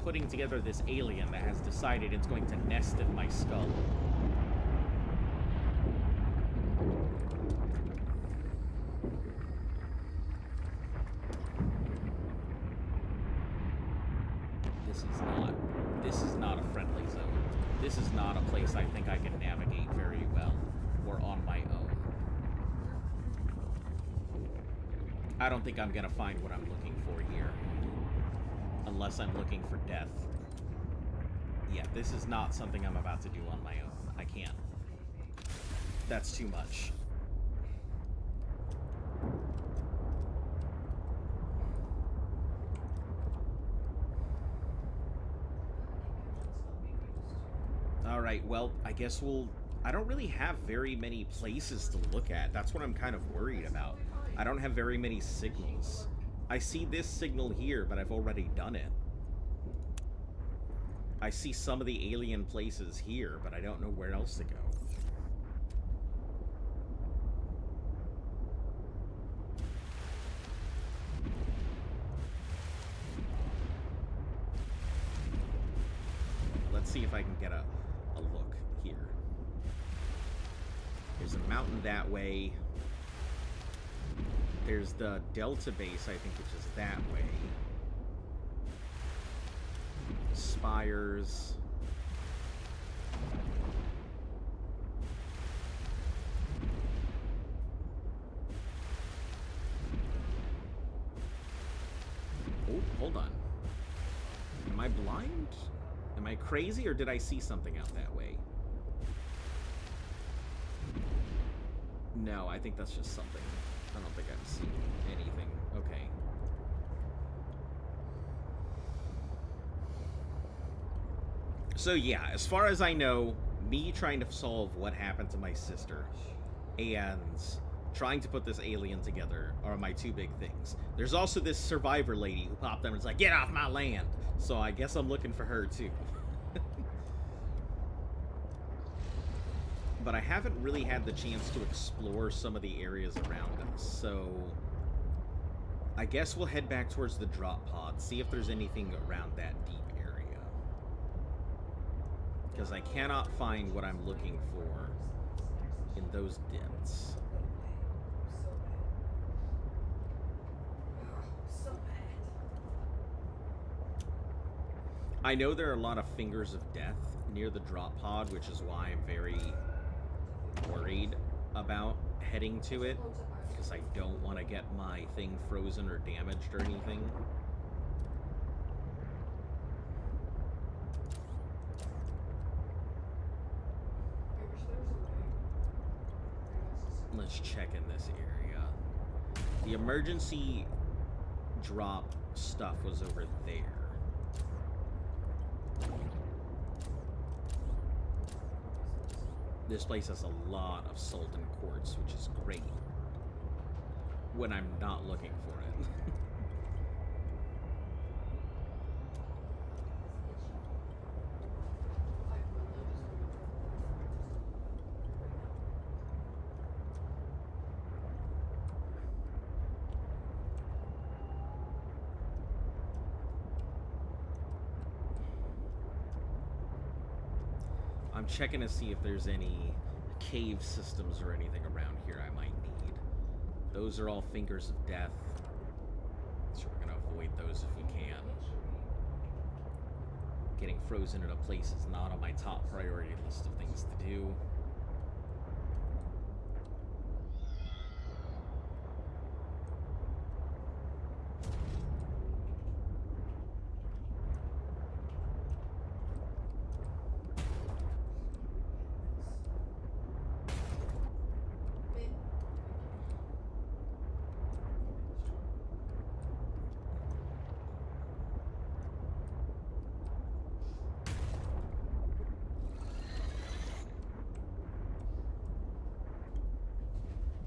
putting together this alien that has decided it's going to nest in my skull. This is not a friendly zone. This is not a place I think I can navigate very well, or on my own. I don't think I'm gonna find what I'm looking for here. Unless I'm looking for death. Yeah, this is not something I'm about to do on my own. I can't. That's too much. Alright, well, I guess I don't really have very many places to look at. That's what I'm kind of worried about. I don't have very many signals. I see this signal here, but I've already done it. I see some of the alien places here, but I don't know where else to go. Let's see if I can get a look here. There's a mountain that way. There's the Delta base, I think, which is that way. Spires. Oh, hold on. Am I blind? Am I crazy, or did I see something out that way? No, I think that's just something. I don't think I've seen anything. Okay. So yeah, as far as I know, me trying to solve what happened to my sister and trying to put this alien together are my two big things. There's also this survivor lady who popped up and was like, "Get off my land!" So I guess I'm looking for her too. But I haven't really had the chance to explore some of the areas around us, so I guess we'll head back towards the drop pod, see if there's anything around that deep area. Because I cannot find what I'm looking for in those depths. I know there are a lot of fingers of death near the drop pod, which is why I'm very worried about heading to it, because I don't want to get my thing frozen or damaged or anything. Let's check in this area. The emergency drop stuff was over there. This place has a lot of Sultan quartz, which is great when I'm not looking for it. I'm checking to see if there's any cave systems or anything around here I might need. Those are all fingers of death, so we're going to avoid those if we can. Getting frozen in a place is not on my top priority list of things to do.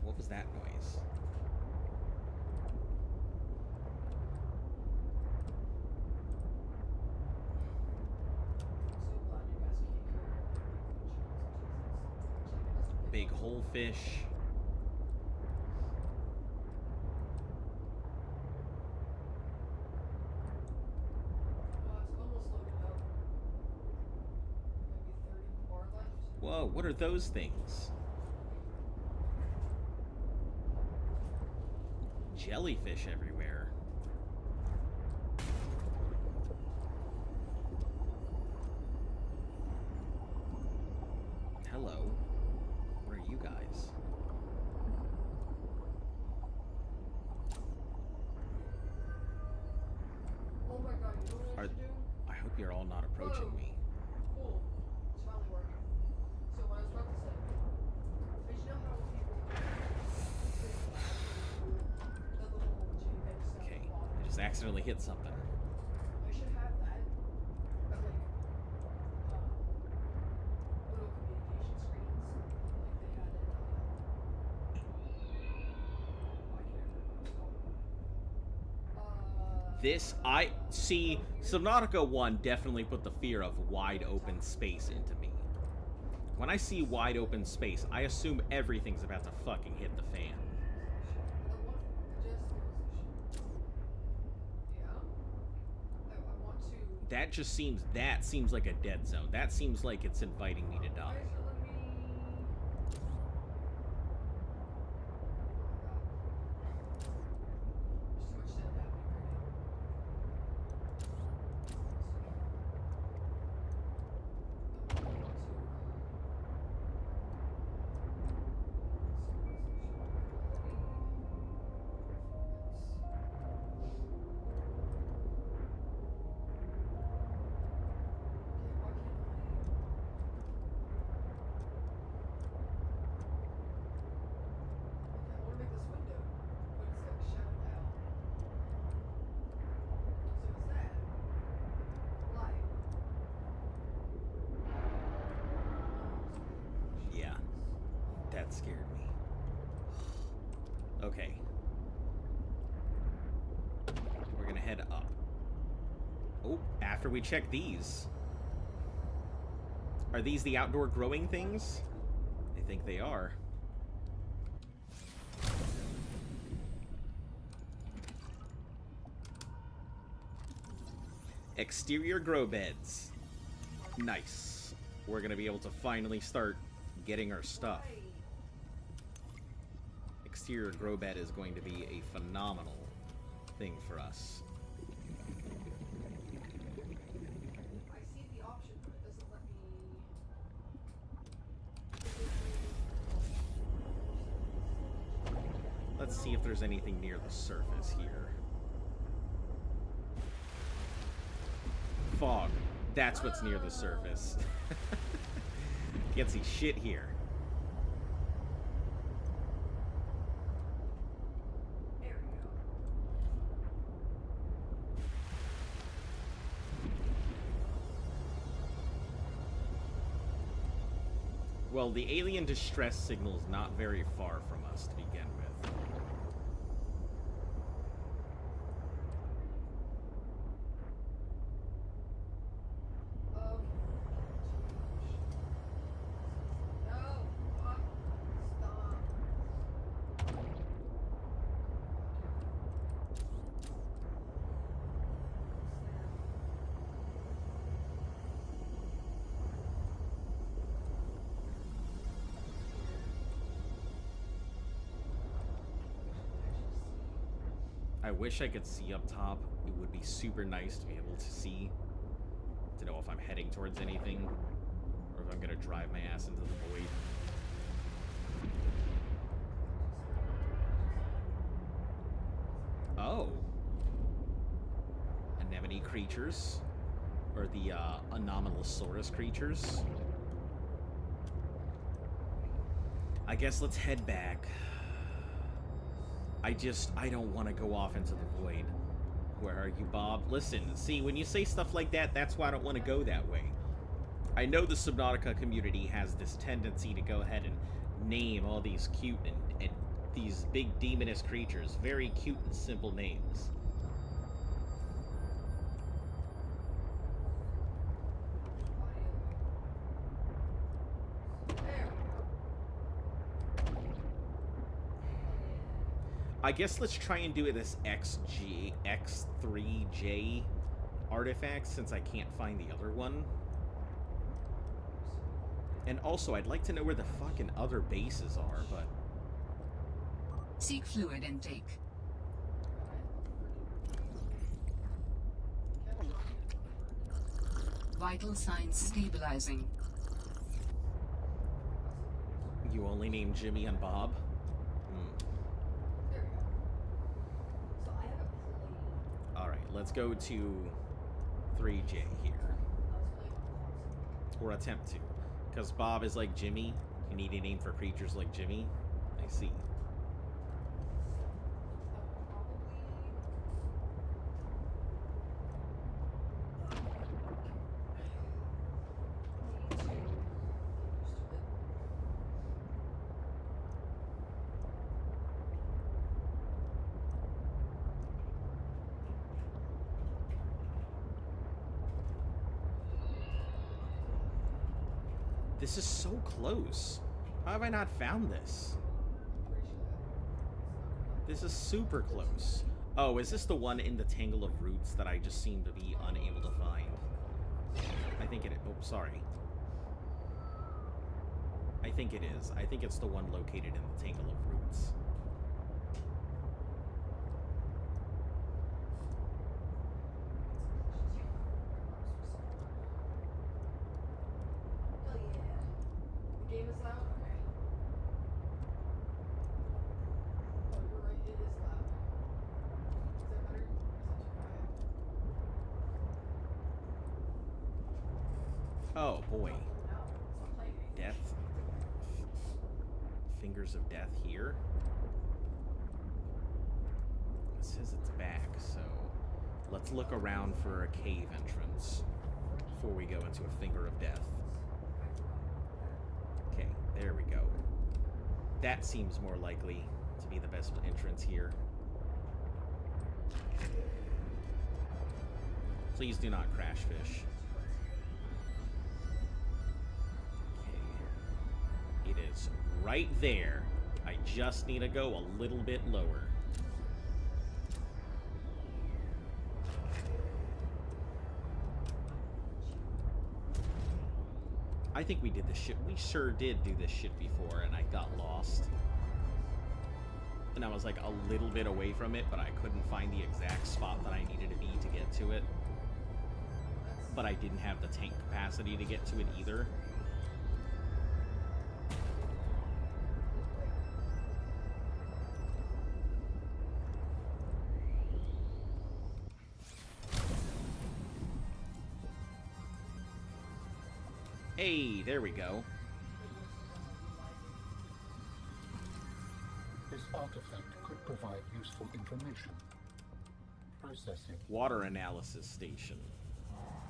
What was that noise? Big whole fish. Whoa, what are those things? Jellyfish everywhere. Hello. Where are you guys? Oh my god, you know what I should do? I hope you're all not approaching me. Cool. It's finally working. So what I was about to say, did you know how people the little JPEG stuff Okay, at the bottom? I just accidentally hit something. I should have that as like little communication screens like they had in I can't remember what it's called. This, I see, Subnautica 1 definitely put the fear of wide open space into me. When I see wide open space, I assume everything's about to fucking hit the fan. That seems like a dead zone. That seems like it's inviting me to die. head up. Oh, after we check these. Are these the outdoor growing things? I think they are. Exterior grow beds. Nice. We're gonna be able to finally start getting our stuff. Exterior grow bed is going to be a phenomenal thing for us. I see the option, but it doesn't let me. Let's see if there's anything near the surface here. Fog. That's what's near the surface. Can't see shit here. There we go. Well, the alien distress signal is not very far from us to begin with. No, fuck. Stop. I wish I could see up top. It would be super nice to be able to see, to know if I'm heading towards anything, or if I'm gonna drive my ass into the void. Oh. Anemone creatures. Or the Anomalosaurus creatures. I guess let's head back. I don't want to go off into the void. Where are you, Bob? Listen, see, when you say stuff like that, that's why I don't want to go that way. I know the Subnautica community has this tendency to go ahead and name all these cute and these big demonous creatures. Very cute and simple names. I guess let's try and do this X3J artifact since I can't find the other one. And also, I'd like to know where the fucking other bases are, but... Seek fluid intake. Vital signs stabilizing. You only named Jimmy and Bob? There we go. So I have a plane. Alright, let's go to 3J here. I was playing on the Or attempt to. Because Bob is like Jimmy. You need a name for creatures like Jimmy. I see. This is so close. How have I not found this? This is super close. Oh, is this the one in the tangle of roots that I just seem to be unable to find? I think it is. Oh, sorry. I think it is. I think it's the one located in the tangle of roots. Hell yeah. The game is loud? Okay. Oh, you're right, it is loud. Is that better? Or is that too quiet? Oh, boy. No, it's not playing anything. Death. Fingers of death here. It says it's back, so let's look around for a cave entrance before we go into a finger of death. Okay, there we go. That seems more likely to be the best entrance here. Please do not crash fish. Okay. It is right there. I just need to go a little bit lower. I think we did this shit. We sure did do this shit before, and I got lost. And I was like a little bit away from it, but I couldn't find the exact spot that I needed to be to get to it. But I didn't have the tank capacity to get to it either. Hey, there we go. This artifact could provide useful information. Processing. Water analysis station.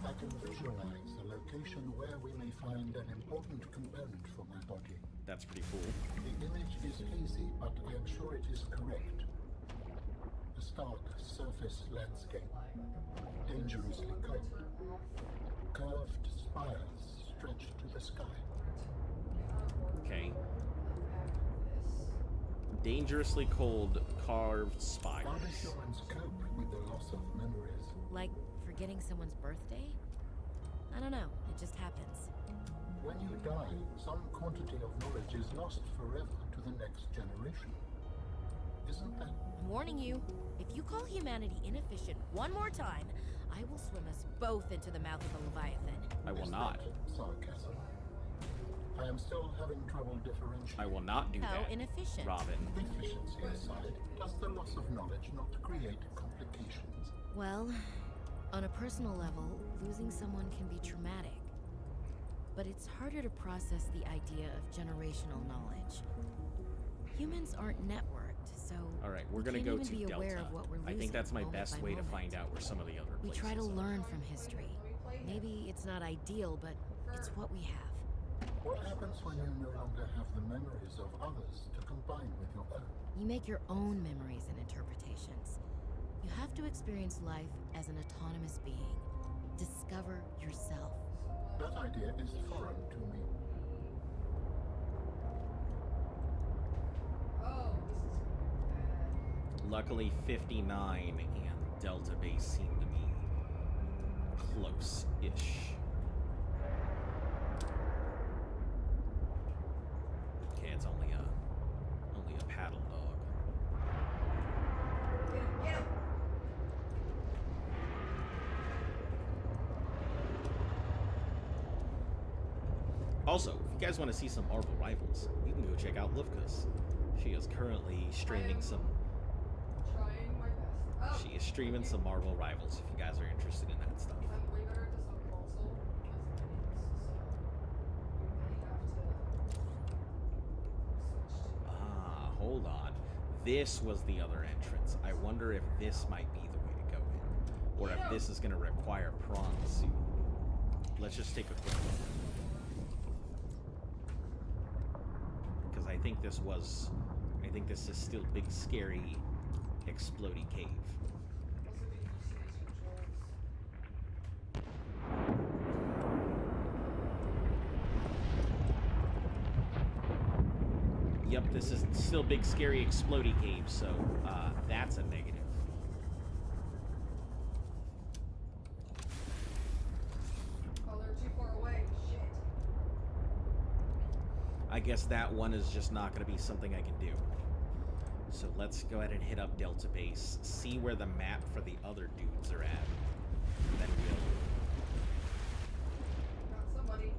I can visualize a location where we may find an important component for my body. That's pretty cool. The image is hazy, but I am sure it is correct. A stark surface landscape, dangerously cold. Curved spires stretch to the sky. Okay. Dangerously cold, carved spires. How do humans cope with the loss of memories? Like forgetting someone's birthday? I don't know, it just happens. When you die, some quantity of knowledge is lost forever to the next generation. Isn't that? I'm warning you, if you call humanity inefficient one more time, I will swim us both into the mouth of the Leviathan. I will Is not. that sarcasm? I am still having trouble differentiating. I will not do How that, inefficient. Robin. Efficiency aside, does the loss of knowledge not create complications? Well, on a personal level, losing someone can be traumatic. But it's harder to process the idea of generational knowledge. Humans aren't networked, so Alright, we're we gonna can't go even to be Delta. aware of what we're I think losing that's my moment best by way to moment. find out where some of the other We places try to are. learn from history. Maybe it's not ideal, but it's what we have. What happens when you no longer have the memories of others to combine with your own? You make your own memories and interpretations. You have to experience life as an autonomous being. Discover yourself. That idea is foreign to me. Oh, this is bad. Luckily, 59 and Delta Base seem to be close-ish. Okay, it's only a paddle dog. Get him, get him. Also, if you guys want to see some Marvel Rivals, you can go check out Lufkus. She is currently streaming some. Trying my best. Oh, She is streaming some Marvel Rivals. If you guys are interested in that stuff. I'm way better at this on console because of idiots, so you may have to switch to. Ah, hold on. This was the other entrance. I wonder if this might be the way to go in, or if this is going to require prawn suit. Let's just take a quick look. Because I think this is still big, scary, explodey cave. Also get used to these controls. Yep, this is still big, scary, explodey cave, so that's a negative. Oh, they're too far away. Shit. I guess that one is just not going to be something I can do. So let's go ahead and hit up Delta Base, see where the map for the other dudes are at. Then Got somebody.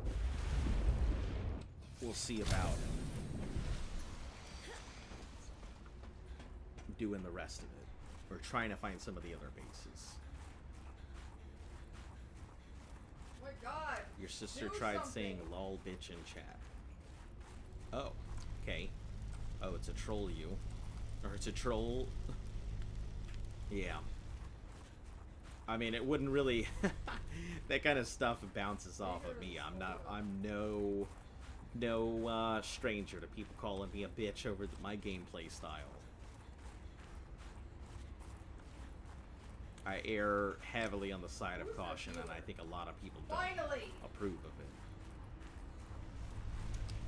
we'll see about doing the rest of it. Or trying to find some of the other bases. Oh my god. Your sister Do tried something. saying lol bitch in chat. Oh, okay. Oh, it's a troll you. Or it's a troll. Yeah. I mean, it wouldn't really... that kind of stuff bounces off of me. I'm no stranger to people calling me a bitch over my gameplay style. I err heavily on the side of caution, and I think a lot of people don't Finally! approve of it.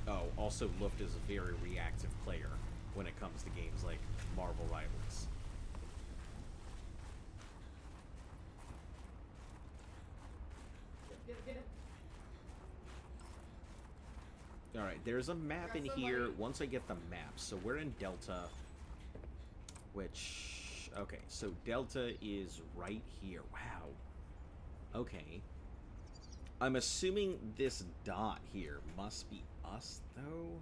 Oh, also Luft is a very reactive player when it comes to games like Marvel Rivals. Get him. Alright, there's a map in here. Once I get the map, so we're in Delta, which... Okay, so Delta is right here. Wow. Okay. I'm assuming this dot here must be us, though?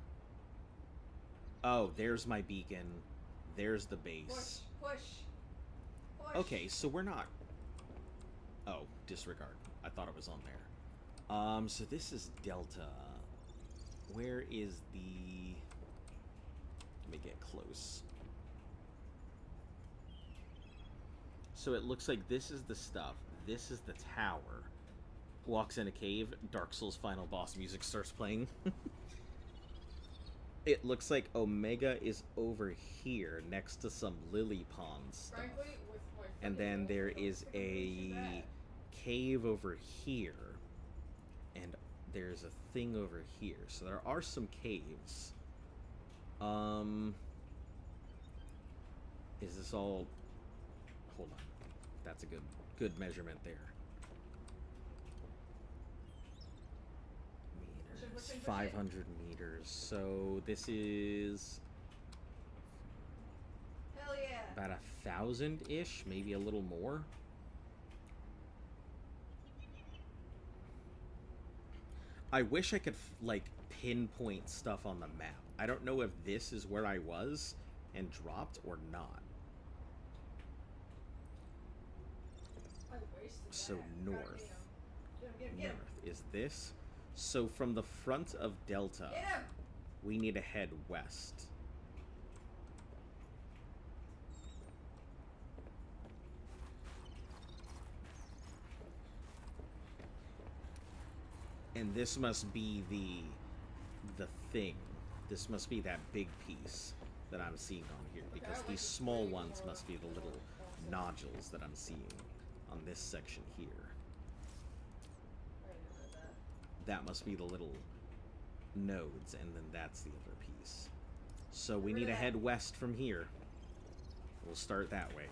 Oh, there's my beacon. There's the base. Push. Okay, so we're not... Oh, disregard. I thought it was on there. So this is Delta. Where is the... Let me get close. So it looks like this is the stuff. This is the tower. Walks in a cave. Dark Souls final boss music starts playing. It looks like Omega is over here next to some lily pond stuff. Frankly, with my And then freaking there wolf, is it's gonna be too a bad. cave over here. And there's a thing over here. So there are some caves. Is this all... Hold on. That's a good measurement there. Meters. Push it. 500 meters. So this is Hell yeah. about 1,000-ish, maybe a little more. I wish I could like pinpoint stuff on the map. I don't know if this is where I was and dropped or not. I wasted So that. north. Get him. North is this. So from the front of Delta, Get him! we need to head west. And this must be the thing. This must be that big piece that I'm seeing on here, because these small ones must be the little nodules that I'm seeing on this section here. I already heard that. That must be the little nodes, and then that's the other piece. So we need to head west from here. We'll start that way.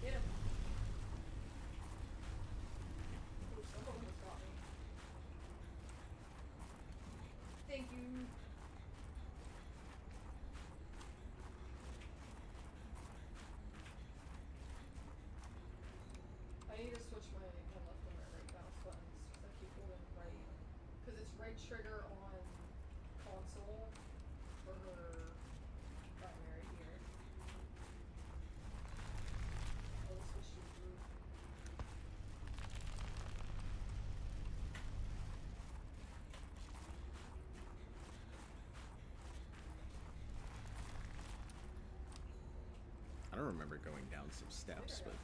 Get him. Ooh, someone almost got me. Thank you. I need to switch my left and my right mouse buttons because I keep holding right. Because it's right trigger on console for primary here. I'll switch to group. I don't remember going down some steps, but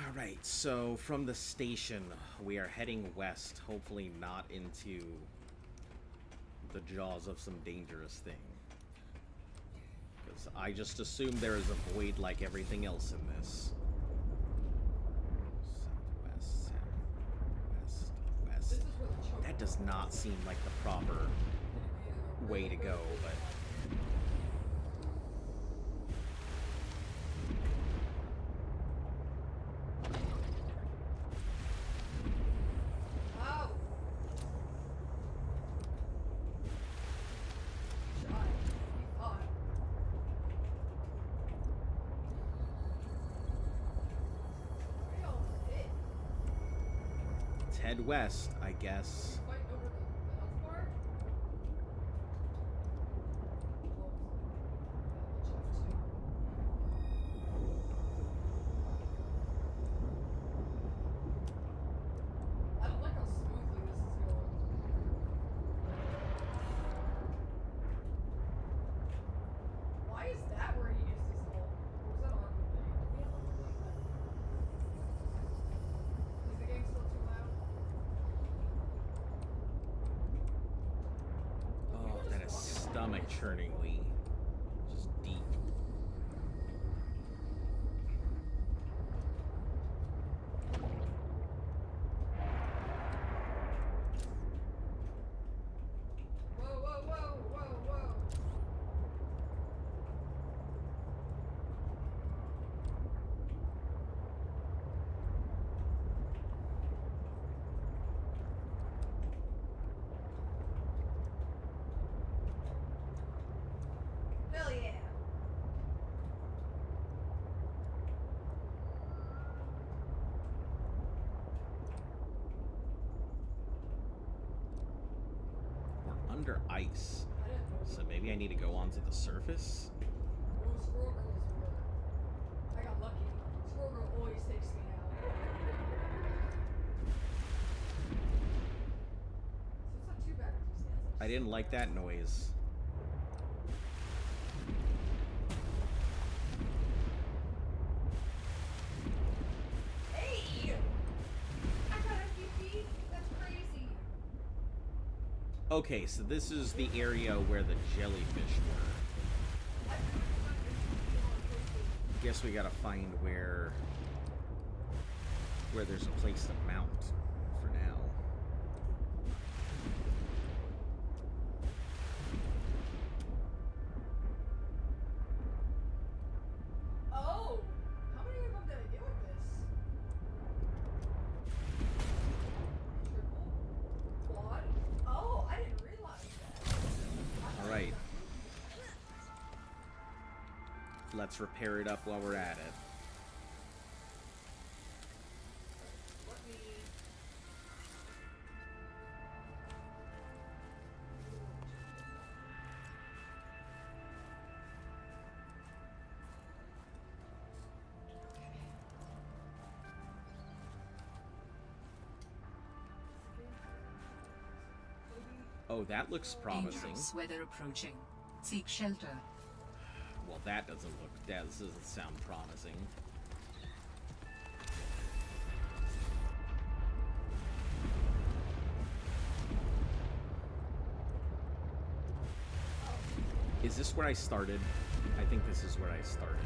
alright, so from the station, we are heading west, hopefully not into the jaws of some dangerous thing. Because I just assume there is a void like everything else in this. Southwest, southwest, west. This is where the choke. That does not seem like the proper way to go, but... Ow! Shot. Oh. Where y'all hit? Let's head west, I guess. Fight over the health bar? I don't like how smoothly this is going. Why is that stomach churningly. Just deep. Whoa, whoa, whoa, whoa, whoa. Hell yeah. We're under ice. I didn't know. So maybe I need to go onto the surface? Oh, Squirrel Girl is over there. I got lucky. Squirrel Girl always takes me out. So it's not too bad if he stands up. I didn't like that noise. Hey! I got MVP. That's crazy. Okay, so this is the area where the jellyfish were. I got MVP on PlayStation. Guess we gotta find where there's a place to mount for now. Oh! How many of them did I get with this? Triple? Quad? Oh, I didn't realize that. All right. Let's repair it up while we're at it. Let me... Oh, that looks promising. Dangerous weather approaching. Seek shelter. Well, that doesn't sound promising. Is this where I started? I think this is where I started.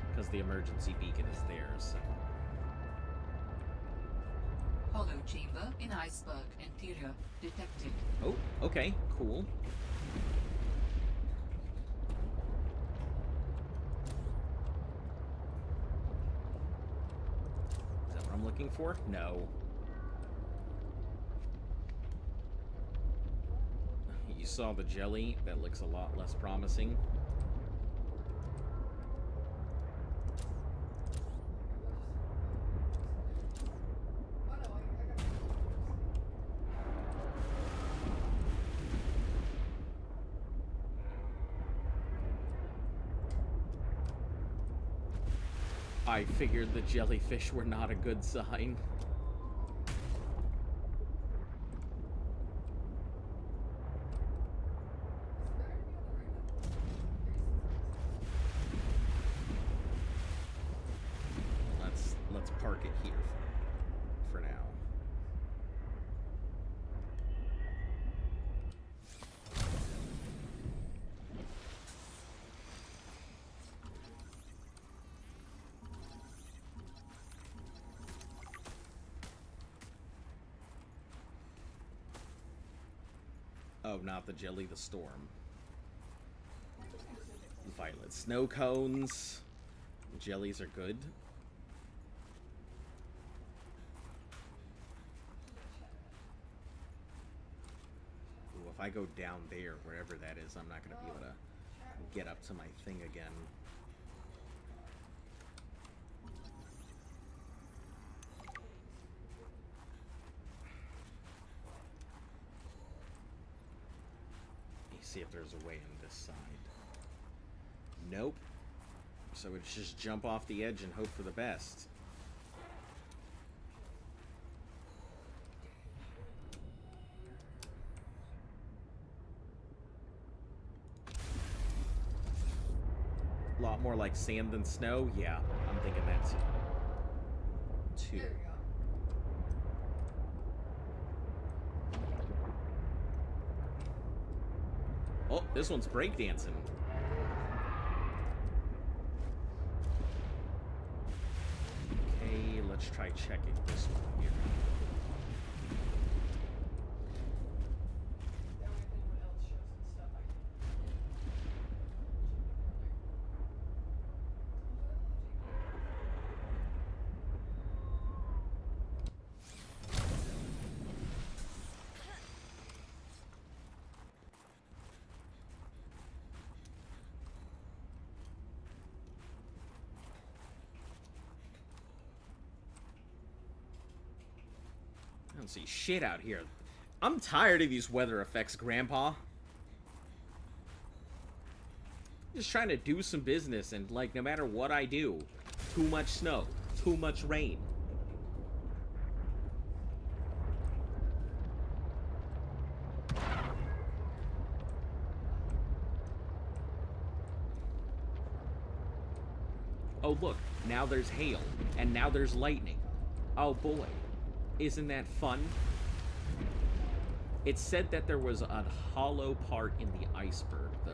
Because the emergency beacon is there, so... Hollow chamber in iceberg interior detected. Oh, okay, cool. Is that what I'm looking for? No. You saw the jelly? That looks a lot less promising. Oh no, I got... I figured the jellyfish were not a good sign. Let's park it here for now. Oh, not the jelly, the storm. Violet snow cones. Jellies are good. Ooh, if I go down there, wherever that is, I'm not going to be able to get up to my thing again. Let me see if there's a way on this side. Nope. So it's just jump off the edge and hope for the best. A lot more like sand than snow? Yeah, I'm thinking that's two. There we go. Oh, this one's breakdancing. Okay, let's try checking this one here. That way, if anyone else shows and stuff, I can. I don't see shit out here. I'm tired of these weather effects, Grandpa. Just trying to do some business, and like no matter what I do, too much snow, too much rain. Oh look, now there's hail, and now there's lightning. Oh boy, isn't that fun? It said that there was a hollow part in the iceberg, though.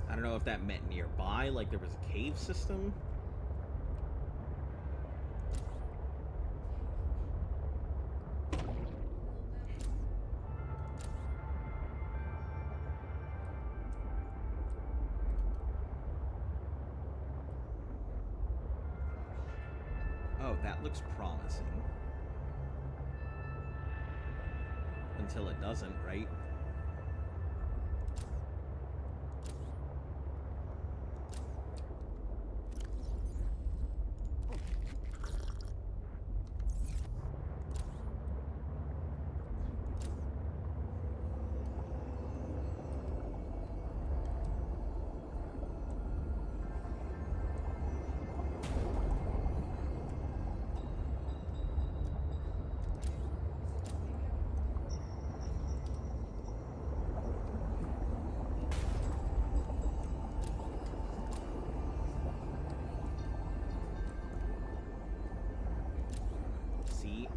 I don't know if that meant nearby, like there was a cave system. Oh, that looks promising. Until it doesn't, right?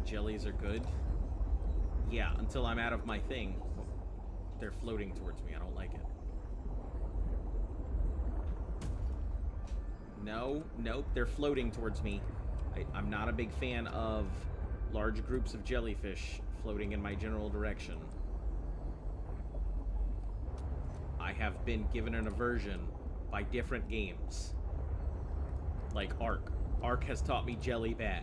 Jellies are good. Yeah, until I'm out of my thing. They're floating towards me. I don't like it. No, nope, they're floating towards me. I'm not a big fan of large groups of jellyfish floating in my general direction. I have been given an aversion by different games. Like Ark. Ark has taught me jelly bad.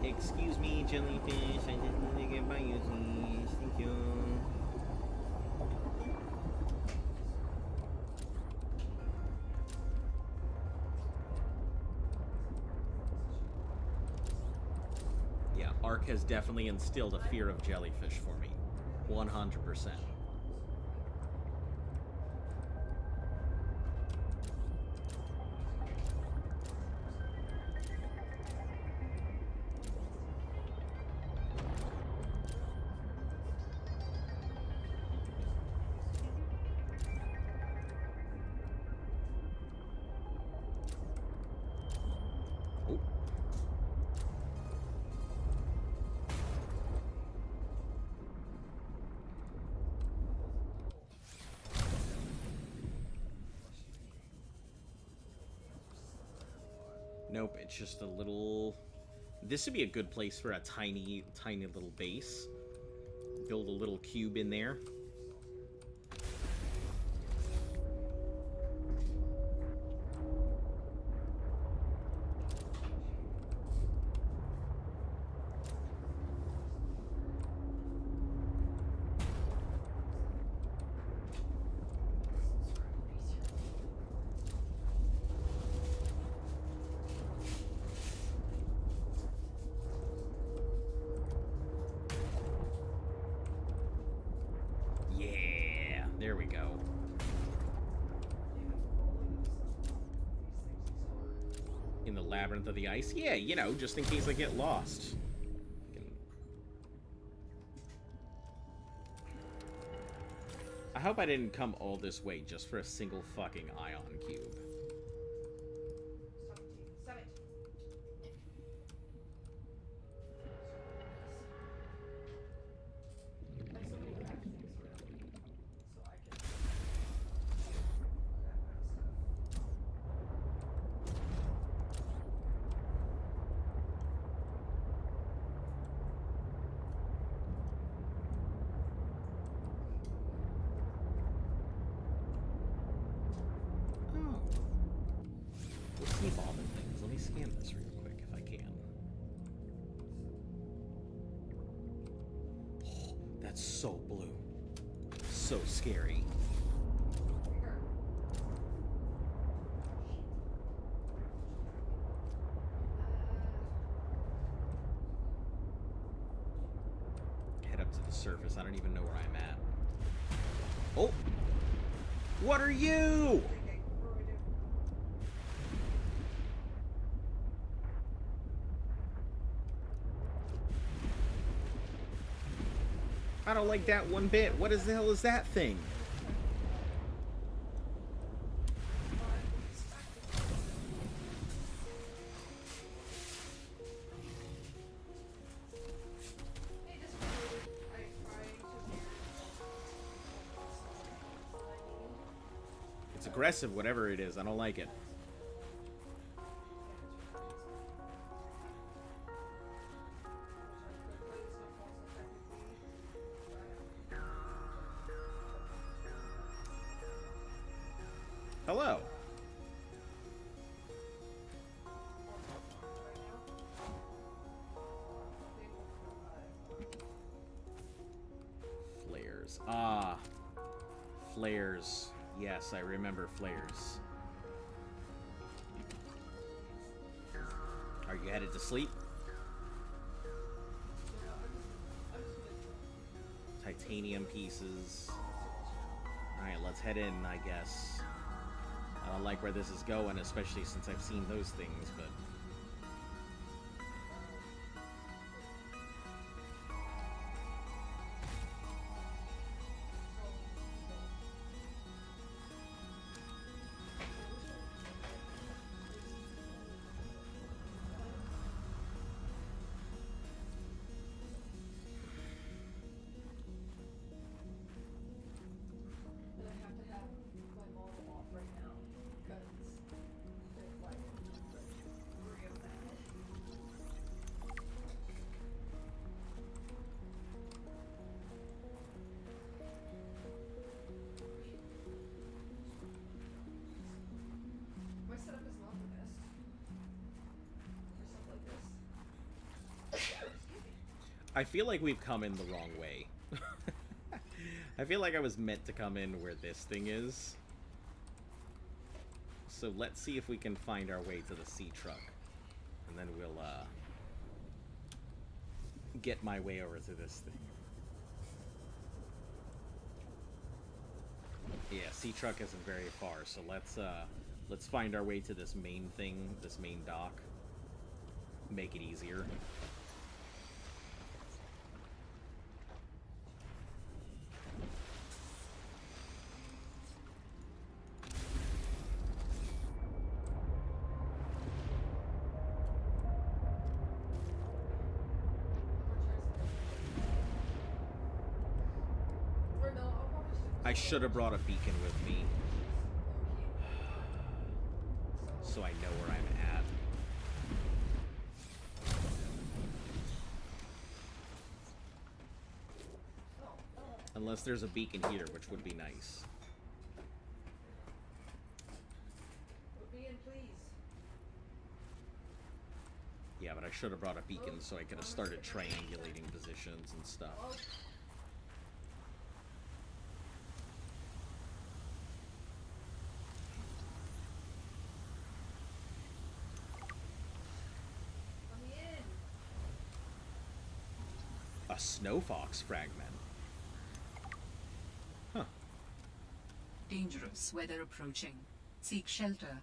Excuse me, jellyfish. I just need to get by you, please. Thank you. Yeah, Ark has definitely instilled a fear of jellyfish for me. 100%. Nope, it's just a little... This would be a good place for a tiny, tiny little base. Build a little cube in there. Labyrinth of the Ice? Yeah, you know, just in case I get lost. I hope I didn't come all this way just for a single fucking ion cube. Stop it. Like so many craft things around me, so I can that kind of stuff. Oh. Let's keep all the things. Let me scan this real quick if I can. Oh, that's so blue. So scary. Head up to the surface. I don't even know where I'm at. Oh! What are you? I don't like that one bit. What the hell is that thing? It's aggressive, whatever it is. I don't like it. Hello. Flares. Ah. Flares. Yes, I remember flares. Are you headed to sleep? Titanium pieces. Alright, let's head in, I guess. I don't like where this is going, especially since I've seen those things, but... I feel like we've come in the wrong way. I feel like I was meant to come in where this thing is. So let's see if we can find our way to the sea truck. And then we'll, get my way over to this thing. Yeah, sea truck isn't very far, so let's find our way to this main thing, this main dock. Make it easier. I should have brought a beacon with me. So I know where I'm at. Unless there's a beacon here, which would be nice. Yeah, but I should have brought a beacon so I could have started triangulating positions and stuff. A snow fox fragment. Huh. Dangerous weather approaching. Seek shelter.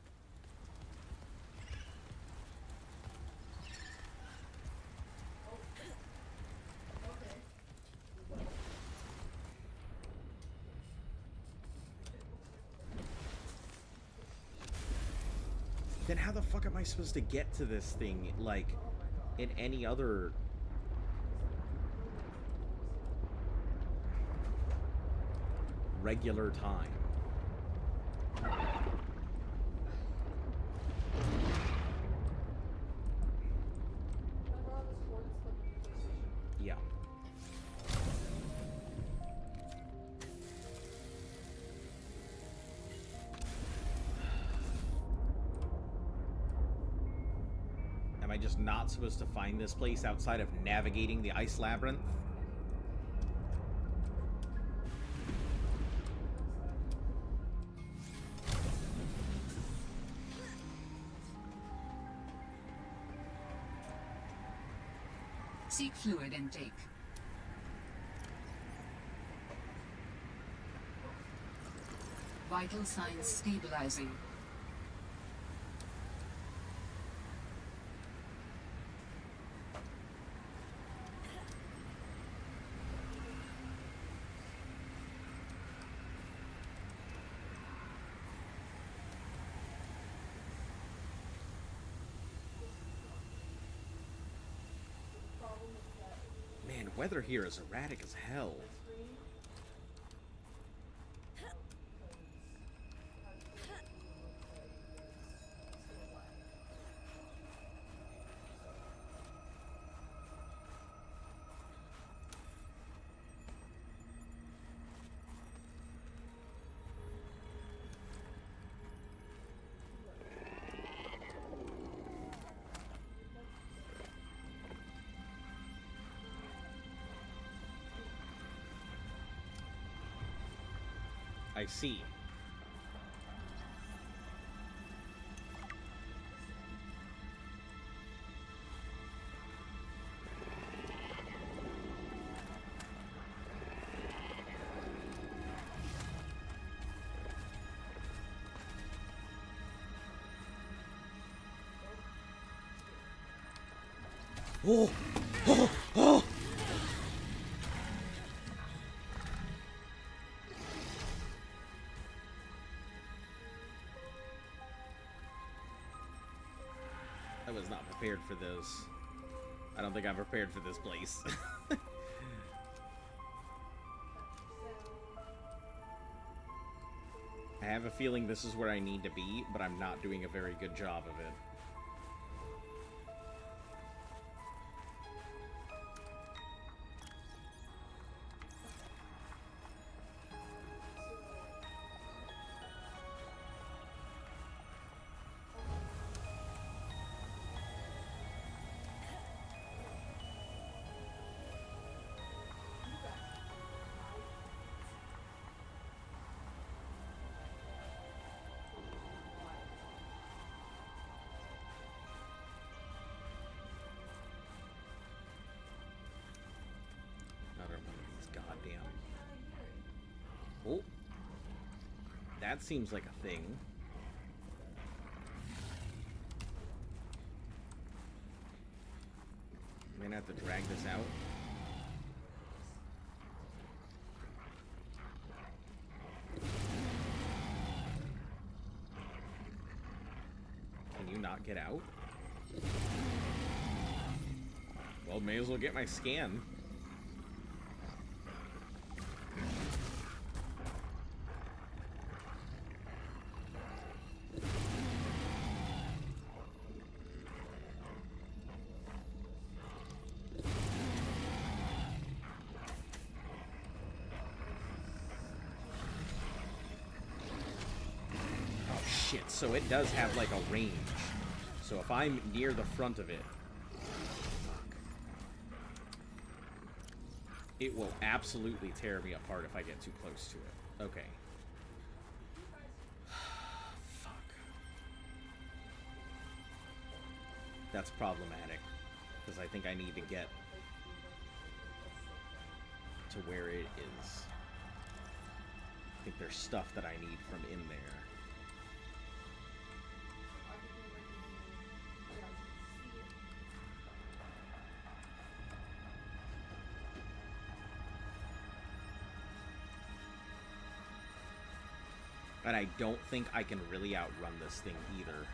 Then how the fuck am I supposed to get to this thing, like, in any other... regular time? Yeah. Am I just not supposed to find this place outside of navigating the ice labyrinth? Seek fluid intake. Vital signs stabilizing. Man, weather here is erratic as hell. I see. Oh! Oh! Oh! I was not prepared for this. I don't think I'm prepared for this place. I have a feeling this is where I need to be, but I'm not doing a very good job of it. Goddamn. Oh. That seems like a thing. I'm gonna have to drag this out. Can you not get out? Well, may as well get my scan. Shit, so it does have like a range. So if I'm near the front of it, fuck, it will absolutely tear me apart if I get too close to it. Okay. Fuck. That's problematic, because I think I need to get to where it is. I think there's stuff that I need from in there. And I don't think I can really outrun this thing either.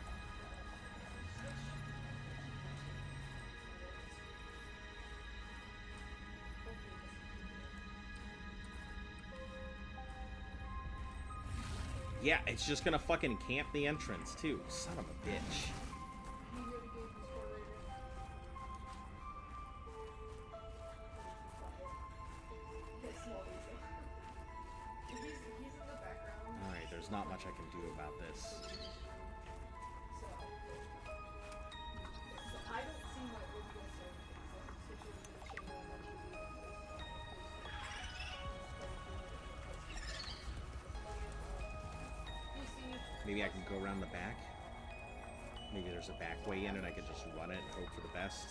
Yeah, it's just gonna fucking camp the entrance, too. Son of a bitch. Alright, there's not much I can do about this. Maybe I can go around the back. Maybe there's a back way in and I could just run it and hope for the best.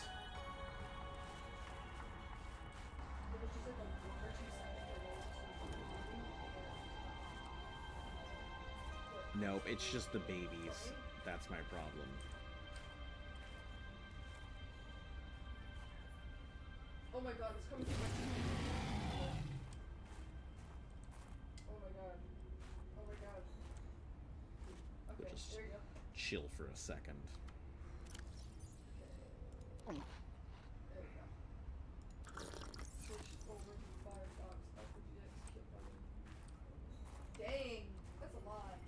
Nope, it's just the babies. That's my problem. Oh my god, it's coming through my TV. Oh my god. Oh my god. Okay, Just there you go. chill for a second. There you go. Switch over to Firefox. FGX kit button. Dang, that's a lot.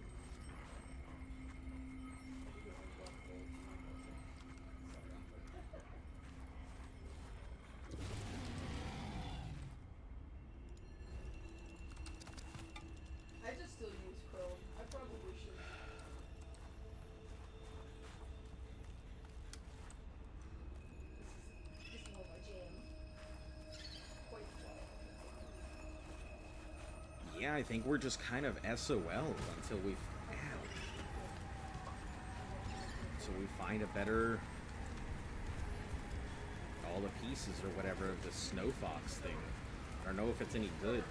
I just still use Chrome. I probably should. This is more my jam. Quite well. Yeah, I think we're just kind of SOL until we... So we find a better... all the pieces or whatever of the Snow Fox thing. I don't know if it's any good.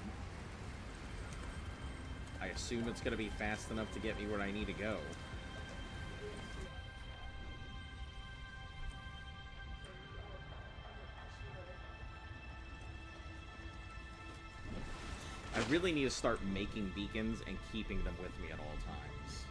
I assume it's going to be fast enough to get me where I need to go. I really need to start making beacons and keeping them with me at all times.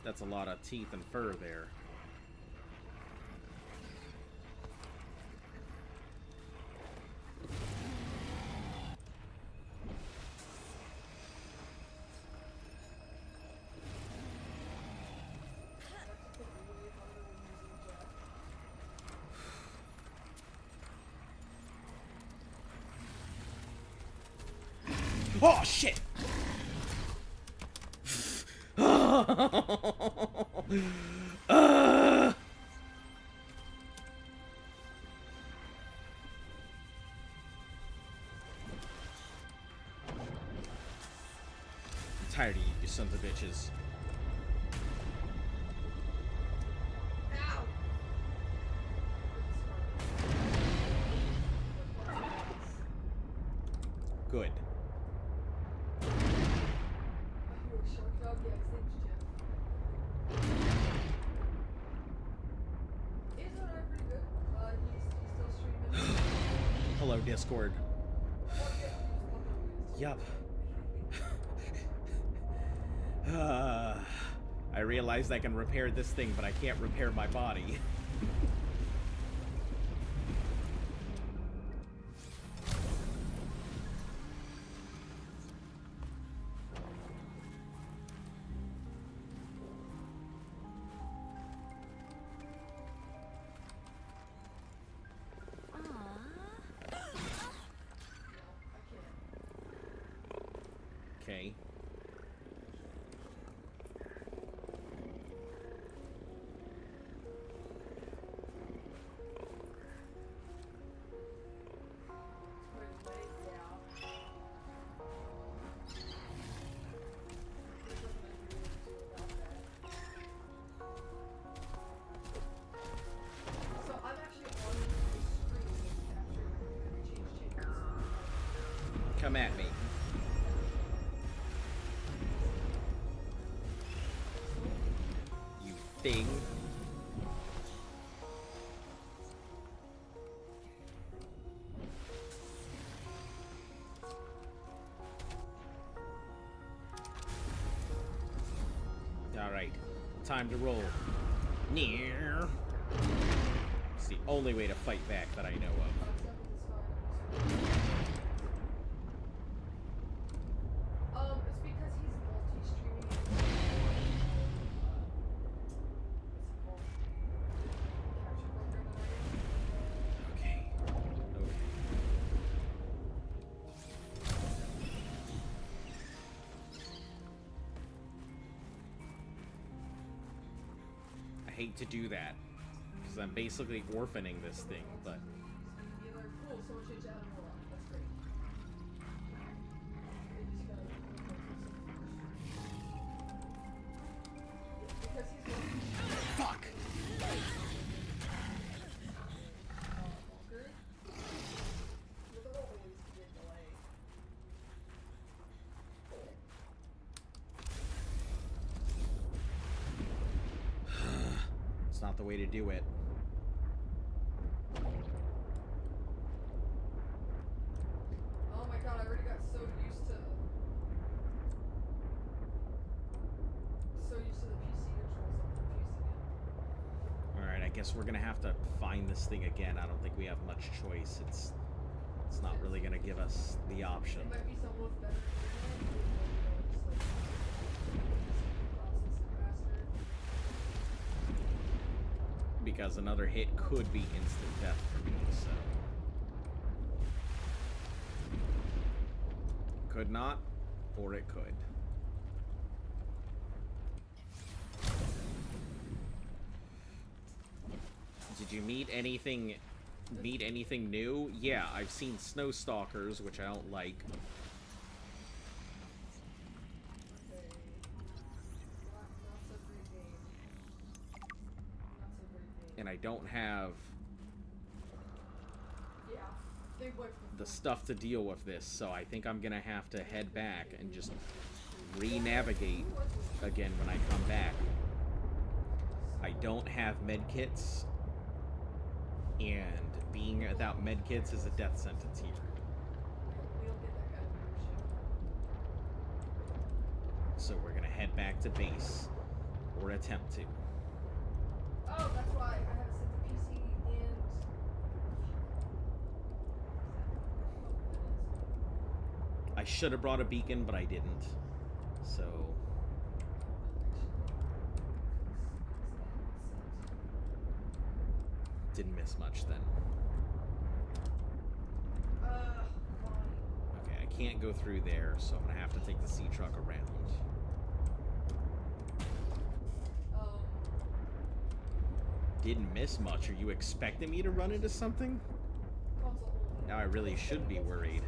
That's a lot of teeth and fur there. Oh shit! I'm tired of you sons of bitches. Good. Hello, Discord. Yup. I realized I can repair this thing, but I can't repair my body. Okay. Come at me. You thing. time to roll. Near. It's the only way to fight back that I know of. It's because he's multi-streaming. What's it called? Capture program that I Okay. Okay. I hate to do that, because I'm basically orphaning this thing, but... Yeah, they're cool. Someone changed the animal lock. That's great. They just gotta because he's multi-streaming. Fuck! Walker. With the always be a delay. It's not the way to do it. Oh my god, I already got so used to the PC controls, I'm confused again. Alright, I guess we're gonna have to find this thing again. I don't think we have much choice. It's not really gonna give us the option. It might be someone with better internet, or just like process it faster. Because another hit could be instant death for me, so... Could not, or it could. Did you meet anything new? Yeah, I've seen snow stalkers, which I don't like. Okay. Not so great game. Not so great game. And I don't have Yeah. They went from the stuff to deal with this, so I think I'm gonna have to head back and just re-navigate again when I come back. I don't have medkits, and being without medkits is a death sentence here. we don't get that kind of leadership. So we're gonna head back to base, or attempt to. Oh, that's why I have set the PC and I should have brought a beacon, but I didn't. So didn't miss much then. fine. Okay, I can't go through there, so I'm gonna have to take the sea truck around. Didn't miss much. Are you expecting me to run into something? Console only. Now I really should be worried,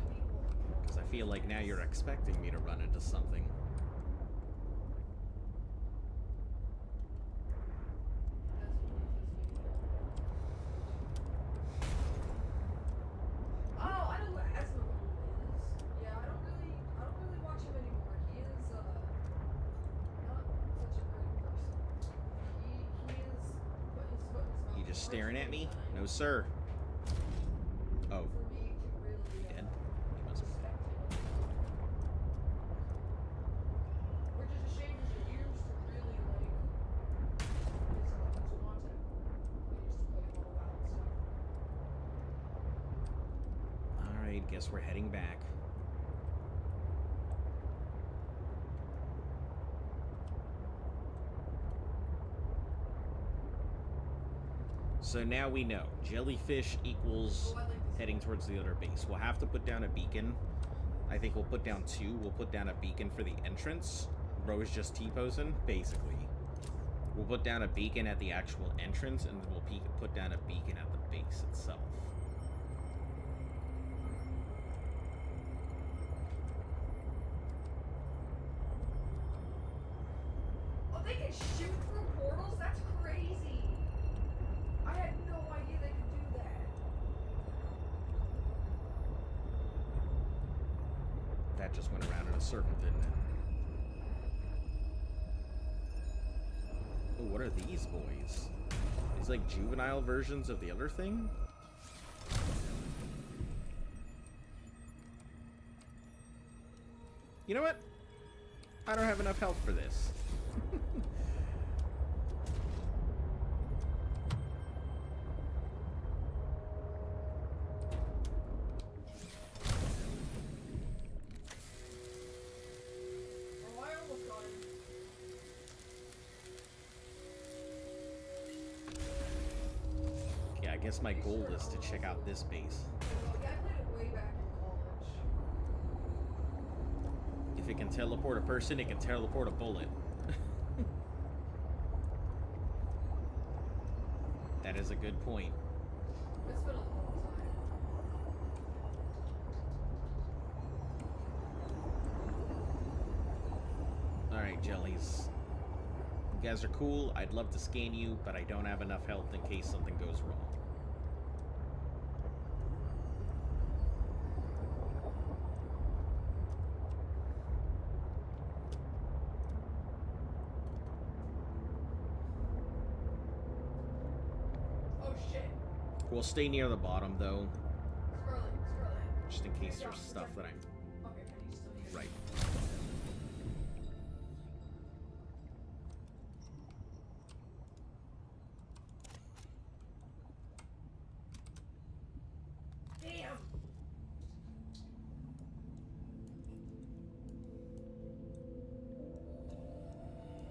because I feel like now you're expecting me to run into something. Oh, I know who Asmongold is. Yeah, I don't really watch him anymore. He is not such a great person. He is put his foot in his mouth. You just staring at me? No, sir. Oh, For me to really dead? He must be. respect him. Which is a shame because I used to really like his content. I used to play a lot of WoW and stuff. Alright, guess we're heading back. So now we know. Jellyfish equals Oh, I like this heading towards the other base. We'll have to put down a beacon. I think we'll put down two. We'll put down a beacon for the entrance. Rose just T-posing, basically. We'll put down a beacon at the actual entrance, and then we'll put down a beacon at the base itself. Oh, they can shoot through portals? That's crazy. I had no idea they could do that. That just went around in a circle, didn't it? Oh, what are these boys? These like juvenile versions of the other thing? You know what? I don't have enough health for this. guess my goal is to check out this base. Yeah, I played it way back in college. If it can teleport a person, it can teleport a bullet. That is a good point. It's been a long time. Alright, jellies. You guys are cool. I'd love to scan you, but I don't have enough health in case something goes wrong. Oh shit. We'll stay near the bottom, though, Scarlet. just in case there's stuff that I'm... Okay, you still need it. Right. Damn.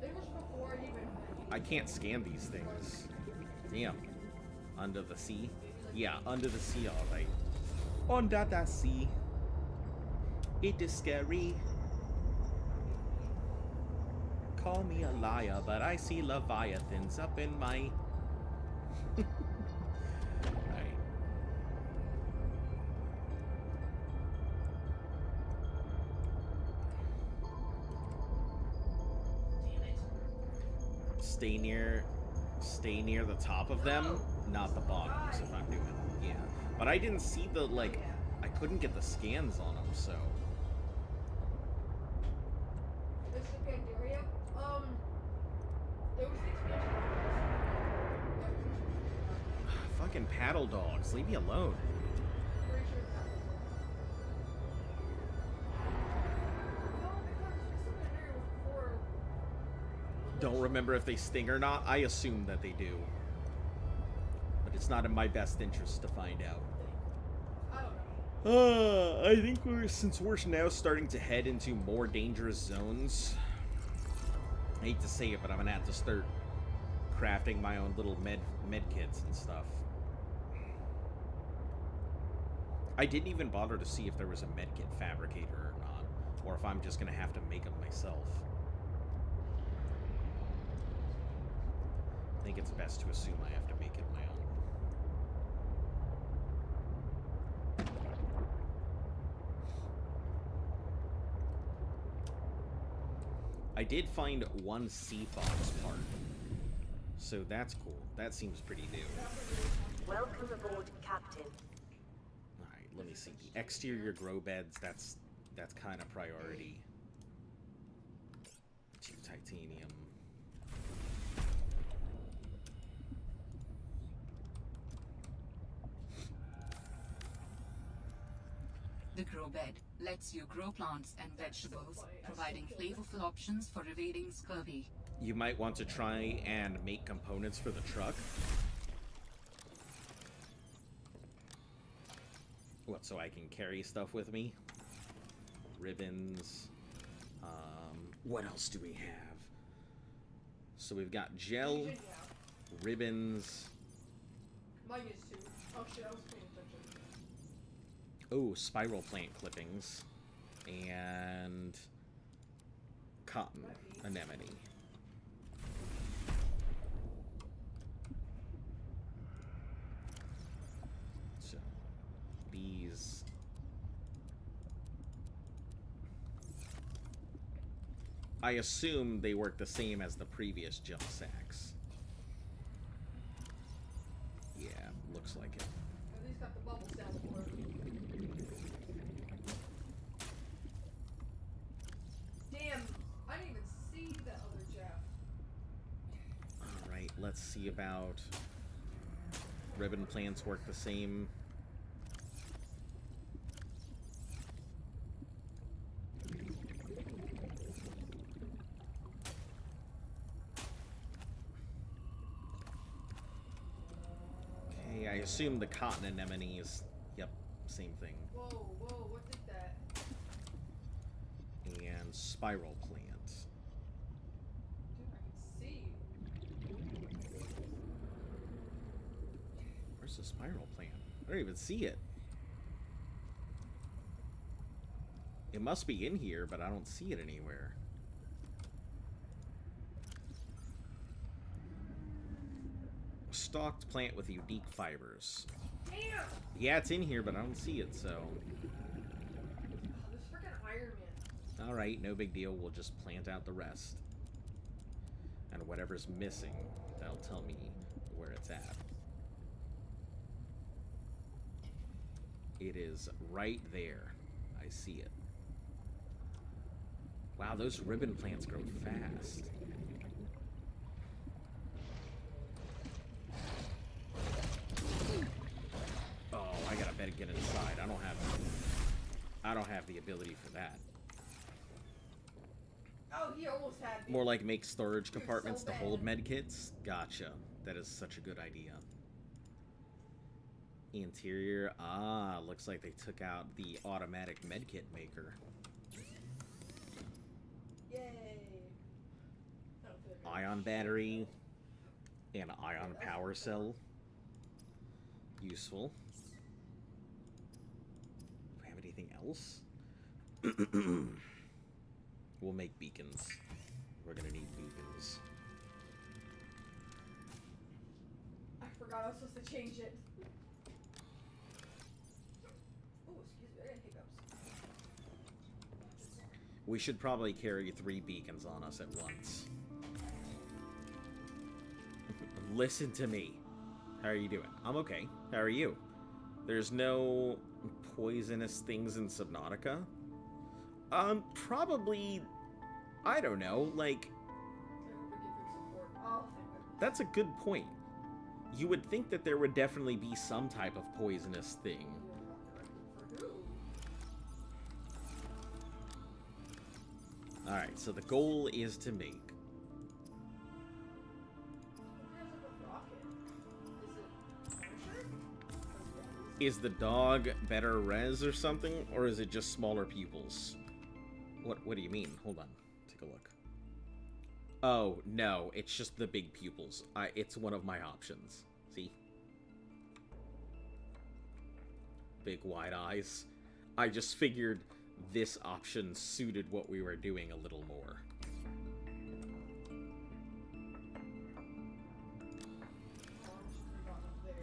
It was before I even. I can't scan these things. Damn. Under the sea? Yeah, under the sea, alright. Under the sea. It is scary. Call me a liar, but I see leviathans up in my... Alright. Stay near the top of them, not the bottoms, if I'm doing it. Yeah. But I didn't see the, like, I couldn't get the scans on them, so... It's the Pandaria. It was the expansion. Fucking paddle dogs, leave me alone. Pretty sure that was it. No, because Mr. Pandaria was before. Don't remember if they sting or not. I assume that they do. But it's not in my best interest to find out. I don't know. I think since we're now starting to head into more dangerous zones, I hate to say it, but I'm gonna have to start crafting my own little med kits and stuff. I didn't even bother to see if there was a med kit fabricator or not, or if I'm just gonna have to make them myself. I think it's best to assume I have to make it my own. I did find one sea fox part, so that's cool. That seems pretty new. Welcome aboard, Captain. Alright, let me see. The exterior grow beds, that's kind of priority. 2 titanium. The grow bed lets you grow plants and vegetables, providing flavorful options for evading scurvy. You might want to try and make components for the truck. What, so I can carry stuff with me? Ribbons. What else do we have? So we've got gel, ribbons. Mine is too. Oh shit, I was paying attention. Oh, spiral plant clippings. And cotton anemone. So, bees. I assume they work the same as the previous gel sacks. Yeah, looks like it. At least got the bubble cells for it. Damn, I didn't even see that other Jeff. Alright, let's see about... Ribbon plants work the same. Okay, I assume the cotton anemones... Yep, same thing. Whoa, whoa, what did that? And spiral plant. Dude, I can see. Where's a spiral plant? I don't even see it. It must be in here, but I don't see it anywhere. Stalked plant with unique fibers. Damn! Yeah, it's in here, but I don't see it, so... This freaking Iron Man. Alright, no big deal. We'll just plant out the rest. And whatever's missing, that'll tell me where it's at. It is right there. I see it. Wow, those ribbon plants grow fast. Oh, I gotta better get inside. I don't have the ability for that. Oh, he almost had me. More like make storage You're compartments so to hold bad. medkits. Gotcha. That is such a good idea. Interior. Ah, looks like they took out the automatic medkit maker. Yay. That'll fit me. Ion battery. And ion power cell. Useful. Do we have anything else? We'll make beacons. We're gonna need beacons. I forgot I was supposed to change it. Oh, excuse me, I got hiccups. We should probably carry 3 beacons on us at once. Listen to me. How are you doing? I'm okay. How are you? There's no poisonous things in Subnautica? Probably... I don't know, like... Everybody good support. Oh, thank goodness. That's a good point. You would think that there would definitely be some type of poisonous thing. For who? Alright, so the goal is to make... Who has a rocket? Is it Punisher? Is the dog better res or something? Or is it just smaller pupils? What do you mean? Hold on. Take a look. Oh, no. It's just the big pupils. It's one of my options. See? Big wide eyes. I just figured this option suited what we were doing a little more.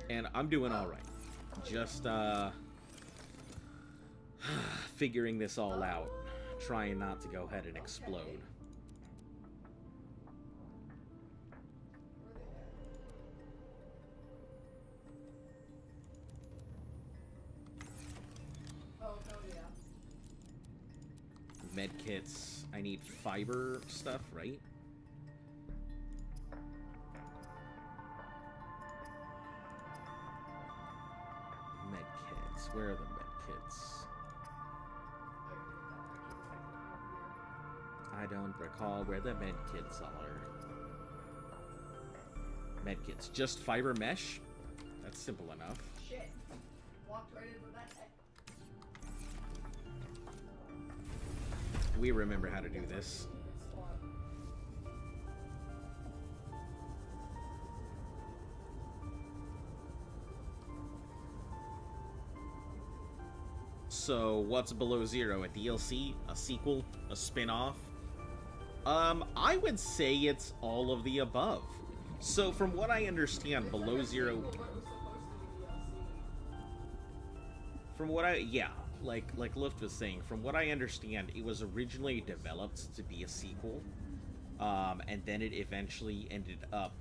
And I'm doing alright. Just, figuring this all out. Trying not to go ahead and explode. Oh, hell yeah. Medkits. I need fiber stuff, right? Medkits. Where are the medkits? I don't recall where the medkits are. Medkits. Just fiber mesh? That's simple enough. Shit. Walked right into that. We remember how to do this. So, what's Below Zero? A DLC? A sequel? A spin-off? I would say it's all of the above. So, from what I understand, Below Zero... From what yeah, like Luft was saying, from what I understand, it was originally developed to be a sequel, and then it eventually ended up...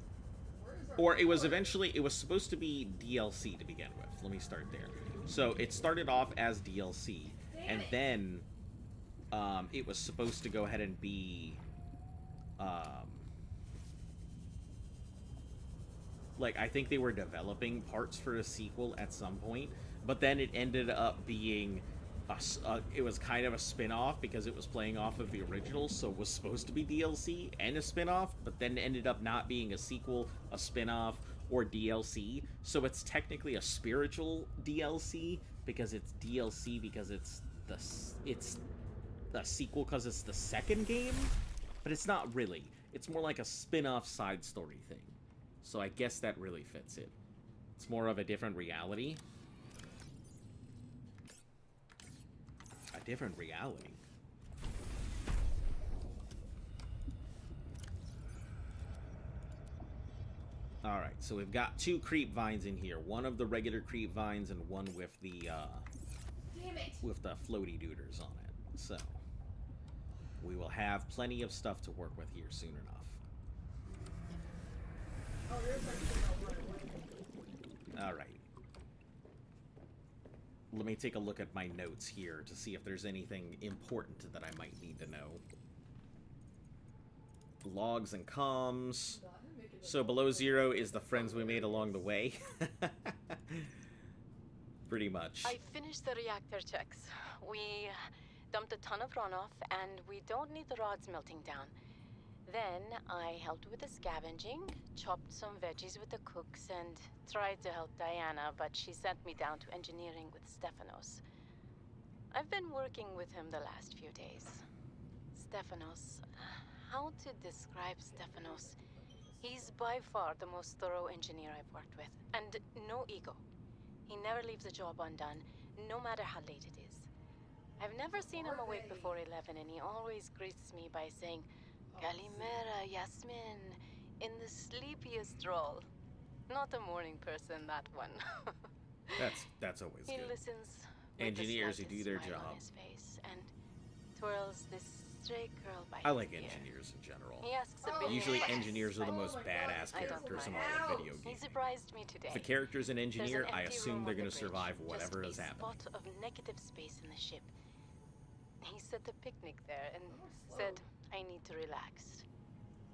Or it was supposed to be DLC to begin with. Let me start there. So, it started off as DLC, and then, it was supposed to go ahead and be... like, I think they were developing parts for a sequel at some point, but then it ended up being it was kind of a spin-off because it was playing off of the original, so it was supposed to be DLC and a spin-off, but then ended up not being a sequel, a spin-off, or DLC. So it's technically a spiritual DLC because it's DLC because it's the sequel because it's the second game, but it's not really. It's more like a spin-off side story thing. So I guess that really fits it. It's more of a different reality. A different reality. Alright, so we've got 2 creep vines in here. One of the regular creep vines and one with the, Damn it! with the floaty dooders on it. So, we will have plenty of stuff to work with here soon enough. Oh, there's actually no right way. Alright. Let me take a look at my notes here to see if there's anything important that I might need to know. Logs and comms. So below 0 is the friends we made along the way. Pretty much. I finished the reactor checks. We dumped a ton of runoff, and we don't need the rods melting down. Then I helped with the scavenging, chopped some veggies with the cooks, and tried to help Diana, but she sent me down to engineering with Stefanos. I've been working with him the last few days. Stefanos. How to describe Stefanos? He's by far the most thorough engineer I've worked with, and no ego. He never leaves a job undone, no matter how late it is. I've never seen him awake before 11, and he always greets me by saying, Kalimera, Yasmin, in the sleepiest drawl. Not a morning person, that one. That's always He good. listens with Engineers the who do slightest their smile job. on his face and twirls this stray curl by I his like ear. engineers in general. He asks a bit Usually questions. engineers are the most Oh my badass God. characters in all Ouch. of video He games. surprised me today. If the character's an There's an engineer, I empty assume room they're on going the to survive bridge, whatever just is a happening. spot of negative space in the ship. He set a picnic there and said I need to relax.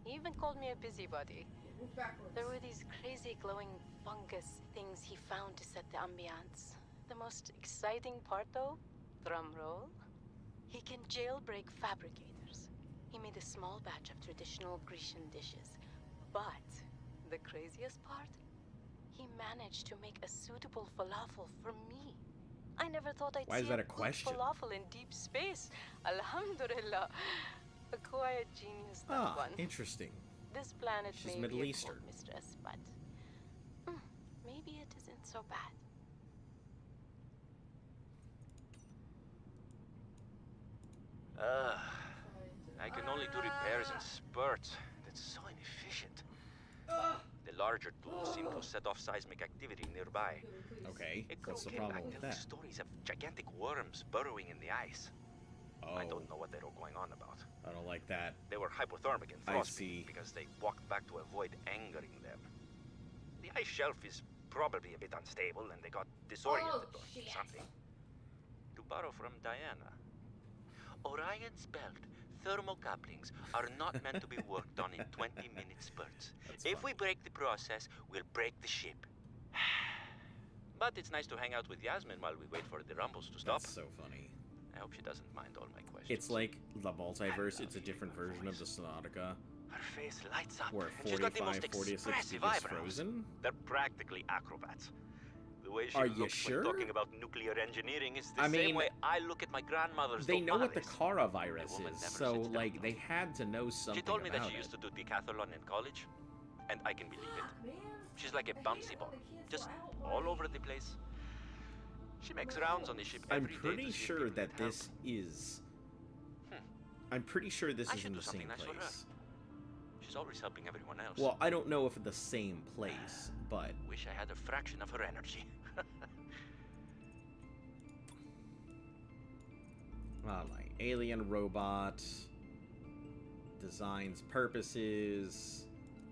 He even called me a busybody. Move backwards. There were these crazy glowing fungus things he found to set the ambiance. The most exciting part, though, drum roll, he can jailbreak fabricators. He made a small batch of traditional Grecian dishes. But the craziest part? He managed to make a suitable falafel for me. I never thought I'd Why is see that a good question? falafel in deep space. Alhamdulillah. A quiet genius, that Ah, one. interesting. This planet She's may Middle be a Eastern. cold mistress, but maybe it isn't so bad. I can only do repairs in spurts. That's so inefficient. The larger tools seem to set off seismic activity nearby. Okay, A crew what's the came problem back with telling that? stories of gigantic worms burrowing in the ice. I Oh, don't know what they were going on about. I don't like that. They were hypothermic and I frostbitten see. because they walked back to avoid angering them. The ice shelf is probably a bit unstable and they got disoriented Oh, or shit. something. To borrow from Diana, Orion's belt thermocouplings are not meant to be worked on in 20-minute spurts. That's If funny. we break the process, we'll break the ship. But it's nice to hang out with Yasmin while we wait for the rumbles to stop. That's so funny. I hope she doesn't mind all my questions. It's like the multiverse, it's a different version of the Subnautica, Her face lights up. where and she's got the 45, most 46 expressive gets eyebrows. frozen. They're practically acrobats. The way she Are you looks sure? when talking about nuclear engineering is the I same mean, way I look at my grandmother's They know what the tamales. Kara virus The woman is, never so, sits down, like, though. they had to know something She told me that about she it. used to do decathlon in college, and I can believe it. Man, She's like a I hate bouncy it ball, when the kids just go out all late. over the place. She makes rounds on the ship I'm every day pretty to see if sure people that need help. this is... Hmm. I'm pretty sure this I is should in do the something same nice for her. place. She's always helping everyone else. Well, I don't know if it's the same place, but... Wish I had a fraction of her energy. Alright, alien robot, designs, purposes,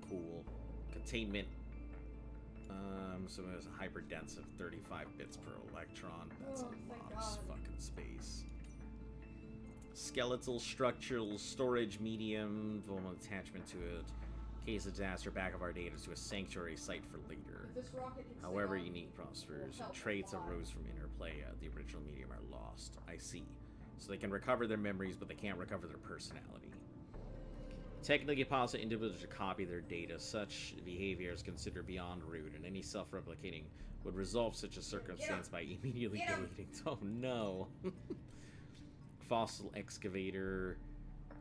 cool, containment, so it has a hyperdense of 35 bits per electron, that's a Oh, lot thank of God. fucking space. Skeletal, structural, storage medium, vulnerable attachment to it, case of disaster, back of our data to a sanctuary site for later. If this rocket can stay However, on, unique prospers help and traits fly. arose from interplay of the original medium are lost. I see. So they can recover their memories, but they can't recover their personality. Technically possible individuals to copy their data. Such behavior is considered beyond rude, and any self-replicating would resolve such a circumstance by immediately Get 'em. deleting. Oh no! Fossil excavator.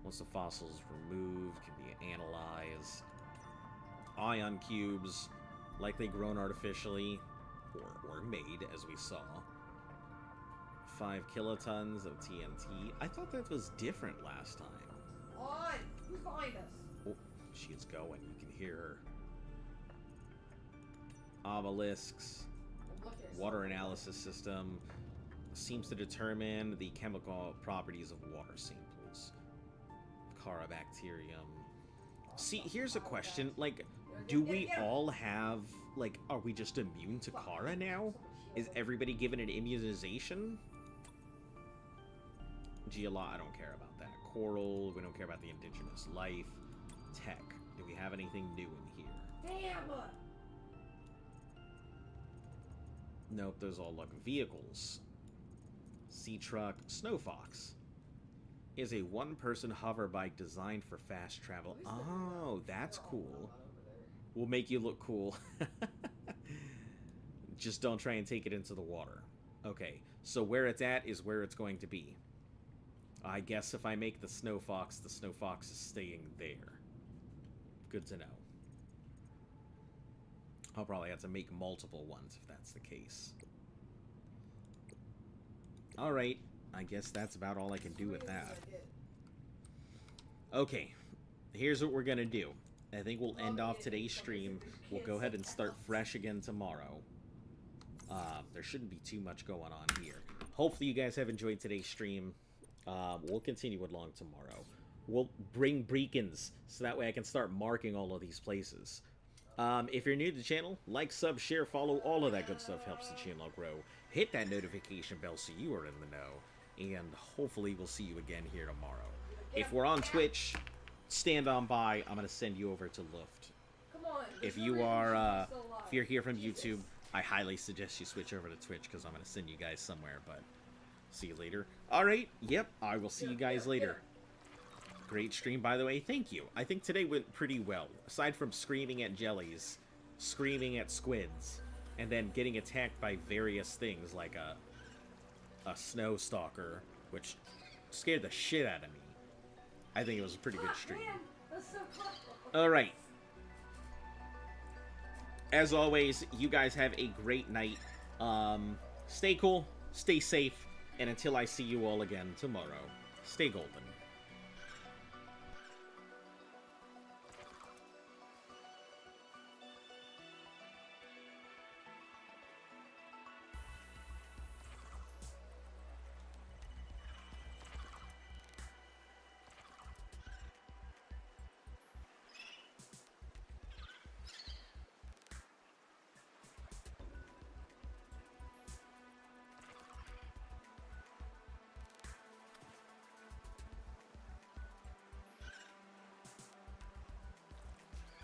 Once the fossil is removed, can be analyzed. Ion cubes. Likely grown artificially, or made, as we saw. 5 kilotons of TNT. I thought that was different last time. On! Who's behind us? Oh, she is going. You can hear her. Obelisks. Look at Water analysis system. Seems to determine the chemical properties of water samples. Carabacterium. See, here's a question. Like, do we all have... Like, are we just immune to Kara now? Is everybody given an immunization? Geolog, I don't care about that. Coral, we don't care about the indigenous life. Tech, do we have anything new in here? Damn! Nope, those all look vehicles. Sea truck, Snow Fox. Is a one-person hover bike designed for fast travel. Oh, that's cool. Will make you look cool. Just don't try and take it into the water. Okay, so where it's at is where it's going to be. I guess if I make the Snow Fox is staying there. Good to know. I'll probably have to make multiple ones if that's the case. Alright, I guess that's about all I can do with that. Okay, here's what we're gonna do. I think we'll end off today's stream. We'll go ahead and start fresh again tomorrow. There shouldn't be too much going on here. Hopefully you guys have enjoyed today's stream. We'll continue it along tomorrow. We'll bring beacons, so that way I can start marking all of these places. If you're new to the channel, like, sub, share, follow, all of that good stuff helps the channel grow. Hit that notification bell so you are in the know. And hopefully we'll see you again here tomorrow. If we're on Twitch, stand on by. I'm going to send you over to Luft. Come on. If you are, if you're here from YouTube, I highly suggest you switch over to Twitch because I'm going to send you guys somewhere, but see you later. Alright, yep, I will see you guys later. Great stream, by the way. Thank you. I think today went pretty well. Aside from screaming at jellies, screaming at squids, and then getting attacked by various things like a snow stalker, which scared the shit out of me. I think it was a pretty good stream. Alright. As always, you guys have a great night. Stay cool, stay safe, and until I see you all again tomorrow, stay golden.